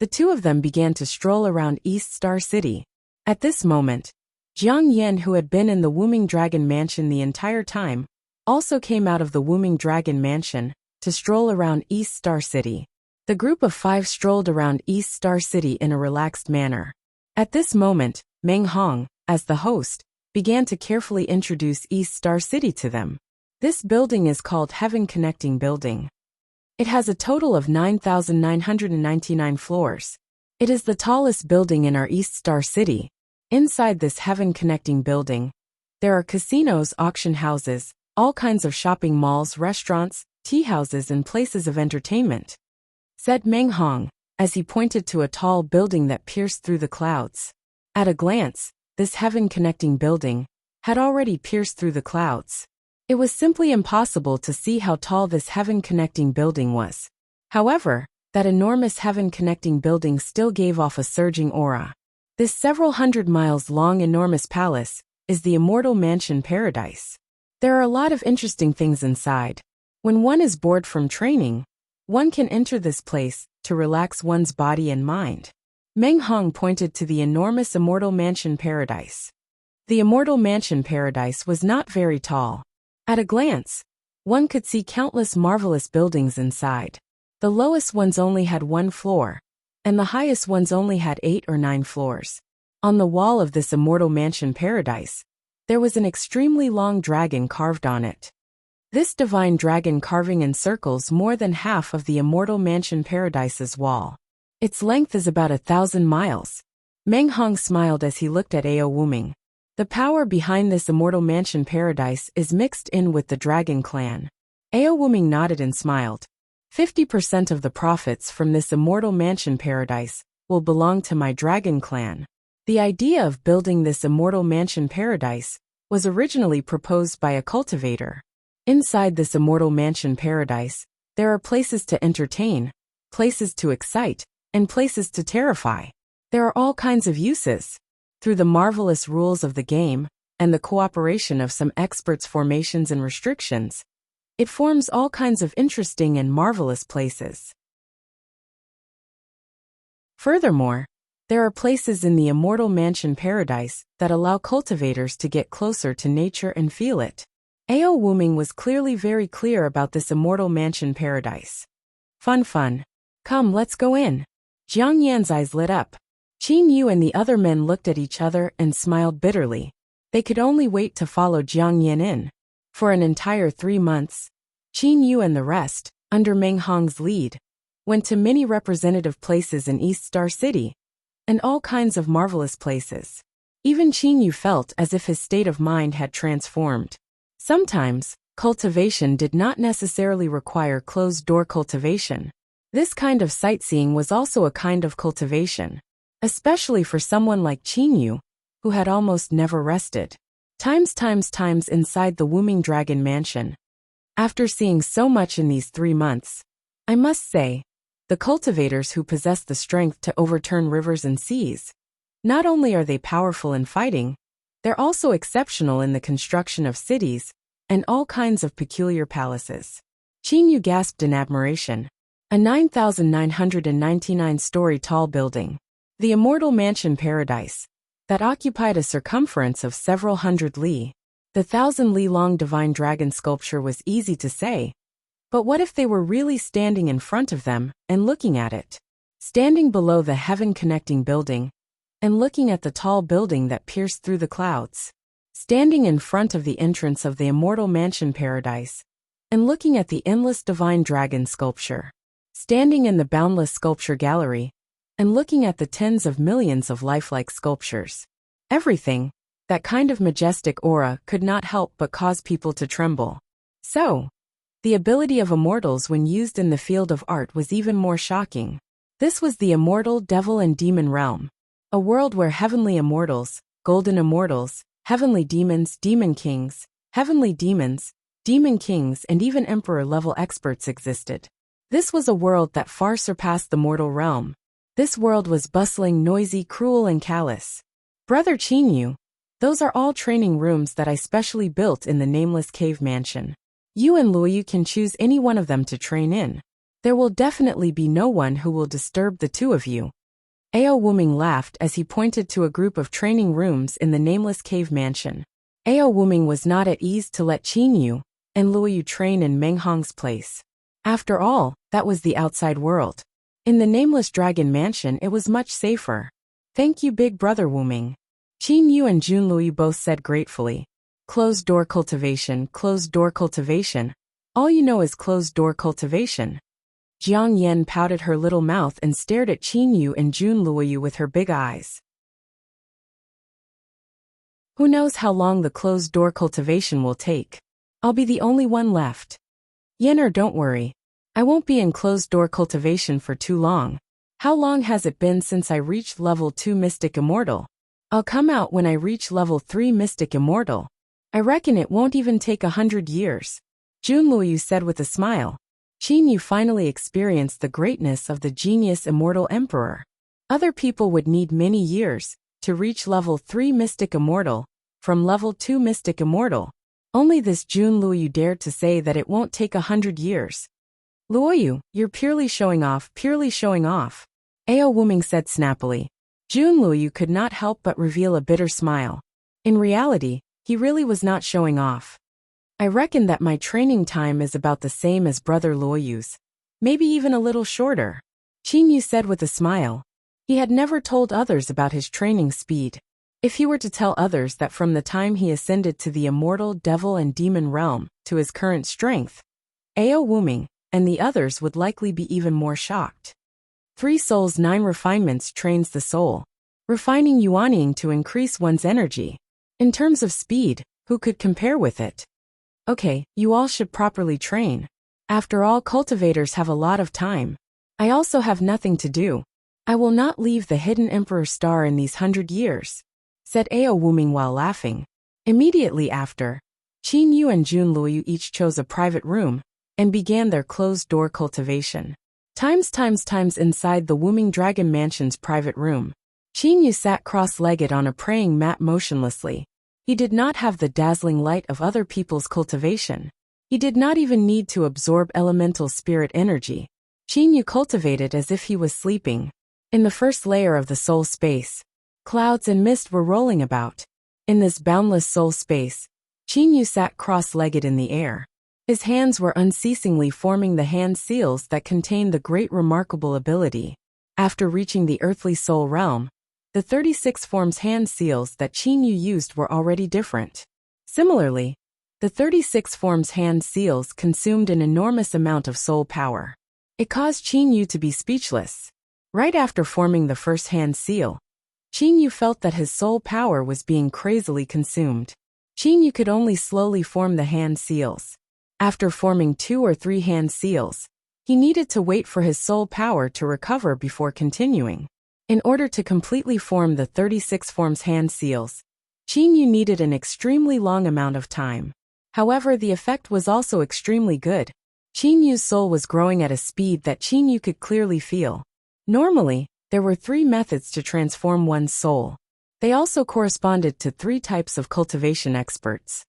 the two of them began to stroll around East Star City. At this moment, Jiang Yan, who had been in the Wuming Dragon Mansion the entire time, also came out of the Wuming Dragon Mansion to stroll around East Star City. The group of five strolled around East Star City in a relaxed manner. At this moment, Meng Hong, as the host, began to carefully introduce East Star City to them. This building is called Heaven Connecting Building. It has a total of 9,999 floors. It is the tallest building in our East Star City. Inside this Heaven Connecting Building, there are casinos, auction houses, all kinds of shopping malls, restaurants, tea houses, and places of entertainment, said Meng Hong, as he pointed to a tall building that pierced through the clouds. At a glance, this Heaven Connecting Building had already pierced through the clouds. It was simply impossible to see how tall this Heaven Connecting Building was. However, that enormous Heaven Connecting Building still gave off a surging aura. This several hundred miles long enormous palace is the Immortal Mansion Paradise. There are a lot of interesting things inside. When one is bored from training, one can enter this place to relax one's body and mind. Meng Hong pointed to the enormous Immortal Mansion Paradise. The Immortal Mansion Paradise was not very tall. At a glance, one could see countless marvelous buildings inside. The lowest ones only had 1 floor, and the highest ones only had 8 or 9 floors. On the wall of this Immortal Mansion Paradise, there was an extremely long dragon carved on it. This divine dragon carving encircles more than half of the Immortal Mansion Paradise's wall. Its length is about 1,000 miles. Meng Hong smiled as he looked at Ao Wuming. The power behind this Immortal Mansion Paradise is mixed in with the Dragon Clan. Ao Wuming nodded and smiled. 50% of the profits from this Immortal Mansion Paradise will belong to my Dragon Clan. The idea of building this Immortal Mansion Paradise was originally proposed by a cultivator. Inside this Immortal Mansion Paradise, there are places to entertain, places to excite, and places to terrify. There are all kinds of uses. Through the marvelous rules of the game, and the cooperation of some experts' formations and restrictions, it forms all kinds of interesting and marvelous places. Furthermore, there are places in the Immortal Mansion Paradise that allow cultivators to get closer to nature and feel it. Ao Wuming was clearly very clear about this Immortal Mansion Paradise. Fun. Come, let's go in. Jiang Yan's eyes lit up. Qin Yu and the other men looked at each other and smiled bitterly. They could only wait to follow Jiang Yan in. For an entire 3 months, Qin Yu and the rest, under Meng Hong's lead, went to many representative places in East Star City, and all kinds of marvelous places. Even Qin Yu felt as if his state of mind had transformed. Sometimes, cultivation did not necessarily require closed-door cultivation. This kind of sightseeing was also a kind of cultivation. Especially for someone like Qin Yu, who had almost never rested. Times inside the Wooming Dragon Mansion. After seeing so much in these 3 months, I must say, the cultivators who possess the strength to overturn rivers and seas, not only are they powerful in fighting, they're also exceptional in the construction of cities and all kinds of peculiar palaces. Qin Yu gasped in admiration. A 9,999-story tall building, the Immortal Mansion Paradise, that occupied a circumference of several hundred li. The 1,000-li-long divine dragon sculpture was easy to say, but what if they were really standing in front of them and looking at it? Standing below the heaven-connecting building and looking at the tall building that pierced through the clouds. Standing in front of the entrance of the Immortal Mansion Paradise and looking at the endless divine dragon sculpture. Standing in the boundless sculpture gallery and looking at the tens of millions of lifelike sculptures. Everything, that kind of majestic aura, could not help but cause people to tremble. So, the ability of immortals when used in the field of art was even more shocking. This was the immortal devil and demon realm, a world where heavenly immortals, golden immortals, heavenly demons, demon kings, heavenly demons, demon kings, and even emperor-level experts existed. This was a world that far surpassed the mortal realm. This world was bustling, noisy, cruel, and callous. Brother Qin Yu, those are all training rooms that I specially built in the Nameless Cave Mansion. You and Luoyu can choose any one of them to train in. There will definitely be no one who will disturb the two of you. Ao Wuming laughed as he pointed to a group of training rooms in the Nameless Cave Mansion. Ao Wuming was not at ease to let Qin Yu and Luoyu train in Meng Hong's place. After all, that was the outside world. In the Nameless Dragon Mansion it was much safer. Thank you, big brother Wuming. Qin Yu and Jun Luoyu both said gratefully. Closed-door cultivation, closed-door cultivation. All you know is closed-door cultivation. Jiang Yan pouted her little mouth and stared at Qin Yu and Jun Luoyu with her big eyes. Who knows how long the closed-door cultivation will take? I'll be the only one left. Yenner, don't worry. I won't be in closed-door cultivation for too long. How long has it been since I reached level 2 Mystic Immortal? I'll come out when I reach level 3 Mystic Immortal. I reckon it won't even take 100 years. Jun Luoyu said with a smile. Qin Yu finally experienced the greatness of the genius Immortal Emperor. Other people would need many years to reach level 3 Mystic Immortal from level 2 Mystic Immortal. Only this Jun Luoyu dared to say that it won't take 100 years. Luoyu, you're purely showing off, purely showing off. Ao Wuming said snappily. Jun Luoyu could not help but reveal a bitter smile. In reality, he really was not showing off. I reckon that my training time is about the same as brother Luoyu's. Maybe even a little shorter. Qin Yu said with a smile. He had never told others about his training speed. If he were to tell others that from the time he ascended to the immortal devil and demon realm to his current strength, Ao Wuming and the others would likely be even more shocked. 3 souls 9 refinements trains the soul. Refining yuaning to increase one's energy. In terms of speed, who could compare with it? Okay, you all should properly train. After all, cultivators have a lot of time. I also have nothing to do. I will not leave the hidden Emperor Star in these 100 years, said Ao Wuming while laughing. Immediately after, Qin Yu and Jun Luoyu each chose a private room and began their closed-door cultivation. Times inside the Wooming Dragon Mansion's private room. Qin Yu sat cross-legged on a praying mat motionlessly. He did not have the dazzling light of other people's cultivation. He did not even need to absorb elemental spirit energy. Qin Yu cultivated as if he was sleeping. In the first layer of the soul space, clouds and mist were rolling about. In this boundless soul space, Qin Yu sat cross-legged in the air. His hands were unceasingly forming the hand seals that contained the great remarkable ability. After reaching the earthly soul realm, the 36 forms hand seals that Qin Yu used were already different. Similarly, the 36 forms hand seals consumed an enormous amount of soul power. It caused Qin Yu to be speechless. Right after forming the first hand seal, Qin Yu felt that his soul power was being crazily consumed. Qin Yu could only slowly form the hand seals. After forming 2 or 3 hand seals, he needed to wait for his soul power to recover before continuing. In order to completely form the 36 forms hand seals, Qin Yu needed an extremely long amount of time. However, the effect was also extremely good. Qin Yu's soul was growing at a speed that Qin Yu could clearly feel. Normally, there were 3 methods to transform one's soul. They also corresponded to 3 types of cultivation experts.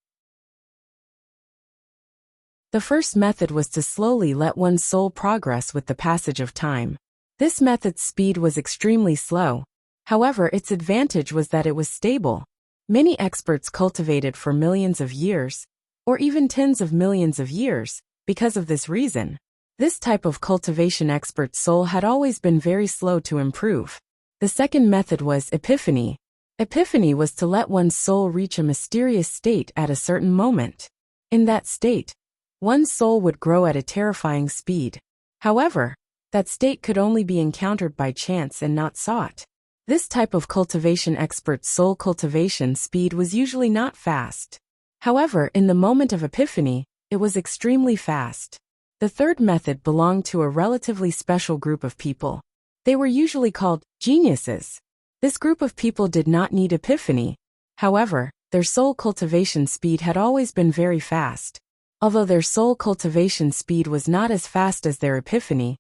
The first method was to slowly let one's soul progress with the passage of time. This method's speed was extremely slow. However, its advantage was that it was stable. Many experts cultivated for millions of years, or even tens of millions of years, because of this reason. This type of cultivation expert's soul had always been very slow to improve. The second method was epiphany. Epiphany was to let one's soul reach a mysterious state at a certain moment. In that state, one's soul would grow at a terrifying speed. However, that state could only be encountered by chance and not sought. This type of cultivation expert's soul cultivation speed was usually not fast. However, in the moment of epiphany, it was extremely fast. The third method belonged to a relatively special group of people. They were usually called geniuses. This group of people did not need epiphany. However, their soul cultivation speed had always been very fast. Although their soul cultivation speed was not as fast as their epiphany,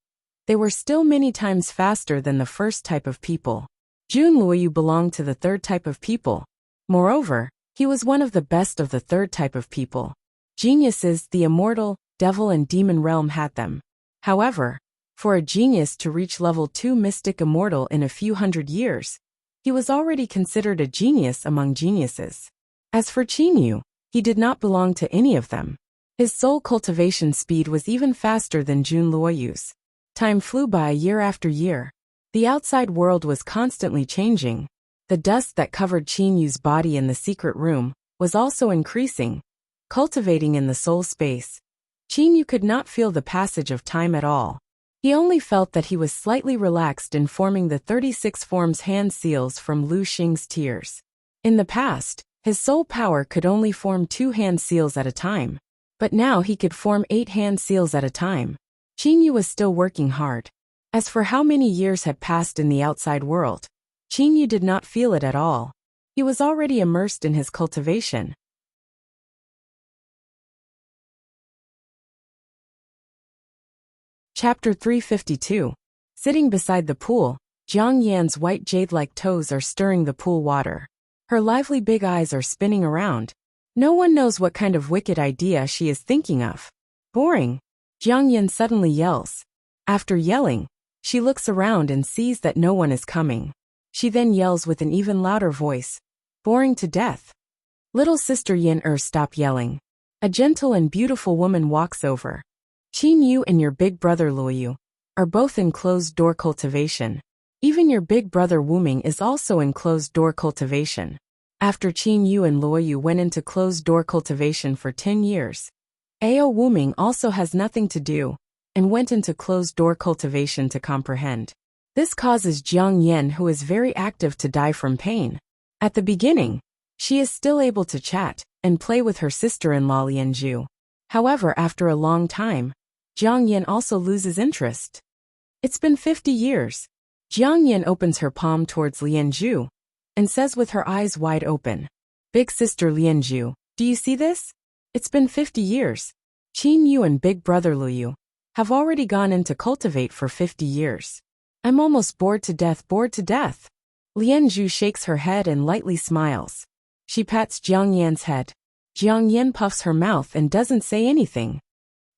they were still many times faster than the first type of people. Jun Luoyu belonged to the third type of people. Moreover, he was one of the best of the third type of people. Geniuses, the immortal, devil and demon realm had them. However, for a genius to reach level 2 mystic immortal in a few hundred years, he was already considered a genius among geniuses. As for Qin Yu, he did not belong to any of them. His soul cultivation speed was even faster than Jun Luoyu's. Time flew by year after year. The outside world was constantly changing. The dust that covered Qin Yu's body in the secret room was also increasing, cultivating in the soul space. Qin Yu could not feel the passage of time at all. He only felt that he was slightly relaxed in forming the 36 forms hand seals from Lu Xing's tears. In the past, his soul power could only form 2 hand seals at a time. But now he could form 8 hand seals at a time. Qin Yu was still working hard. As for how many years had passed in the outside world, Qin Yu did not feel it at all. He was already immersed in his cultivation. Chapter 352. Sitting beside the pool, Jiang Yan's white jade-like toes are stirring the pool water. Her lively big eyes are spinning around. No one knows what kind of wicked idea she is thinking of. Boring. Jiang Yan suddenly yells. After yelling, she looks around and sees that no one is coming. She then yells with an even louder voice. Boring to death. Little sister Yin stop yelling. A gentle and beautiful woman walks over. Qin Yu and your big brother Luoyu are both in closed-door cultivation. Even your big brother Wuming is also in closed-door cultivation. After Qin Yu and Luoyu went into closed-door cultivation for 10 years, Ao Wuming also has nothing to do, and went into closed-door cultivation to comprehend. This causes Jiang Yan, who is very active, to die from pain. At the beginning, she is still able to chat and play with her sister-in-law Lianzhu. However, after a long time, Jiang Yan also loses interest. It's been 50 years. Jiang Yan opens her palm towards Lianzhu and says with her eyes wide open, Big sister Lianzhu, do you see this? It's been 50 years. Qin Yu and big brother Luoyu have already gone into cultivate for 50 years. I'm almost bored to death, bored to death. Lianzhu shakes her head and lightly smiles. She pats Jiang Yan's head. Jiang Yan puffs her mouth and doesn't say anything.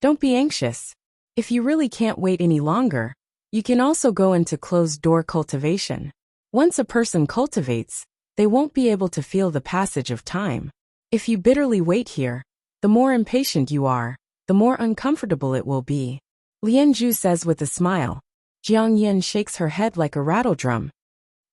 Don't be anxious. If you really can't wait any longer, you can also go into closed-door cultivation. Once a person cultivates, they won't be able to feel the passage of time. If you bitterly wait here, the more impatient you are, the more uncomfortable it will be. Lianzhu says with a smile. Jiang Yan shakes her head like a rattledrum.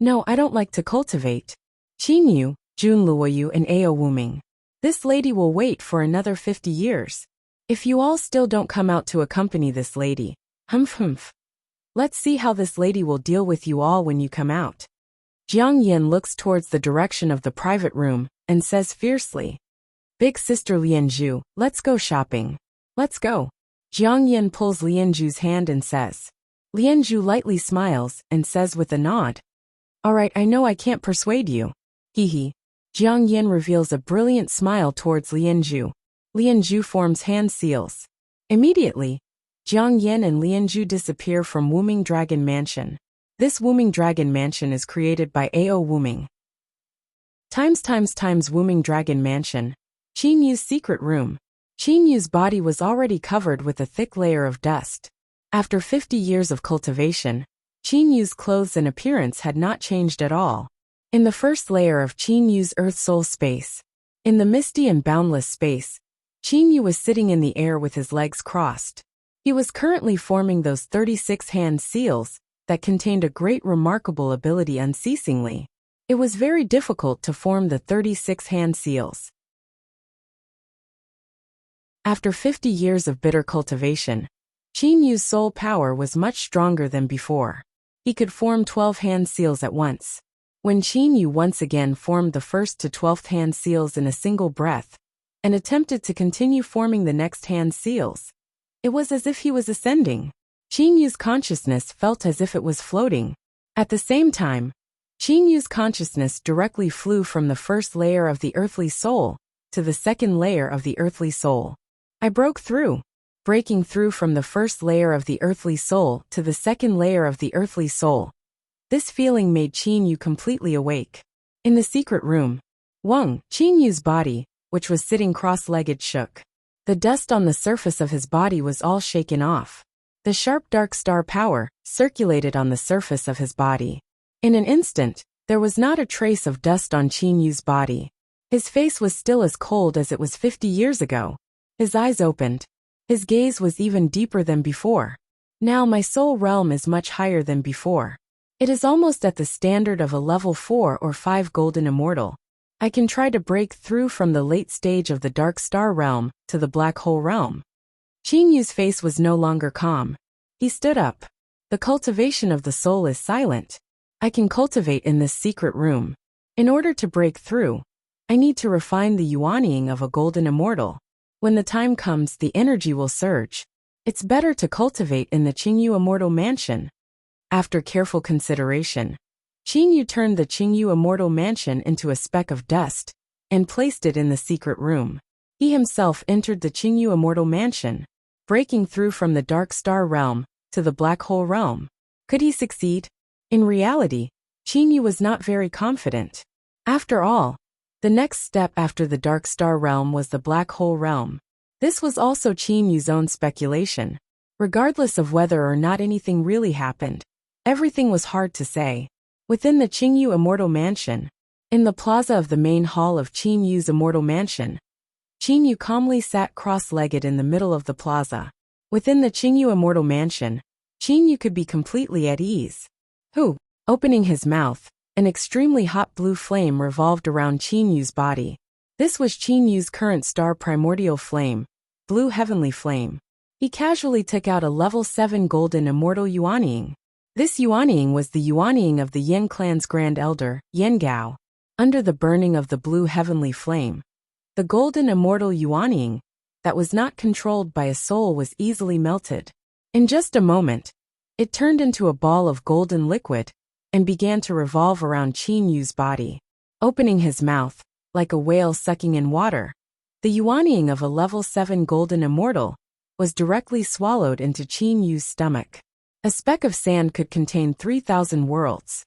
No, I don't like to cultivate. Qin Yu, Jun Luoyu and Ao Wuming. This lady will wait for another 50 years. If you all still don't come out to accompany this lady, humph. Let's see how this lady will deal with you all when you come out. Jiang Yan looks towards the direction of the private room and says fiercely. Big sister Lianzhu, let's go shopping. Let's go. Jiang Yan pulls Lianzhu's hand and says. Lianzhu lightly smiles and says with a nod. Alright, I know I can't persuade you. Hee. Jiang Yin reveals a brilliant smile towards Lianzhu. Lianzhu forms hand seals. Immediately, Jiang Yin and Lianzhu disappear from Wuming Dragon Mansion. This Wuming Dragon Mansion is created by AO Wuming. Times Wuming Dragon Mansion. Qin Yu's secret room. Qin Yu's body was already covered with a thick layer of dust. After 50 years of cultivation, Qin Yu's clothes and appearance had not changed at all. In the first layer of Qin Yu's Earth Soul space, in the misty and boundless space, Qin Yu was sitting in the air with his legs crossed. He was currently forming those 36 hand seals that contained a great remarkable ability unceasingly. It was very difficult to form the 36 hand seals. After 50 years of bitter cultivation, Qin Yu's soul power was much stronger than before. He could form 12 hand seals at once. When Qin Yu once again formed the first to 12th hand seals in a single breath, and attempted to continue forming the next hand seals, it was as if he was ascending. Qin Yu's consciousness felt as if it was floating. At the same time, Qin Yu's consciousness directly flew from the first layer of the earthly soul to the second layer of the earthly soul. I broke through. Breaking through from the first layer of the earthly soul to the second layer of the earthly soul. This feeling made Qin Yu completely awake. In the secret room, Qin Yu's body, which was sitting cross-legged, shook. The dust on the surface of his body was all shaken off. The sharp dark star power circulated on the surface of his body. In an instant, there was not a trace of dust on Qin Yu's body. His face was still as cold as it was 50 years ago. His eyes opened. His gaze was even deeper than before. Now my soul realm is much higher than before. It is almost at the standard of a level 4 or 5 golden immortal. I can try to break through from the late stage of the dark star realm to the black hole realm. Qin Yu's face was no longer calm. He stood up. The cultivation of the soul is silent. I can cultivate in this secret room. In order to break through, I need to refine the yuanying of a golden immortal. When the time comes, the energy will surge. It's better to cultivate in the Qingyu Immortal Mansion. After careful consideration, Qin Yu turned the Qingyu Immortal Mansion into a speck of dust and placed it in the secret room. He himself entered the Qingyu Immortal Mansion, breaking through from the dark star realm to the black hole realm. Could he succeed? In reality, Qin Yu was not very confident. After all, the next step after the dark star realm was the black hole realm. This was also Qin Yu's own speculation. Regardless of whether or not anything really happened, everything was hard to say. Within the Qingyu Immortal Mansion, in the plaza of the main hall of Qin Yu's Immortal Mansion, Qin Yu calmly sat cross-legged in the middle of the plaza. Within the Qingyu Immortal Mansion, Qin Yu could be completely at ease. Opening his mouth, an extremely hot blue flame revolved around Qin Yu's body. This was Qin Yu's current star primordial flame, blue heavenly flame. He casually took out a level 7 golden immortal yuanying. This yuanying was the yuanying of the Yin clan's grand elder, Yin Gao. Under the burning of the blue heavenly flame, the golden immortal yuanying that was not controlled by a soul was easily melted. In just a moment, it turned into a ball of golden liquid and began to revolve around Qin Yu's body. Opening his mouth, like a whale sucking in water, the yuanying of a level 7 golden immortal was directly swallowed into Qin Yu's stomach. A speck of sand could contain 3,000 worlds.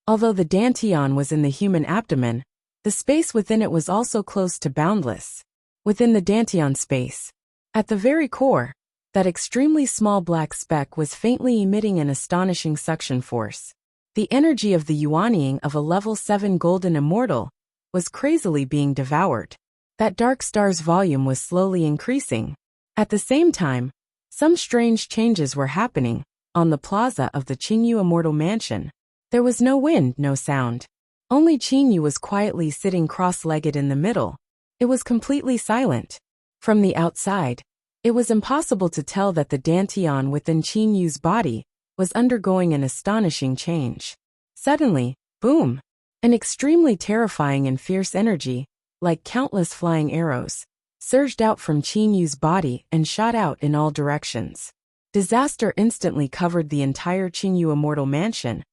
Although the dantian was in the human abdomen, the space within it was also close to boundless. Within the dantian space, at the very core, that extremely small black speck was faintly emitting an astonishing suction force. The energy of the yuanying of a level 7 golden immortal was crazily being devoured. That dark star's volume was slowly increasing. At the same time, some strange changes were happening on the plaza of the Qingyu Immortal Mansion. There was no wind, no sound. Only Qin Yu was quietly sitting cross-legged in the middle. It was completely silent. From the outside, it was impossible to tell that the dantian within Qin Yu's body was undergoing an astonishing change. Suddenly, boom! An extremely terrifying and fierce energy, like countless flying arrows, surged out from Qin Yu's body and shot out in all directions. Disaster instantly covered the entire Qingyu Immortal Mansion,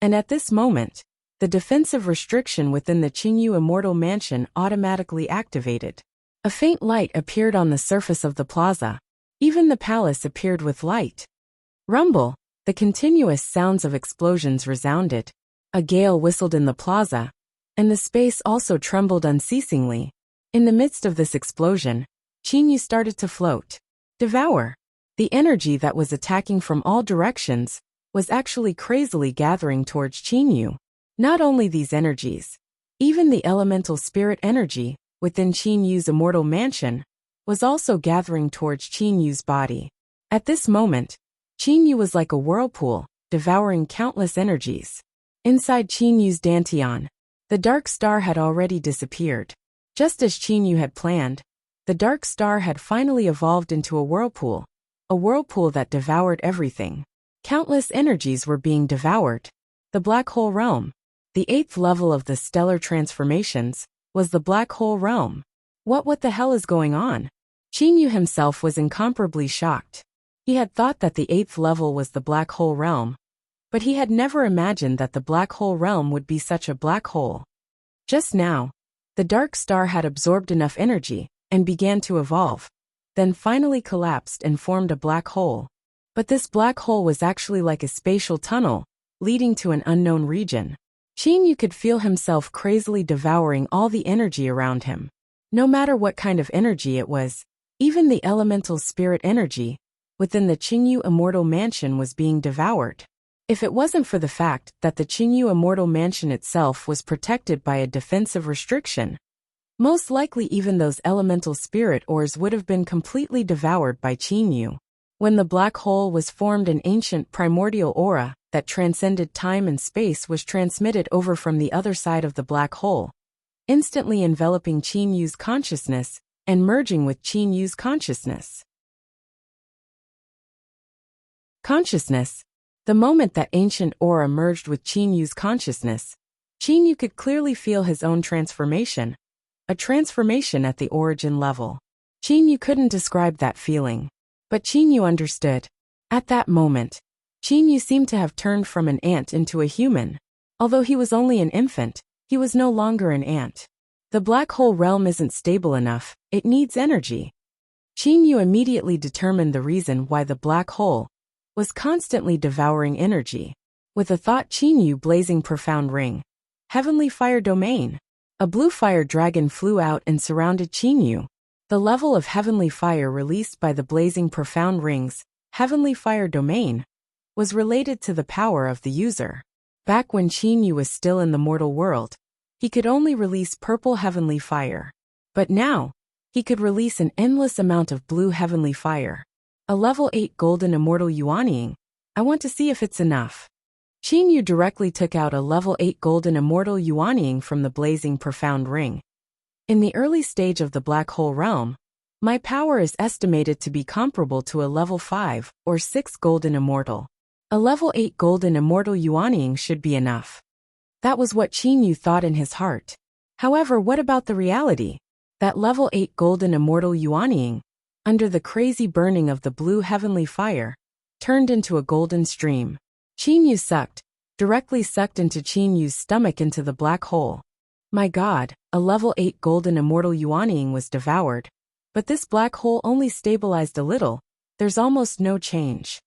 and at this moment, the defensive restriction within the Qingyu Immortal Mansion automatically activated. A faint light appeared on the surface of the plaza. Even the palace appeared with light. Rumble, the continuous sounds of explosions resounded. A gale whistled in the plaza, and the space also trembled unceasingly. In the midst of this explosion, Qingyu started to float. Devour. The energy that was attacking from all directions was actually crazily gathering towards Qingyu. Not only these energies, even the elemental spirit energy within Qinyu's immortal mansion was also gathering towards Qinyu's body. At this moment, Qinyu was like a whirlpool, devouring countless energies. Inside Qinyu's dantian, the dark star had already disappeared. Just as Qinyu had planned, the dark star had finally evolved into a whirlpool that devoured everything. Countless energies were being devoured. The black hole realm. The 8th level of the stellar transformations was the black hole realm. What the hell is going on? Qinyu himself was incomparably shocked. He had thought that the 8th level was the black hole realm, but he had never imagined that the black hole realm would be such a black hole. Just now, the dark star had absorbed enough energy and began to evolve, then finally collapsed and formed a black hole. But this black hole was actually like a spatial tunnel, leading to an unknown region. Qinyu could feel himself crazily devouring all the energy around him. No matter what kind of energy it was, even the elemental spirit energy within the Qingyu Immortal Mansion was being devoured. If it wasn't for the fact that the Qingyu Immortal Mansion itself was protected by a defensive restriction, most likely even those elemental spirit ores would have been completely devoured by Qinyu. When the black hole was formed, an ancient primordial aura that transcended time and space was transmitted over from the other side of the black hole, instantly enveloping Qinyu's consciousness and merging with Qinyu's consciousness. The moment that ancient aura merged with Qinyu's consciousness, Qinyu could clearly feel his own transformation, a transformation at the origin level. Qinyu couldn't describe that feeling, but Qinyu understood. At that moment, Qinyu seemed to have turned from an ant into a human. Although he was only an infant, he was no longer an ant. The black hole realm isn't stable enough, it needs energy. Qinyu immediately determined the reason why the black hole was constantly devouring energy. With a thought, Qinyu blazing profound ring. Heavenly fire domain. A blue fire dragon flew out and surrounded Qinyu. The level of heavenly fire released by the blazing profound rings, heavenly fire domain, was related to the power of the user. Back when Qinyu was still in the mortal world, he could only release purple heavenly fire. But now, he could release an endless amount of blue heavenly fire. A level 8 golden immortal yuanying. I want to see if it's enough. Qinyu directly took out a level 8 golden immortal yuanying from the blazing profound ring. In the early stage of the black hole realm, my power is estimated to be comparable to a level 5 or 6 golden immortal. A level 8 golden immortal yuanying should be enough. That was what Qinyu thought in his heart. However, what about the reality? That level 8 golden immortal yuanying, under the crazy burning of the blue heavenly fire, turned into a golden stream. Qinyu directly sucked into Qinyu's stomach into the black hole. My god, a level 8 golden immortal yuanying was devoured. But this black hole only stabilized a little, there's almost no change.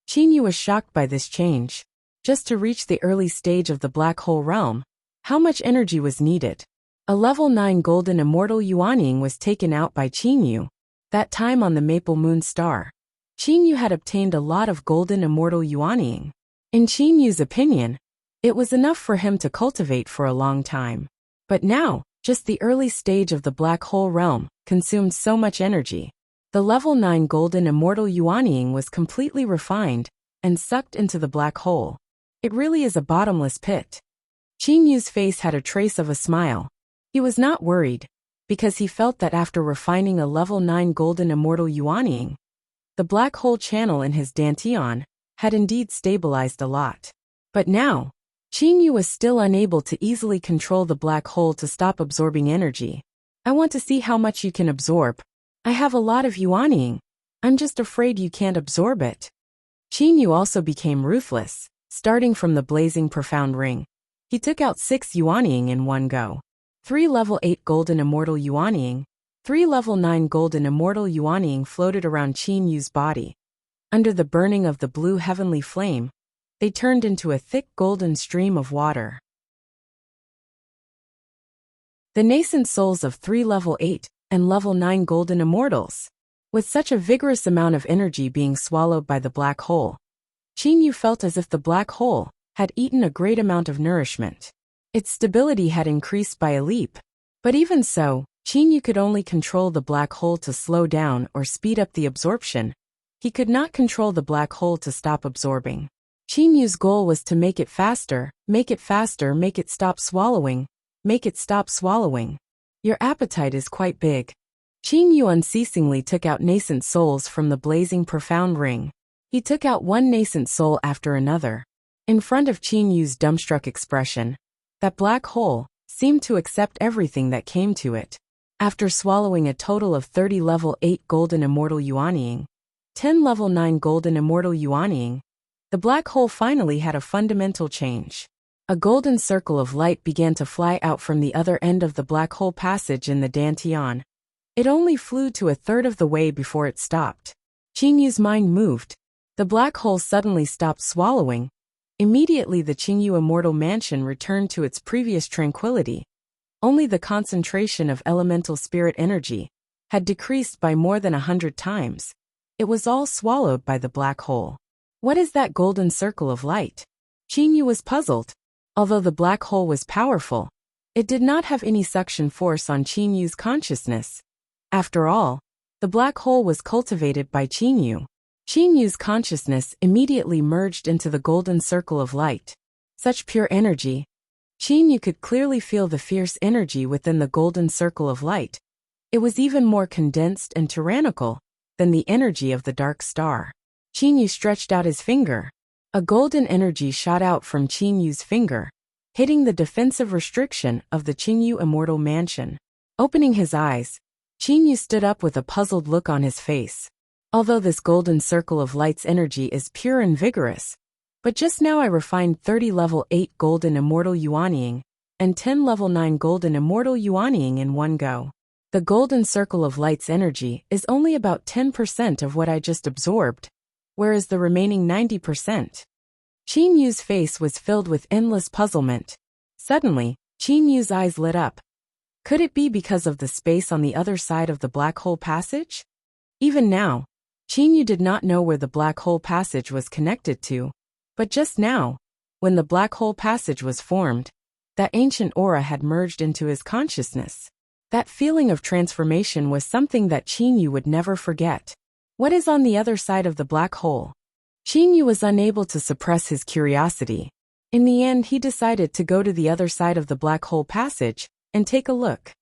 Qinyu was shocked by this change. Just to reach the early stage of the black hole realm, how much energy was needed? A level 9 golden immortal yuanying was taken out by Qinyu. That time on the Maple Moon Star, Qinyu had obtained a lot of golden immortal yuanying. In Qinyu's opinion, it was enough for him to cultivate for a long time. But now, just the early stage of the black hole realm consumed so much energy. The level 9 golden immortal yuanying was completely refined and sucked into the black hole. It really is a bottomless pit. Qinyu's face had a trace of a smile. He was not worried, because he felt that after refining a level 9 golden immortal yuanying, the black hole channel in his dantian had indeed stabilized a lot. But now, Qinyu was still unable to easily control the black hole to stop absorbing energy. I want to see how much you can absorb. I have a lot of yuanying. I'm just afraid you can't absorb it. Qin Yu also became ruthless, starting from the blazing profound ring. He took out 6 Yuanying in one go. 3 level 8 golden immortal Yuanying, 3 level 9 golden immortal Yuanying floated around Qin Yu's body. Under the burning of the blue heavenly flame, they turned into a thick golden stream of water. The nascent souls of 3 level 8 and level 9 golden immortals. With such a vigorous amount of energy being swallowed by the black hole, Qin Yu felt as if the black hole had eaten a great amount of nourishment. Its stability had increased by a leap. But even so, Qin Yu could only control the black hole to slow down or speed up the absorption. He could not control the black hole to stop absorbing. Qin Yu's goal was to make it faster, make it faster, make it stop swallowing, make it stop swallowing. Your appetite is quite big. Qin Yu unceasingly took out nascent souls from the blazing profound ring. He took out one nascent soul after another. In front of Qin Yu's dumbstruck expression, that black hole seemed to accept everything that came to it. After swallowing a total of 30 level 8 golden immortal Yuanying, 10 level 9 golden immortal Yuanying, the black hole finally had a fundamental change. A golden circle of light began to fly out from the other end of the black hole passage in the Dantian. It only flew to a third of the way before it stopped. Qin Yu's mind moved. The black hole suddenly stopped swallowing. Immediately the Qin Yu immortal mansion returned to its previous tranquility. Only the concentration of elemental spirit energy had decreased by more than 100 times. It was all swallowed by the black hole. What is that golden circle of light? Qin Yu was puzzled. Although the black hole was powerful, it did not have any suction force on Qin Yu's consciousness. After all, the black hole was cultivated by Qin Yu. Qin Yu's consciousness immediately merged into the golden circle of light. Such pure energy. Qin Yu could clearly feel the fierce energy within the golden circle of light. It was even more condensed and tyrannical than the energy of the dark star. Qin Yu stretched out his finger. A golden energy shot out from Qin Yu's finger, hitting the defensive restriction of the Qin Yu immortal mansion. Opening his eyes, Qin Yu stood up with a puzzled look on his face. Although this golden circle of light's energy is pure and vigorous, but just now I refined 30 level 8 golden immortal Yuanying and 10 level 9 golden immortal Yuanying in one go. The golden circle of light's energy is only about 10% of what I just absorbed, whereas the remaining 90%. Qin Yu's face was filled with endless puzzlement. Suddenly, Qin Yu's eyes lit up. Could it be because of the space on the other side of the black hole passage? Even now, Qin Yu did not know where the black hole passage was connected to, but just now, when the black hole passage was formed, that ancient aura had merged into his consciousness. That feeling of transformation was something that Qin Yu would never forget. What is on the other side of the black hole? Qin Yu was unable to suppress his curiosity. In the end, he decided to go to the other side of the black hole passage and take a look.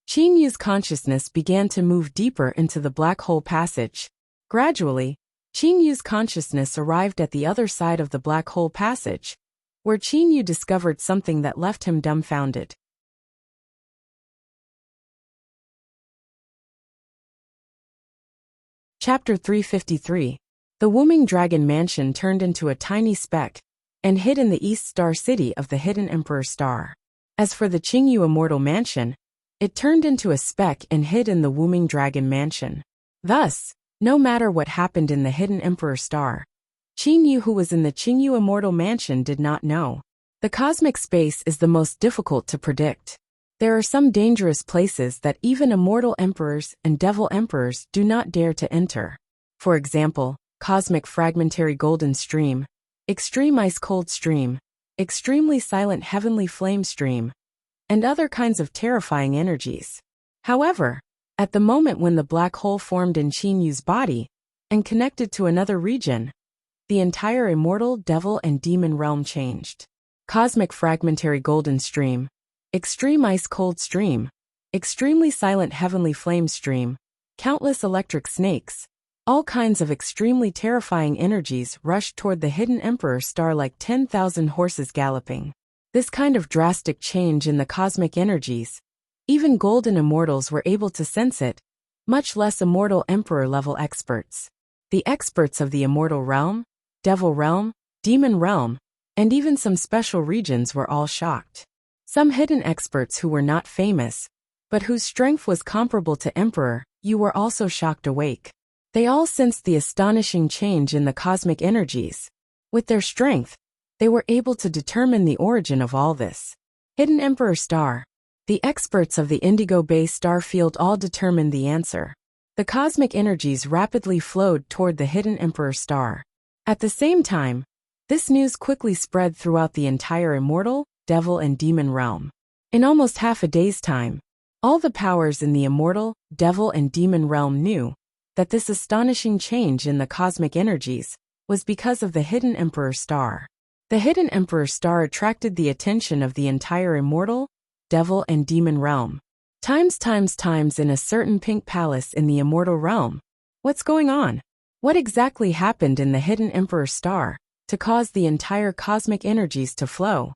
Qin Yu's consciousness began to move deeper into the black hole passage. Gradually, Qin Yu's consciousness arrived at the other side of the black hole passage, where Qin Yu discovered something that left him dumbfounded. Chapter 353. The Wuming Dragon Mansion turned into a tiny speck and hid in the East Star City of the Hidden Emperor Star. As for the Qin Yu Immortal Mansion, it turned into a speck and hid in the Wuming Dragon Mansion. Thus, no matter what happened in the Hidden Emperor Star, Qin Yu who was in the Qin Yu Immortal Mansion did not know. The cosmic space is the most difficult to predict. There are some dangerous places that even immortal emperors and devil emperors do not dare to enter. For example, cosmic fragmentary golden stream, extreme ice-cold stream, extremely silent heavenly flame stream, and other kinds of terrifying energies. However, at the moment when the black hole formed in Qin Yu's body and connected to another region, the entire immortal, devil, and demon realm changed. Cosmic fragmentary golden stream, extreme ice-cold stream, extremely silent heavenly flame stream, countless electric snakes, all kinds of extremely terrifying energies rushed toward the Hidden Emperor Star like 10,000 horses galloping. This kind of drastic change in the cosmic energies, even golden immortals were able to sense it. much less immortal emperor-level experts. The experts of the immortal realm, devil realm, demon realm, and even some special regions were all shocked. Some hidden experts who were not famous, but whose strength was comparable to Emperor, you were also shocked awake. They all sensed the astonishing change in the cosmic energies. With their strength, they were able to determine the origin of all this. Hidden Emperor Star. The experts of the Indigo Bay star field all determined the answer. The cosmic energies rapidly flowed toward the Hidden Emperor Star. At the same time, this news quickly spread throughout the entire immortal, devil and demon realm. In almost half a day's time, all the powers in the immortal, devil and demon realm knew that this astonishing change in the cosmic energies was because of the Hidden Emperor Star. The Hidden Emperor Star attracted the attention of the entire immortal, devil and demon realm. Times in a certain pink palace in the immortal realm. What's going on? What exactly happened in the Hidden Emperor Star to cause the entire cosmic energies to flow?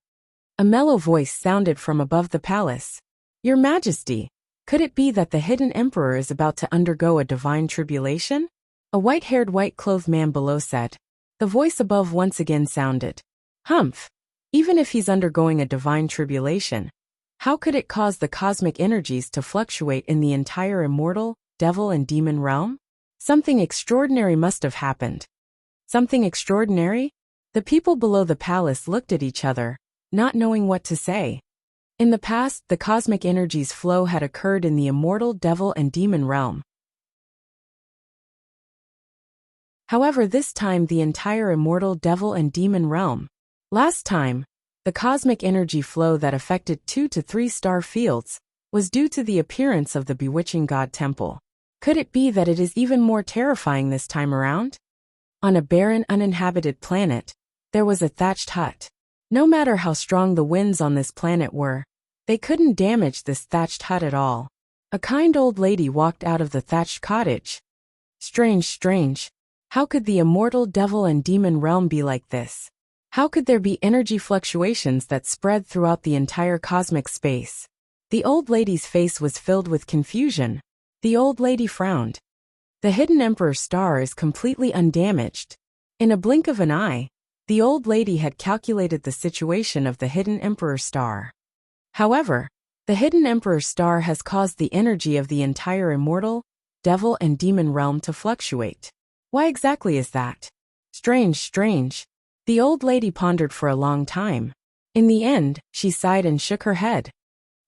A mellow voice sounded from above the palace. Your Majesty, could it be that the Hidden Emperor is about to undergo a divine tribulation? A white-haired, white-clothed man below said. The voice above once again sounded. Humph! Even if he's undergoing a divine tribulation, how could it cause the cosmic energies to fluctuate in the entire immortal, devil and demon realm? Something extraordinary must have happened. Something extraordinary? The people below the palace looked at each other, not knowing what to say. In the past, the cosmic energies flow had occurred in the immortal, devil and demon realm. However, this time the entire immortal, devil and demon realm. Last time, the cosmic energy flow that affected 2 to 3 star fields was due to the appearance of the bewitching god temple. Could it be that it is even more terrifying this time around? On a barren, uninhabited planet, there was a thatched hut. No matter how strong the winds on this planet were, they couldn't damage this thatched hut at all. A kind old lady walked out of the thatched cottage. Strange. How could the immortal, devil and demon realm be like this? How could there be energy fluctuations that spread throughout the entire cosmic space? The old lady's face was filled with confusion. The old lady frowned. The Hidden Emperor Star is completely undamaged. In a blink of an eye, the old lady had calculated the situation of the Hidden Emperor Star. However, the Hidden Emperor Star has caused the energy of the entire immortal, devil and demon realm to fluctuate. Why exactly is that? Strange. The old lady pondered for a long time. In the end, she sighed and shook her head.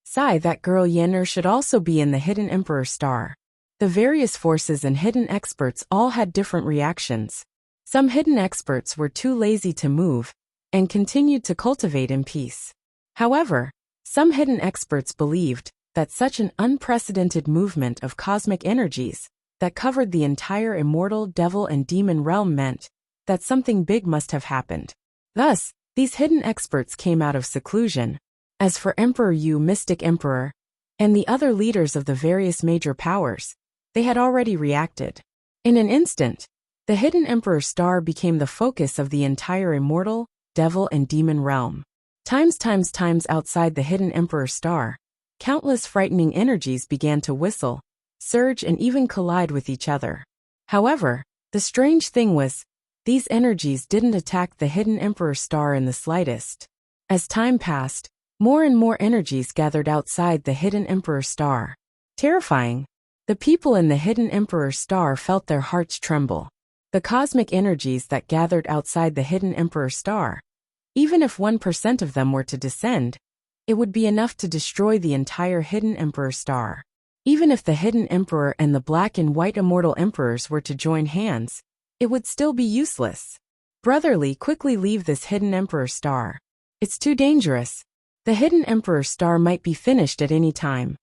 Sigh, that girl Yenner should also be in the Hidden Emperor Star. The various forces and hidden experts all had different reactions. Some hidden experts were too lazy to move and continued to cultivate in peace. However, some hidden experts believed that such an unprecedented movement of cosmic energies that covered the entire immortal, devil and demon realm meant that something big must have happened. Thus, these hidden experts came out of seclusion. As for Emperor Yu, Mystic Emperor, and the other leaders of the various major powers, they had already reacted. In an instant, the Hidden Emperor Star became the focus of the entire immortal, devil and demon realm. Times outside the Hidden Emperor Star, countless frightening energies began to whistle, surge and even collide with each other. However, the strange thing was, these energies didn't attack the Hidden Emperor Star in the slightest. As time passed, more and more energies gathered outside the Hidden Emperor Star. Terrifying. The people in the Hidden Emperor Star felt their hearts tremble. The cosmic energies that gathered outside the Hidden Emperor Star, even if 1% of them were to descend, it would be enough to destroy the entire Hidden Emperor Star. Even if the Hidden Emperor and the Black and White Immortal Emperors were to join hands, it would still be useless. Brotherly, quickly leave this Hidden Emperor Star. It's too dangerous. The Hidden Emperor Star might be finished at any time.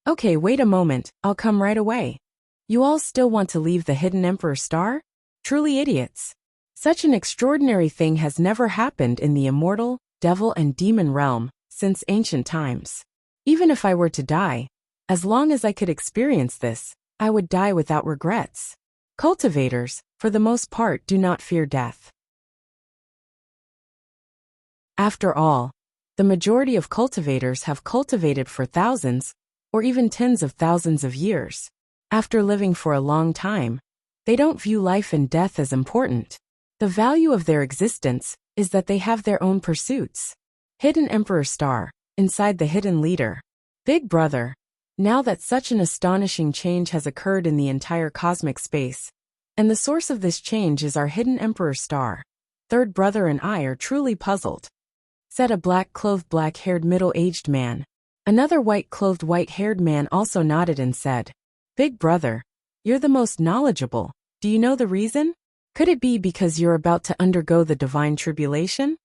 Okay, wait a moment, I'll come right away. You all still want to leave the Hidden Emperor Star? Truly idiots. Such an extraordinary thing has never happened in the immortal, devil and demon realm since ancient times. Even if I were to die, as long as I could experience this, I would die without regrets. Cultivators, for the most part, do not fear death. After all, the majority of cultivators have cultivated for thousands, or even tens of thousands of years. After living for a long time, they don't view life and death as important. The value of their existence is that they have their own pursuits. Hidden Emperor Star, inside the Hidden Leader. Big Brother. Now that such an astonishing change has occurred in the entire cosmic space, and the source of this change is our Hidden Emperor Star, Third Brother and I are truly puzzled, said a black-clothed black-haired middle-aged man. Another white-clothed white-haired man also nodded and said, Big Brother, you're the most knowledgeable. Do you know the reason? Could it be because you're about to undergo the divine tribulation?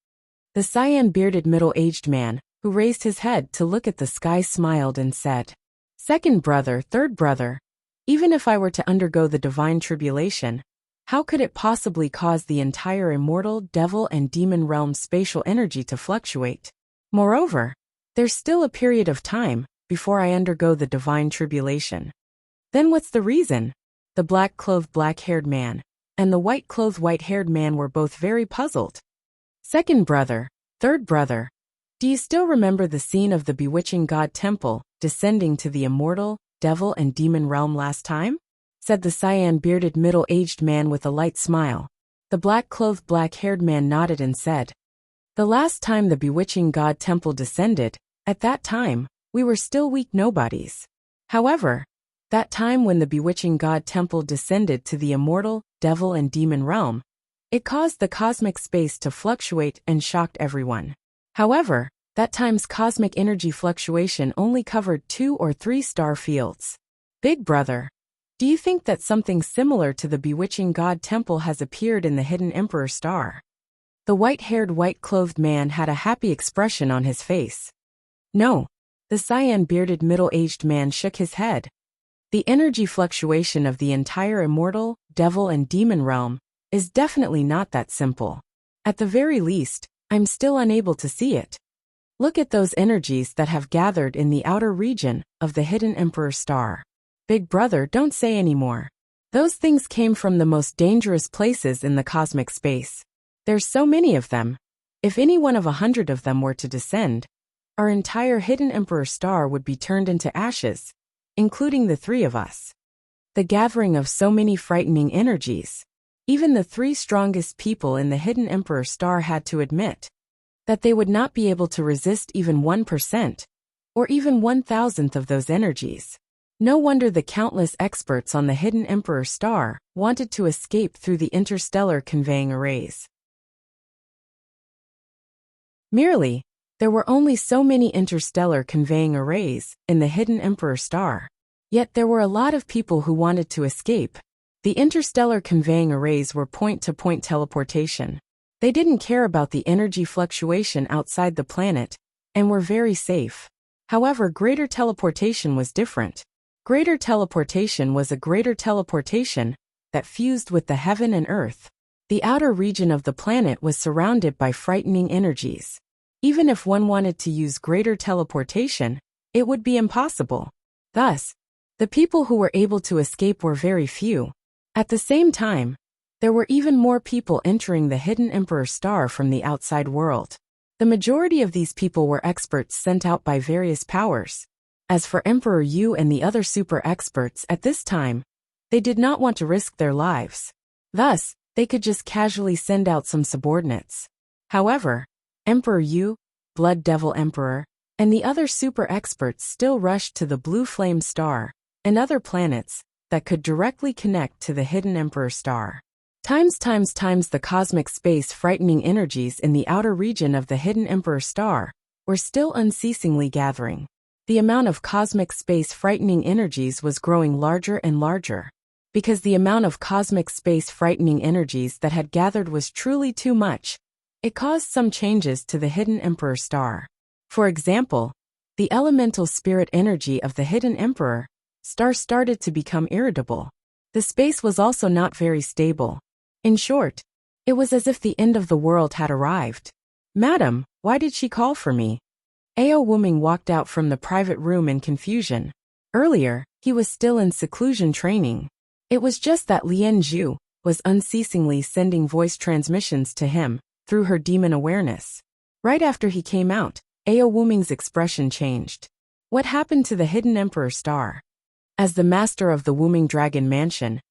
The cyan-bearded middle-aged man, who raised his head to look at the sky, smiled and said, Second brother, third brother, even if I were to undergo the divine tribulation, how could it possibly cause the entire immortal, devil and demon realm spatial energy to fluctuate? Moreover, there's still a period of time before I undergo the divine tribulation. Then what's the reason? The black-clothed black-haired man and the white-clothed white-haired man were both very puzzled. Second brother, third brother, do you still remember the scene of the bewitching god temple descending to the immortal, devil and demon realm last time? Said the cyan-bearded middle-aged man with a light smile. The black-clothed black-haired man nodded and said, The last time the bewitching god temple descended, at that time, we were still weak nobodies. However, that time when the bewitching god temple descended to the immortal, devil and demon realm, it caused the cosmic space to fluctuate and shocked everyone. However, that time's cosmic energy fluctuation only covered 2 or 3 star fields. Big Brother, do you think that something similar to the bewitching god temple has appeared in the Hidden Emperor Star? The white-haired white-clothed man had a happy expression on his face. No, the cyan-bearded middle-aged man shook his head. The energy fluctuation of the entire immortal, devil and demon realm is definitely not that simple. At the very least, I'm still unable to see it. Look at those energies that have gathered in the outer region of the Hidden Emperor Star. Big Brother, don't say any more. Those things came from the most dangerous places in the cosmic space. There's so many of them. If any one of 100 of them were to descend, our entire Hidden Emperor Star would be turned into ashes, including the 3 of us. The gathering of so many frightening energies. Even the 3 strongest people in the Hidden Emperor Star had to admit that they would not be able to resist even 1%, or even 1,000th of those energies. No wonder the countless experts on the Hidden Emperor Star wanted to escape through the interstellar conveying arrays. Merely, there were only so many interstellar conveying arrays in the Hidden Emperor Star. Yet there were a lot of people who wanted to escape. The interstellar conveying arrays were point-to-point teleportation. They didn't care about the energy fluctuation outside the planet, and were very safe. However, greater teleportation was different. Greater teleportation was a greater teleportation that fused with the heaven and earth. The outer region of the planet was surrounded by frightening energies. Even if one wanted to use greater teleportation, it would be impossible. Thus, the people who were able to escape were very few. At the same time, there were even more people entering the Hidden Emperor Star from the outside world. The majority of these people were experts sent out by various powers. As for Emperor Yu and the other super experts at this time, they did not want to risk their lives. Thus, they could just casually send out some subordinates. However, Emperor Yu, Blood Devil Emperor, and the other super experts still rushed to the Blue Flame Star and other planets that could directly connect to the Hidden Emperor Star. Times the cosmic space frightening energies in the outer region of the Hidden Emperor Star were still unceasingly gathering. The amount of cosmic space frightening energies was growing larger and larger. Because the amount of cosmic space frightening energies that had gathered was truly too much, it caused some changes to the Hidden Emperor Star. For example, the elemental spirit energy of the Hidden Emperor Star started to become irritable. The space was also not very stable. In short, it was as if the end of the world had arrived. Madam, why did she call for me? Ao Wuming walked out from the private room in confusion. Earlier, he was still in seclusion training. It was just that Lien Zhu was unceasingly sending voice transmissions to him through her demon awareness. Right after he came out, Ao Wuming's expression changed. What happened to the Hidden Emperor Star? As the master of the Wooming Dragon Mansion,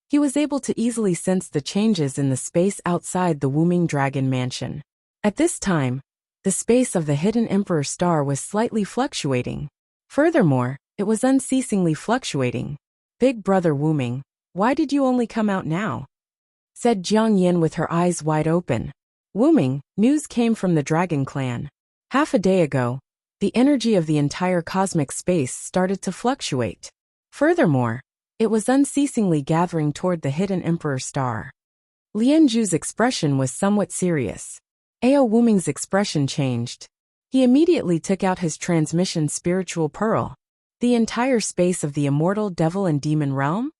he was able to easily sense the changes in the space outside the Wooming Dragon Mansion. At this time, the space of the hidden Emperor Star was slightly fluctuating. Furthermore, it was unceasingly fluctuating. Big Brother Wooming, why did you only come out now? Said Jiang Yin with her eyes wide open. Wooming, news came from the Dragon Clan. Half a day ago, the energy of the entire cosmic space started to fluctuate. Furthermore, it was unceasingly gathering toward the hidden Emperor Star. Lian Zhu's expression was somewhat serious. Ao Wooming's expression changed. He immediately took out his transmission spiritual pearl. The entire space of the immortal devil and demon realm?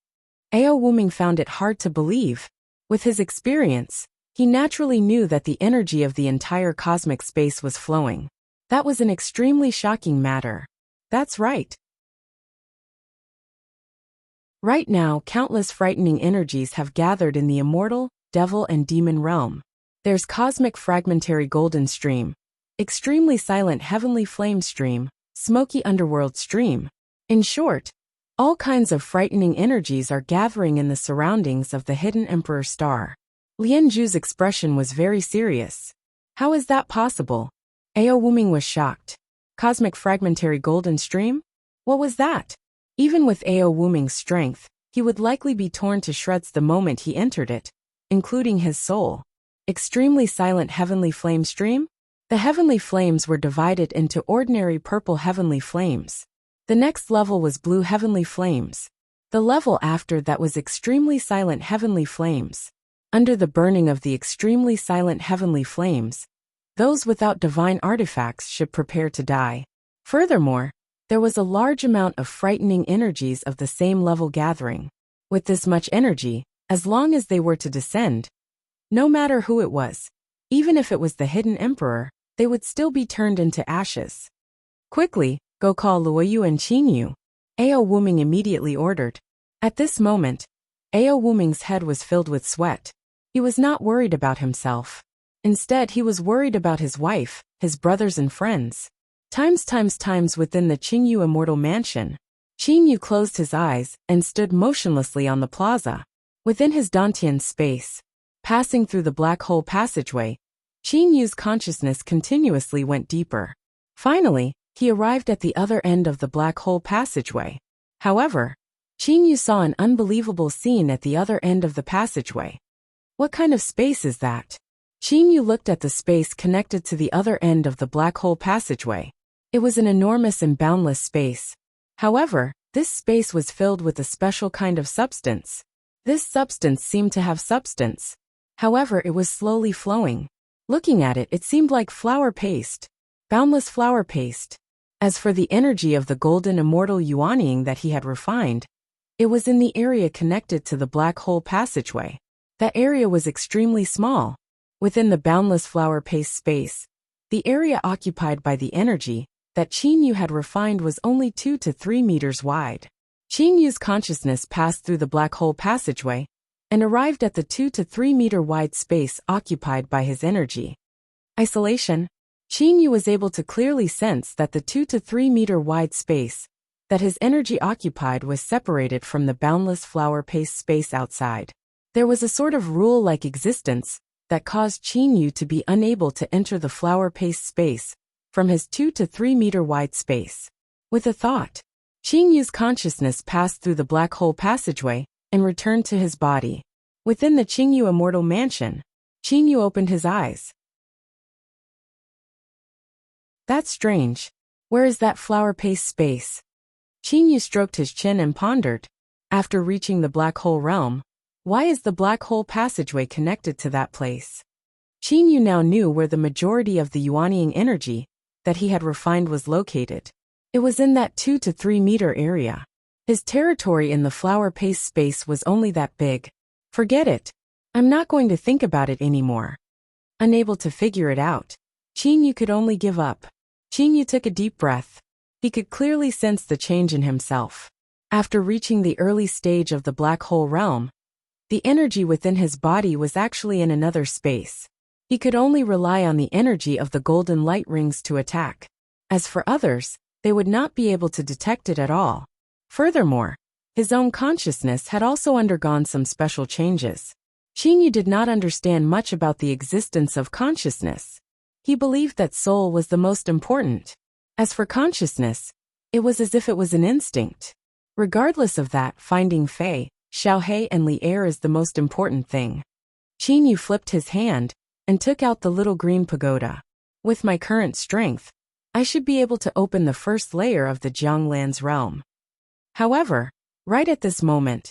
Ao Wooming found it hard to believe. With his experience, he naturally knew that the energy of the entire cosmic space was flowing. That was an extremely shocking matter. That's right. Right now, countless frightening energies have gathered in the immortal, devil and demon realm. There's cosmic fragmentary golden stream, extremely silent heavenly flame stream, smoky underworld stream. In short, all kinds of frightening energies are gathering in the surroundings of the hidden Emperor Star. Lian Zhu's expression was very serious. How is that possible? Ao Wooming was shocked. Cosmic fragmentary golden stream? What was that? Even with Ao Wooming's strength, he would likely be torn to shreds the moment he entered it, including his soul. Extremely silent heavenly flame stream? The heavenly flames were divided into ordinary purple heavenly flames. The next level was blue heavenly flames. The level after that was extremely silent heavenly flames. Under the burning of the extremely silent heavenly flames, those without divine artifacts should prepare to die. Furthermore, there was a large amount of frightening energies of the same level gathering. With this much energy, as long as they were to descend, no matter who it was, even if it was the hidden emperor, they would still be turned into ashes. Quickly, go call Luoyu and Qinyu. Ao Wooming immediately ordered. At this moment, Ao Wooming's head was filled with sweat. He was not worried about himself. Instead, he was worried about his wife, his brothers and friends. Times within the Qinyu Immortal Mansion, Qinyu closed his eyes and stood motionlessly on the plaza. Within his Dantian space, passing through the black hole passageway, Qinyu's consciousness continuously went deeper. Finally, he arrived at the other end of the black hole passageway. However, Qinyu saw an unbelievable scene at the other end of the passageway. What kind of space is that? Qinyu looked at the space connected to the other end of the black hole passageway. It was an enormous and boundless space. However, this space was filled with a special kind of substance. This substance seemed to have substance. However, it was slowly flowing. Looking at it, it seemed like flour paste. Boundless flour paste. As for the energy of the golden immortal Yuanying that he had refined, it was in the area connected to the black hole passageway. That area was extremely small. Within the boundless flour paste space, the area occupied by the energy that Qinyu had refined was only 2 to 3 meters wide. Qinyu's consciousness passed through the black hole passageway and arrived at the 2 to 3 meter wide space occupied by his energy. Isolation. Qinyu was able to clearly sense that the 2 to 3 meter wide space that his energy occupied was separated from the boundless flour paste space outside. There was a sort of rule-like existence that caused Qinyu to be unable to enter the flour paste space from his 2 to 3 meter wide space. With a thought, Qinyu's consciousness passed through the black hole passageway and returned to his body. Within the Qinyu Immortal Mansion, Qinyu opened his eyes. That's strange. Where is that flour paste space? Qinyu stroked his chin and pondered. After reaching the black hole realm, why is the black hole passageway connected to that place? Qinyu now knew where the majority of the Yuanying energy that he had refined was located. It was in that 2 to 3 meter area. His territory in the flour paste space was only that big. Forget it. I'm not going to think about it anymore. Unable to figure it out, Qinyu could only give up. Qinyu took a deep breath. He could clearly sense the change in himself. After reaching the early stage of the black hole realm, the energy within his body was actually in another space. He could only rely on the energy of the golden light rings to attack. As for others, they would not be able to detect it at all. Furthermore, His own consciousness had also undergone some special changes. Qingyu did not understand much about the existence of consciousness. He believed that soul was the most important. As for consciousness, it was as if it was an instinct. Regardless of that, finding Fei, Xiaohei and Li Er is the most important thing. Qingyu flipped his hand and took out the little green pagoda. With my current strength, I should be able to open the first layer of the Jianglan's realm. However, right at this moment,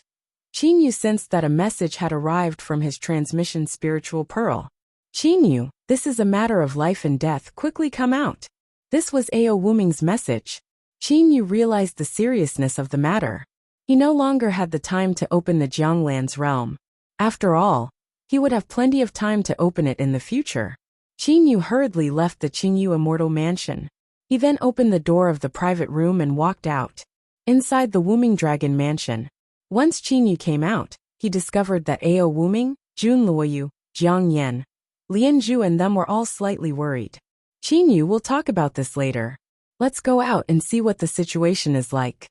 Qingyu sensed that a message had arrived from his transmission spiritual pearl. Qingyu, this is a matter of life and death, quickly come out. This was Ao Wuming's message. Qingyu realized the seriousness of the matter. He no longer had the time to open the Jianglan's realm. After all, he would have plenty of time to open it in the future. Qingyu hurriedly left the Qingyu Immortal Mansion. He then opened the door of the private room and walked out. Inside the Wuming Dragon Mansion, once Qingyu came out, he discovered that Ao Wuming, Jun Luoyu, Jiang Yan, Lian Zhu and them were all slightly worried. Qingyu will talk about this later. Let's go out and see what the situation is like.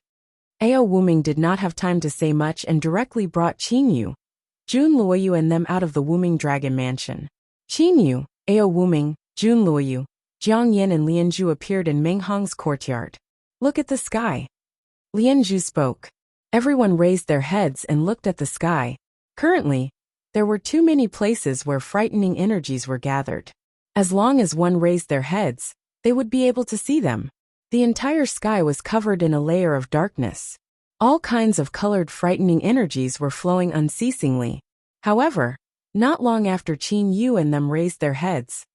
Ao Wuming did not have time to say much and directly brought Qingyu, Jun Luoyu and them out of the Wuming Dragon Mansion. Qingyu, Ao Wuming, Jun Luoyu, Jiang Yan and Lian Zhu appeared in Meng Hong's courtyard. Look at the sky. Lian Zhu spoke. Everyone raised their heads and looked at the sky. Currently, there were too many places where frightening energies were gathered. As long as one raised their heads, they would be able to see them. The entire sky was covered in a layer of darkness. All kinds of colored frightening energies were flowing unceasingly. However, not long after Qingyu and them raised their heads,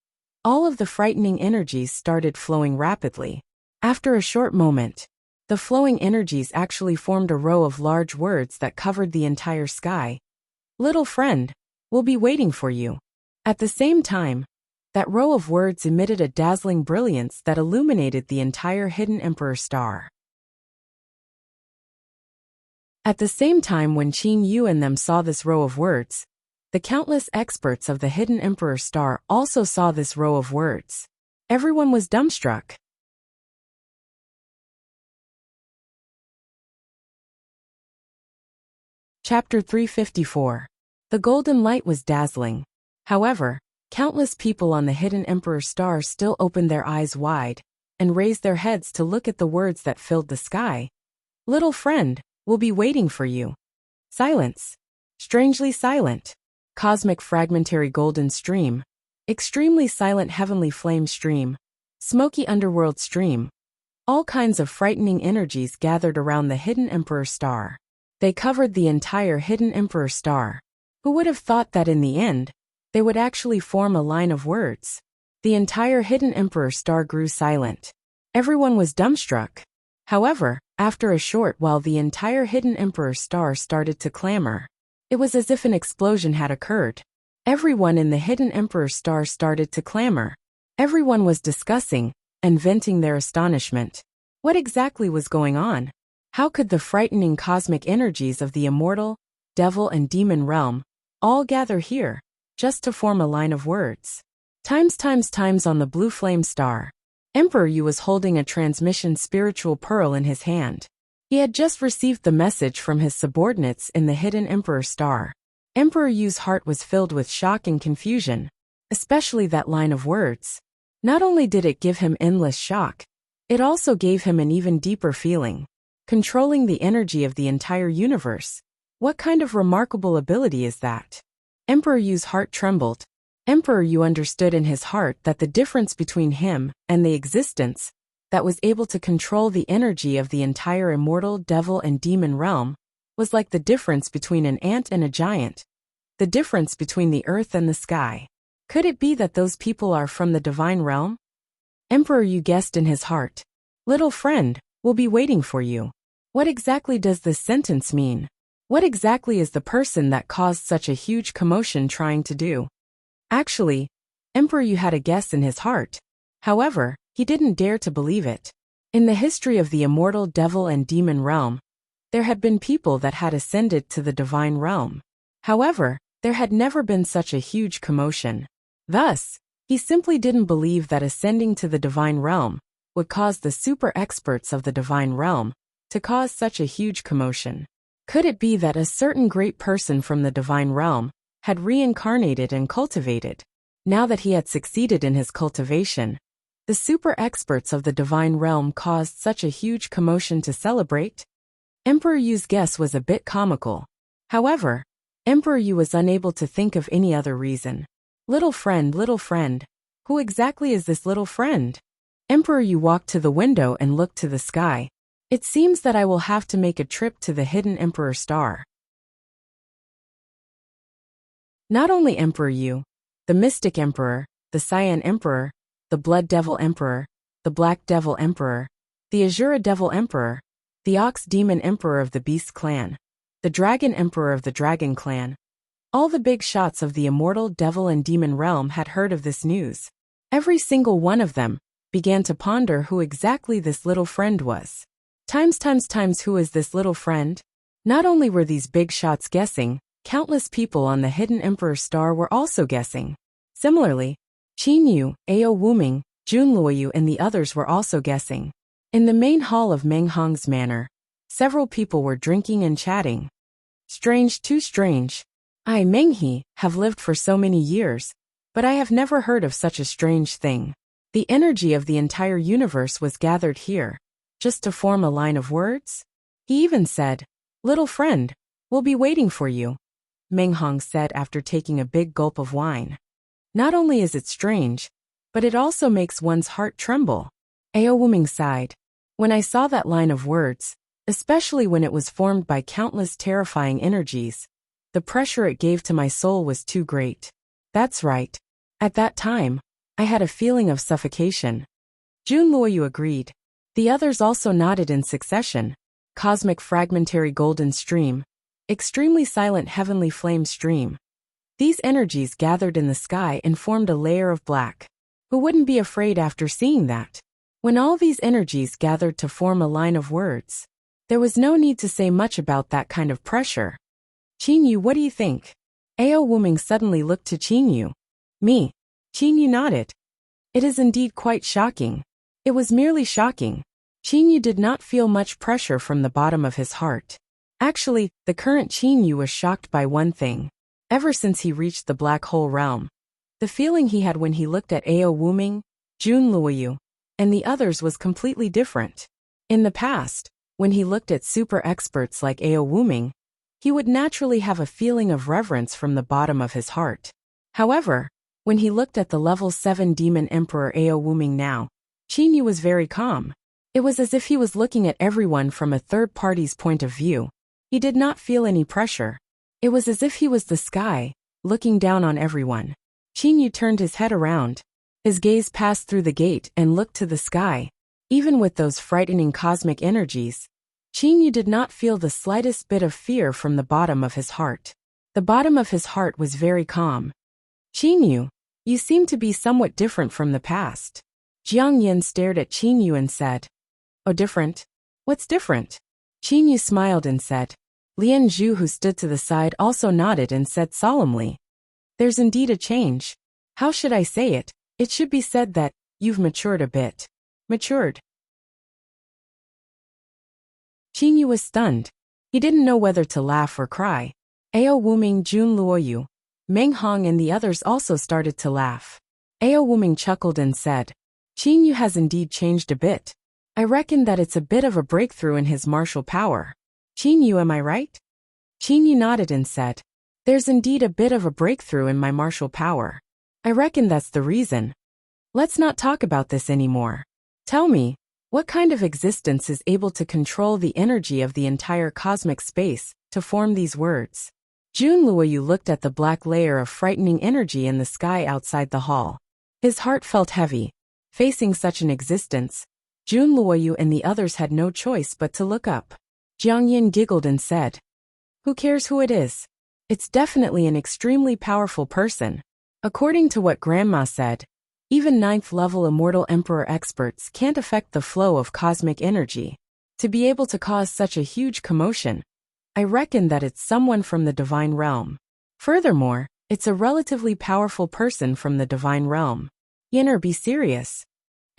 all of the frightening energies started flowing rapidly. After a short moment, the flowing energies actually formed a row of large words that covered the entire sky. Little friend, we'll be waiting for you. At the same time, that row of words emitted a dazzling brilliance that illuminated the entire hidden Emperor star. At the same time when Qingyu and them saw this row of words, the countless experts of the hidden Emperor star also saw this row of words. Everyone was dumbstruck. Chapter 354. The golden light was dazzling. However, countless people on the hidden Emperor star still opened their eyes wide and raised their heads to look at the words that filled the sky. Little friend, we'll be waiting for you. Silence. Strangely silent. Cosmic fragmentary golden stream. Extremely silent heavenly flame stream. Smoky underworld stream. All kinds of frightening energies gathered around the hidden Emperor star. They covered the entire hidden Emperor star. Who would have thought that in the end, they would actually form a line of words? The entire hidden Emperor star grew silent. Everyone was dumbstruck. However, after a short while the entire hidden Emperor star started to clamor. It was as if an explosion had occurred. Everyone in the hidden Emperor star started to clamor. Everyone was discussing and venting their astonishment. What exactly was going on? How could the frightening cosmic energies of the immortal, devil and demon realm all gather here, just to form a line of words? Times on the blue flame star. Emperor Yu was holding a transmission spiritual pearl in his hand. He had just received the message from his subordinates in the hidden Emperor star. Emperor Yu's heart was filled with shock and confusion, especially that line of words. Not only did it give him endless shock, it also gave him an even deeper feeling. Controlling the energy of the entire universe. What kind of remarkable ability is that? Emperor Yu's heart trembled. Emperor Yu understood in his heart that the difference between him and the existence that was able to control the energy of the entire immortal devil and demon realm was like the difference between an ant and a giant. The difference between the earth and the sky. Could it be that those people are from the divine realm? Emperor Yu guessed in his heart. Little friend, we'll be waiting for you. What exactly does this sentence mean? What exactly is the person that caused such a huge commotion trying to do? Actually, Emperor Yu had a guess in his heart. However, he didn't dare to believe it. In the history of the immortal devil and demon realm, there had been people that had ascended to the divine realm. However, there had never been such a huge commotion. Thus, he simply didn't believe that ascending to the divine realm would cause the super experts of the divine realm to cause such a huge commotion. Could it be that a certain great person from the divine realm had reincarnated and cultivated? Now that he had succeeded in his cultivation, the super experts of the divine realm caused such a huge commotion to celebrate? Emperor Yu's guess was a bit comical. However, Emperor Yu was unable to think of any other reason. Little friend, who exactly is this little friend? Emperor Yu walked to the window and looked to the sky. It seems that I will have to make a trip to the hidden Emperor Star. Not only Emperor Yu, the Mystic Emperor, the Cyan Emperor, the Blood Devil Emperor, the Black Devil Emperor, the Azura Devil Emperor, the Ox Demon Emperor of the Beast Clan, the Dragon Emperor of the Dragon Clan. All the big shots of the immortal devil and demon realm had heard of this news. Every single one of them began to ponder who exactly this little friend was. Times who is this little friend? Not only were these big shots guessing, countless people on the hidden Emperor Star were also guessing. Similarly, Qin Yu, Ao Wuming, Jun Luoyu and the others were also guessing. In the main hall of Meng Hong's manor, several people were drinking and chatting. Strange, too strange. I, Meng He, have lived for so many years, but I have never heard of such a strange thing. The energy of the entire universe was gathered here, just to form a line of words? He even said, "Little friend, we'll be waiting for you," Meng Hong said after taking a big gulp of wine. Not only is it strange, but it also makes one's heart tremble. Ao Wuming sighed. When I saw that line of words, especially when it was formed by countless terrifying energies, the pressure it gave to my soul was too great. That's right. At that time, I had a feeling of suffocation. Jun Luoyu agreed. The others also nodded in succession. Cosmic fragmentary golden stream. Extremely silent heavenly flame stream. These energies gathered in the sky and formed a layer of black. Who wouldn't be afraid after seeing that? When all these energies gathered to form a line of words, there was no need to say much about that kind of pressure. Qin Yu, what do you think? Ao Wuming suddenly looked to Qin Yu. Me. Qin Yu nodded. It is indeed quite shocking. It was merely shocking. Qin Yu did not feel much pressure from the bottom of his heart. Actually, the current Qin Yu was shocked by one thing. Ever since he reached the black hole realm, the feeling he had when he looked at Ao Wuming, Jun Luoyu, and the others was completely different. In the past, when he looked at super experts like Ao Wuming, he would naturally have a feeling of reverence from the bottom of his heart. However, when he looked at the level 7 demon emperor Ao Wuming now, Qin Yu was very calm. It was as if he was looking at everyone from a third party's point of view. He did not feel any pressure. It was as if he was the sky, looking down on everyone. Qin Yu turned his head around. His gaze passed through the gate and looked to the sky. Even with those frightening cosmic energies, Qin Yu did not feel the slightest bit of fear from the bottom of his heart. The bottom of his heart was very calm. Qin Yu, you seem to be somewhat different from the past. Jiang Yin stared at Qin Yu and said, "Oh, different? What's different?" Qin Yu smiled and said. Lian Zhu, who stood to the side, also nodded and said solemnly, "There's indeed a change. How should I say it? It should be said that you've matured a bit." Matured? Qin Yu was stunned. He didn't know whether to laugh or cry. Ao Wuming, Jun Luoyu, Meng Hong and the others also started to laugh. Ao Wuming chuckled and said, "Qin Yu has indeed changed a bit. I reckon that it's a bit of a breakthrough in his martial power. Qin Yu, am I right?" Qin Yu nodded and said, "There's indeed a bit of a breakthrough in my martial power. I reckon that's the reason. Let's not talk about this anymore. Tell me, what kind of existence is able to control the energy of the entire cosmic space to form these words?" Jun Luoyu looked at the black layer of frightening energy in the sky outside the hall. His heart felt heavy. Facing such an existence, Jun Luoyu and the others had no choice but to look up. Jiang Yin giggled and said, "Who cares who it is? It's definitely an extremely powerful person. According to what Grandma said, even 9th level immortal emperor experts can't affect the flow of cosmic energy. To be able to cause such a huge commotion, I reckon that it's someone from the divine realm. Furthermore, it's a relatively powerful person from the divine realm. Yinner, be serious."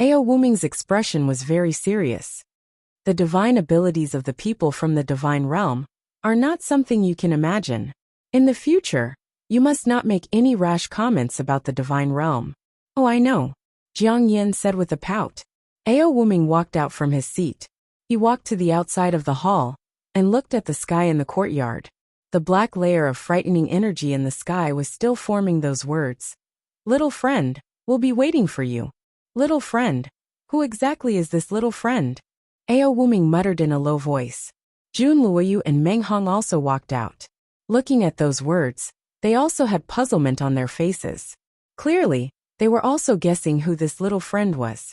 Ao Wuming's expression was very serious. The divine abilities of the people from the divine realm are not something you can imagine. In the future, you must not make any rash comments about the divine realm. Oh, I know, Jiang Yin said with a pout. Ao Wuming walked out from his seat. He walked to the outside of the hall and looked at the sky in the courtyard. The black layer of frightening energy in the sky was still forming those words. Little friend, we'll be waiting for you. Little friend, who exactly is this little friend? Ao Wuming muttered in a low voice. Jun Luoyu and Meng Hong also walked out. Looking at those words, they also had puzzlement on their faces. Clearly, they were also guessing who this little friend was.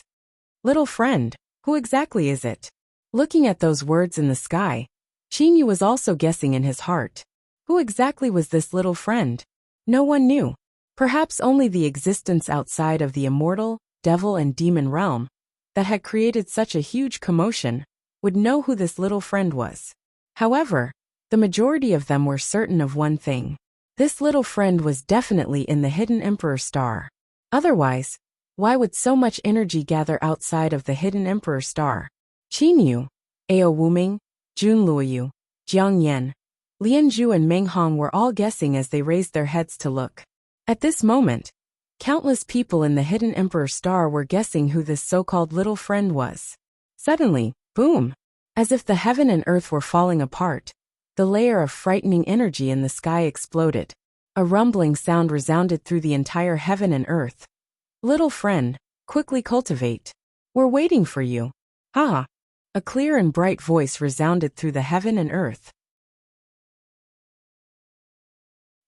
Little friend, who exactly is it? Looking at those words in the sky, Qin Yu was also guessing in his heart. Who exactly was this little friend? No one knew. Perhaps only the existence outside of the immortal, devil and demon realm, that had created such a huge commotion, would know who this little friend was. However, the majority of them were certain of one thing. This little friend was definitely in the hidden Emperor Star. Otherwise, why would so much energy gather outside of the hidden Emperor Star? Qin Yu, Ao Wuming, Jun Luoyu, Jiang Yan, Lian Zhu and Meng Hong were all guessing as they raised their heads to look. At this moment, countless people in the hidden Emperor Star were guessing who this so-called little friend was. Suddenly, boom! As if the heaven and earth were falling apart, the layer of frightening energy in the sky exploded. A rumbling sound resounded through the entire heaven and earth. Little friend, quickly cultivate. We're waiting for you. Ha! A clear and bright voice resounded through the heaven and earth.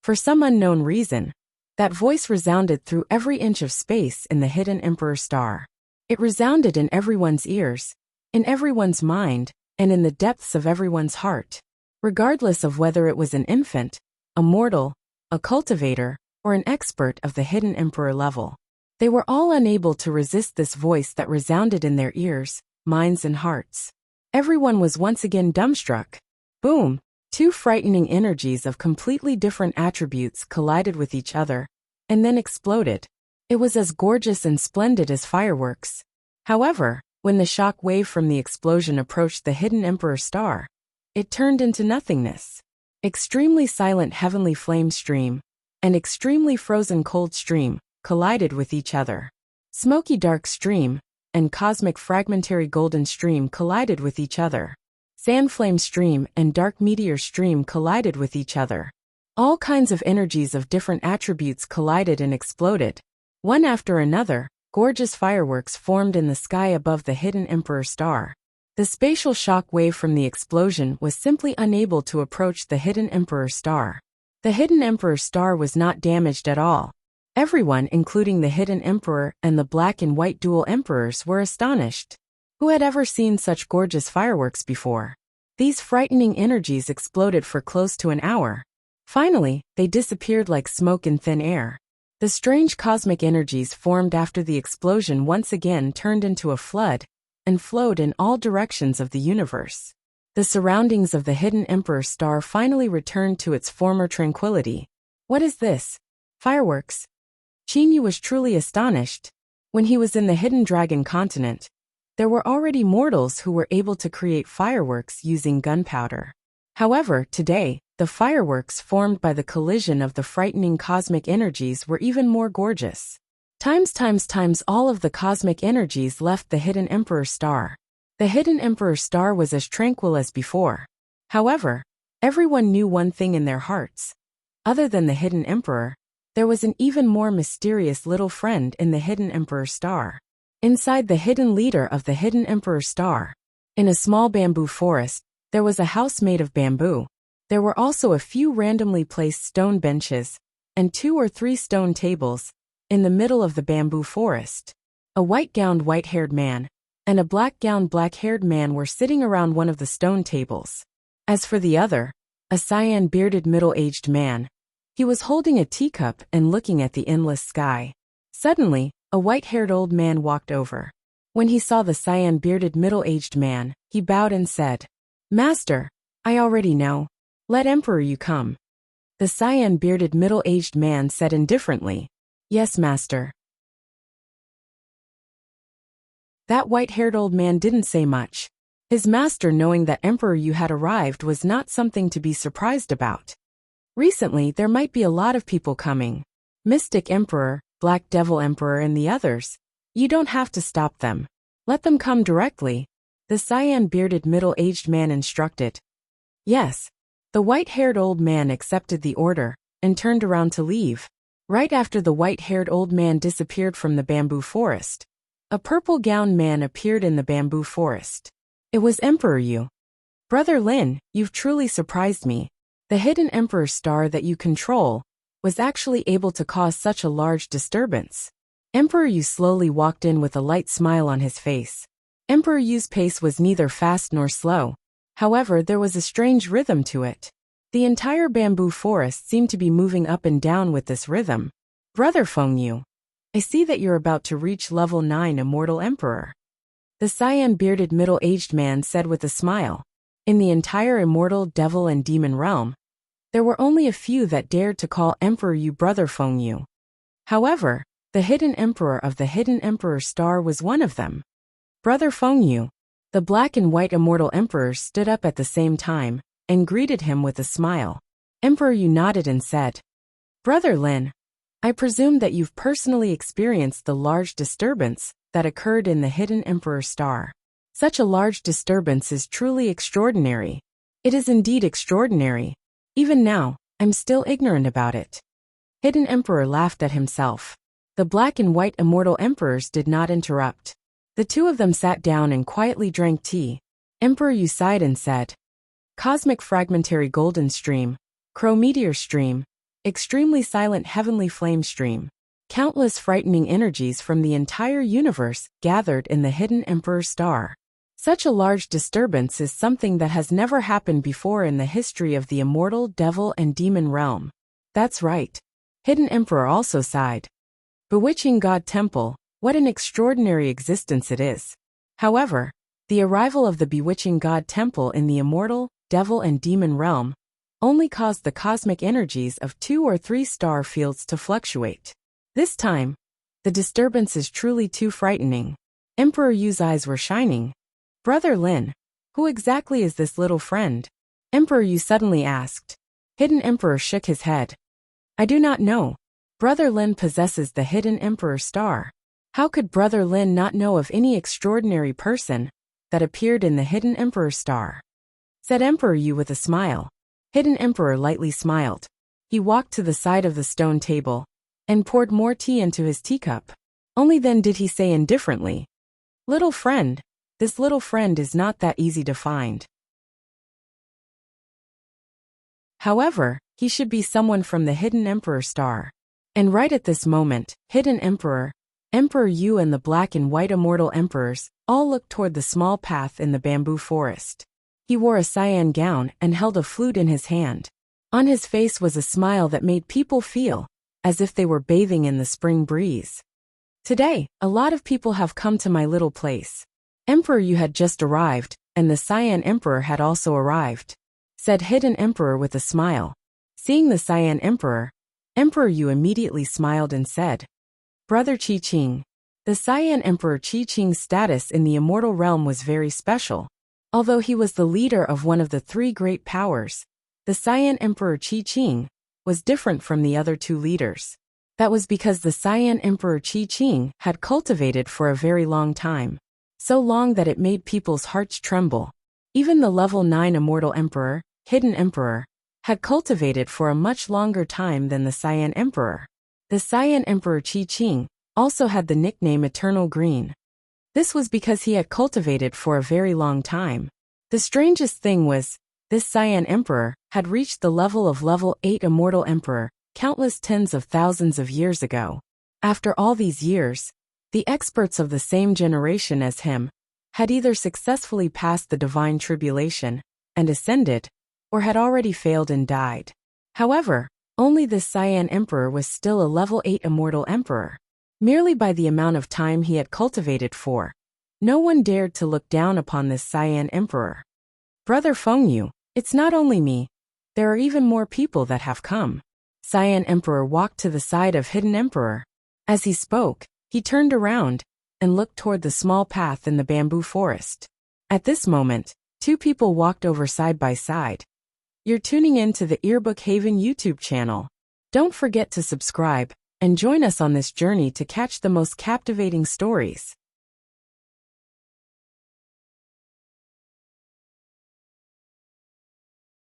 For some unknown reason, that voice resounded through every inch of space in the hidden Emperor Star. It resounded in everyone's ears, in everyone's mind, and in the depths of everyone's heart. Regardless of whether it was an infant, a mortal, a cultivator, or an expert of the hidden Emperor level. They were all unable to resist this voice that resounded in their ears, minds and hearts. Everyone was once again dumbstruck. Boom! Two frightening energies of completely different attributes collided with each other, and then exploded. It was as gorgeous and splendid as fireworks. However, when the shock wave from the explosion approached the hidden Emperor Star, it turned into nothingness. Extremely silent heavenly flame stream and extremely frozen cold stream collided with each other. Smoky dark stream and cosmic fragmentary golden stream collided with each other. Sand flame stream and dark meteor stream collided with each other. All kinds of energies of different attributes collided and exploded. One after another, gorgeous fireworks formed in the sky above the hidden Emperor Star. The spatial shock wave from the explosion was simply unable to approach the hidden Emperor Star. The hidden Emperor Star was not damaged at all. Everyone, including the hidden Emperor and the black and white dual emperors, were astonished. Who had ever seen such gorgeous fireworks before? These frightening energies exploded for close to an hour. Finally, they disappeared like smoke in thin air. The strange cosmic energies formed after the explosion once again turned into a flood and flowed in all directions of the universe. The surroundings of the hidden Emperor Star finally returned to its former tranquility. What is this? Fireworks? Qin Yu was truly astonished. When he was in the Hidden Dragon continent, there were already mortals who were able to create fireworks using gunpowder. However, today, the fireworks formed by the collision of the frightening cosmic energies were even more gorgeous. Times all of the cosmic energies left the hidden Emperor Star. The hidden Emperor Star was as tranquil as before. However, everyone knew one thing in their hearts. Other than the hidden Emperor, there was an even more mysterious little friend in the hidden Emperor Star. Inside the hidden leader of the hidden Emperor Star, in a small bamboo forest, there was a house made of bamboo. There were also a few randomly placed stone benches and 2 or 3 stone tables in the middle of the bamboo forest. A white-gowned white-haired man and a black-gowned black-haired man were sitting around one of the stone tables. As for the other, a cyan-bearded middle-aged man, he was holding a teacup and looking at the endless sky. Suddenly, a white-haired old man walked over. When he saw the cyan-bearded middle-aged man, he bowed and said, "Master, I already know. Let Emperor you come." The cyan-bearded middle-aged man said indifferently, "Yes, master." That white-haired old man didn't say much. His master, knowing that Emperor Yu had arrived, was not something to be surprised about. Recently, there might be a lot of people coming. Mystic Emperor, Black Devil Emperor, and the others. You don't have to stop them. Let them come directly, the cyan-bearded middle-aged man instructed. Yes. The white-haired old man accepted the order and turned around to leave. Right after the white-haired old man disappeared from the bamboo forest, a purple-gowned man appeared in the bamboo forest. It was Emperor Yu. Brother Lin, you've truly surprised me. The hidden Emperor star that you control was actually able to cause such a large disturbance. Emperor Yu slowly walked in with a light smile on his face. Emperor Yu's pace was neither fast nor slow. However, there was a strange rhythm to it. The entire bamboo forest seemed to be moving up and down with this rhythm. Brother Feng Yu, I see that you're about to reach level 9 Immortal Emperor. The cyan-bearded middle-aged man said with a smile. In the entire Immortal Devil and Demon realm, there were only a few that dared to call Emperor Yu Brother Feng Yu. However, the hidden Emperor of the Hidden Emperor Star was one of them. Brother Feng Yu. The black and white Immortal Emperors stood up at the same time and greeted him with a smile. Emperor Yu nodded and said, Brother Lin, I presume that you've personally experienced the large disturbance that occurred in the Hidden Emperor Star. Such a large disturbance is truly extraordinary. It is indeed extraordinary. Even now, I'm still ignorant about it. Hidden Emperor laughed at himself. The black and white Immortal Emperors did not interrupt. The two of them sat down and quietly drank tea. Emperor Yu sighed and said, Cosmic Fragmentary Golden Stream, Crow Meteor Stream, Extremely Silent Heavenly Flame Stream. Countless frightening energies from the entire universe gathered in the Hidden Emperor Star. Such a large disturbance is something that has never happened before in the history of the Immortal Devil and Demon realm. That's right. Hidden Emperor also sighed. Bewitching God Temple, what an extraordinary existence it is. However, the arrival of the Bewitching God Temple in the Immortal, Devil and Demon realm only caused the cosmic energies of 2 or 3 star fields to fluctuate. This time, the disturbance is truly too frightening. Emperor Yu's eyes were shining. Brother Lin, who exactly is this little friend? Emperor Yu suddenly asked. Hidden Emperor shook his head. I do not know. Brother Lin possesses the Hidden Emperor Star. How could Brother Lin not know of any extraordinary person that appeared in the Hidden Emperor Star? Said Emperor Yu with a smile. Hidden Emperor lightly smiled. He walked to the side of the stone table and poured more tea into his teacup. Only then did he say indifferently, Little friend, this little friend is not that easy to find. However, he should be someone from the Hidden Emperor Star. And right at this moment, Hidden Emperor, Emperor Yu and the black and white Immortal Emperors all looked toward the small path in the bamboo forest. He wore a cyan gown and held a flute in his hand. On his face was a smile that made people feel as if they were bathing in the spring breeze. Today, a lot of people have come to my little place. Emperor Yu had just arrived, and the Cyan Emperor had also arrived, said Hidden Emperor with a smile. Seeing the Cyan Emperor, Emperor Yu immediately smiled and said, Brother Qi Qing. The Cyan Emperor Qi Qing's status in the immortal realm was very special. Although he was the leader of one of the 3 great powers, the Cyan Emperor Qi Qing was different from the other 2 leaders. That was because the Cyan Emperor Qi Qing had cultivated for a very long time. So long that it made people's hearts tremble. Even the level 9 Immortal Emperor, Hidden Emperor, had cultivated for a much longer time than the Cyan Emperor. The Cyan Emperor Qi Qing also had the nickname Eternal Green. This was because he had cultivated for a very long time. The strangest thing was, this Cyan Emperor had reached the level of level 8 Immortal Emperor countless tens of thousands of years ago. After all these years, the experts of the same generation as him had either successfully passed the divine tribulation and ascended, or had already failed and died. However, only this Cyan Emperor was still a level 8 Immortal Emperor. Merely by the amount of time he had cultivated for, no one dared to look down upon this Cyan Emperor. Brother Feng Yu, it's not only me. There are even more people that have come. Cyan Emperor walked to the side of Hidden Emperor. As he spoke, he turned around and looked toward the small path in the bamboo forest. At this moment, two people walked over side by side. You're tuning in to the Earbook Haven YouTube channel. Don't forget to subscribe and join us on this journey to catch the most captivating stories.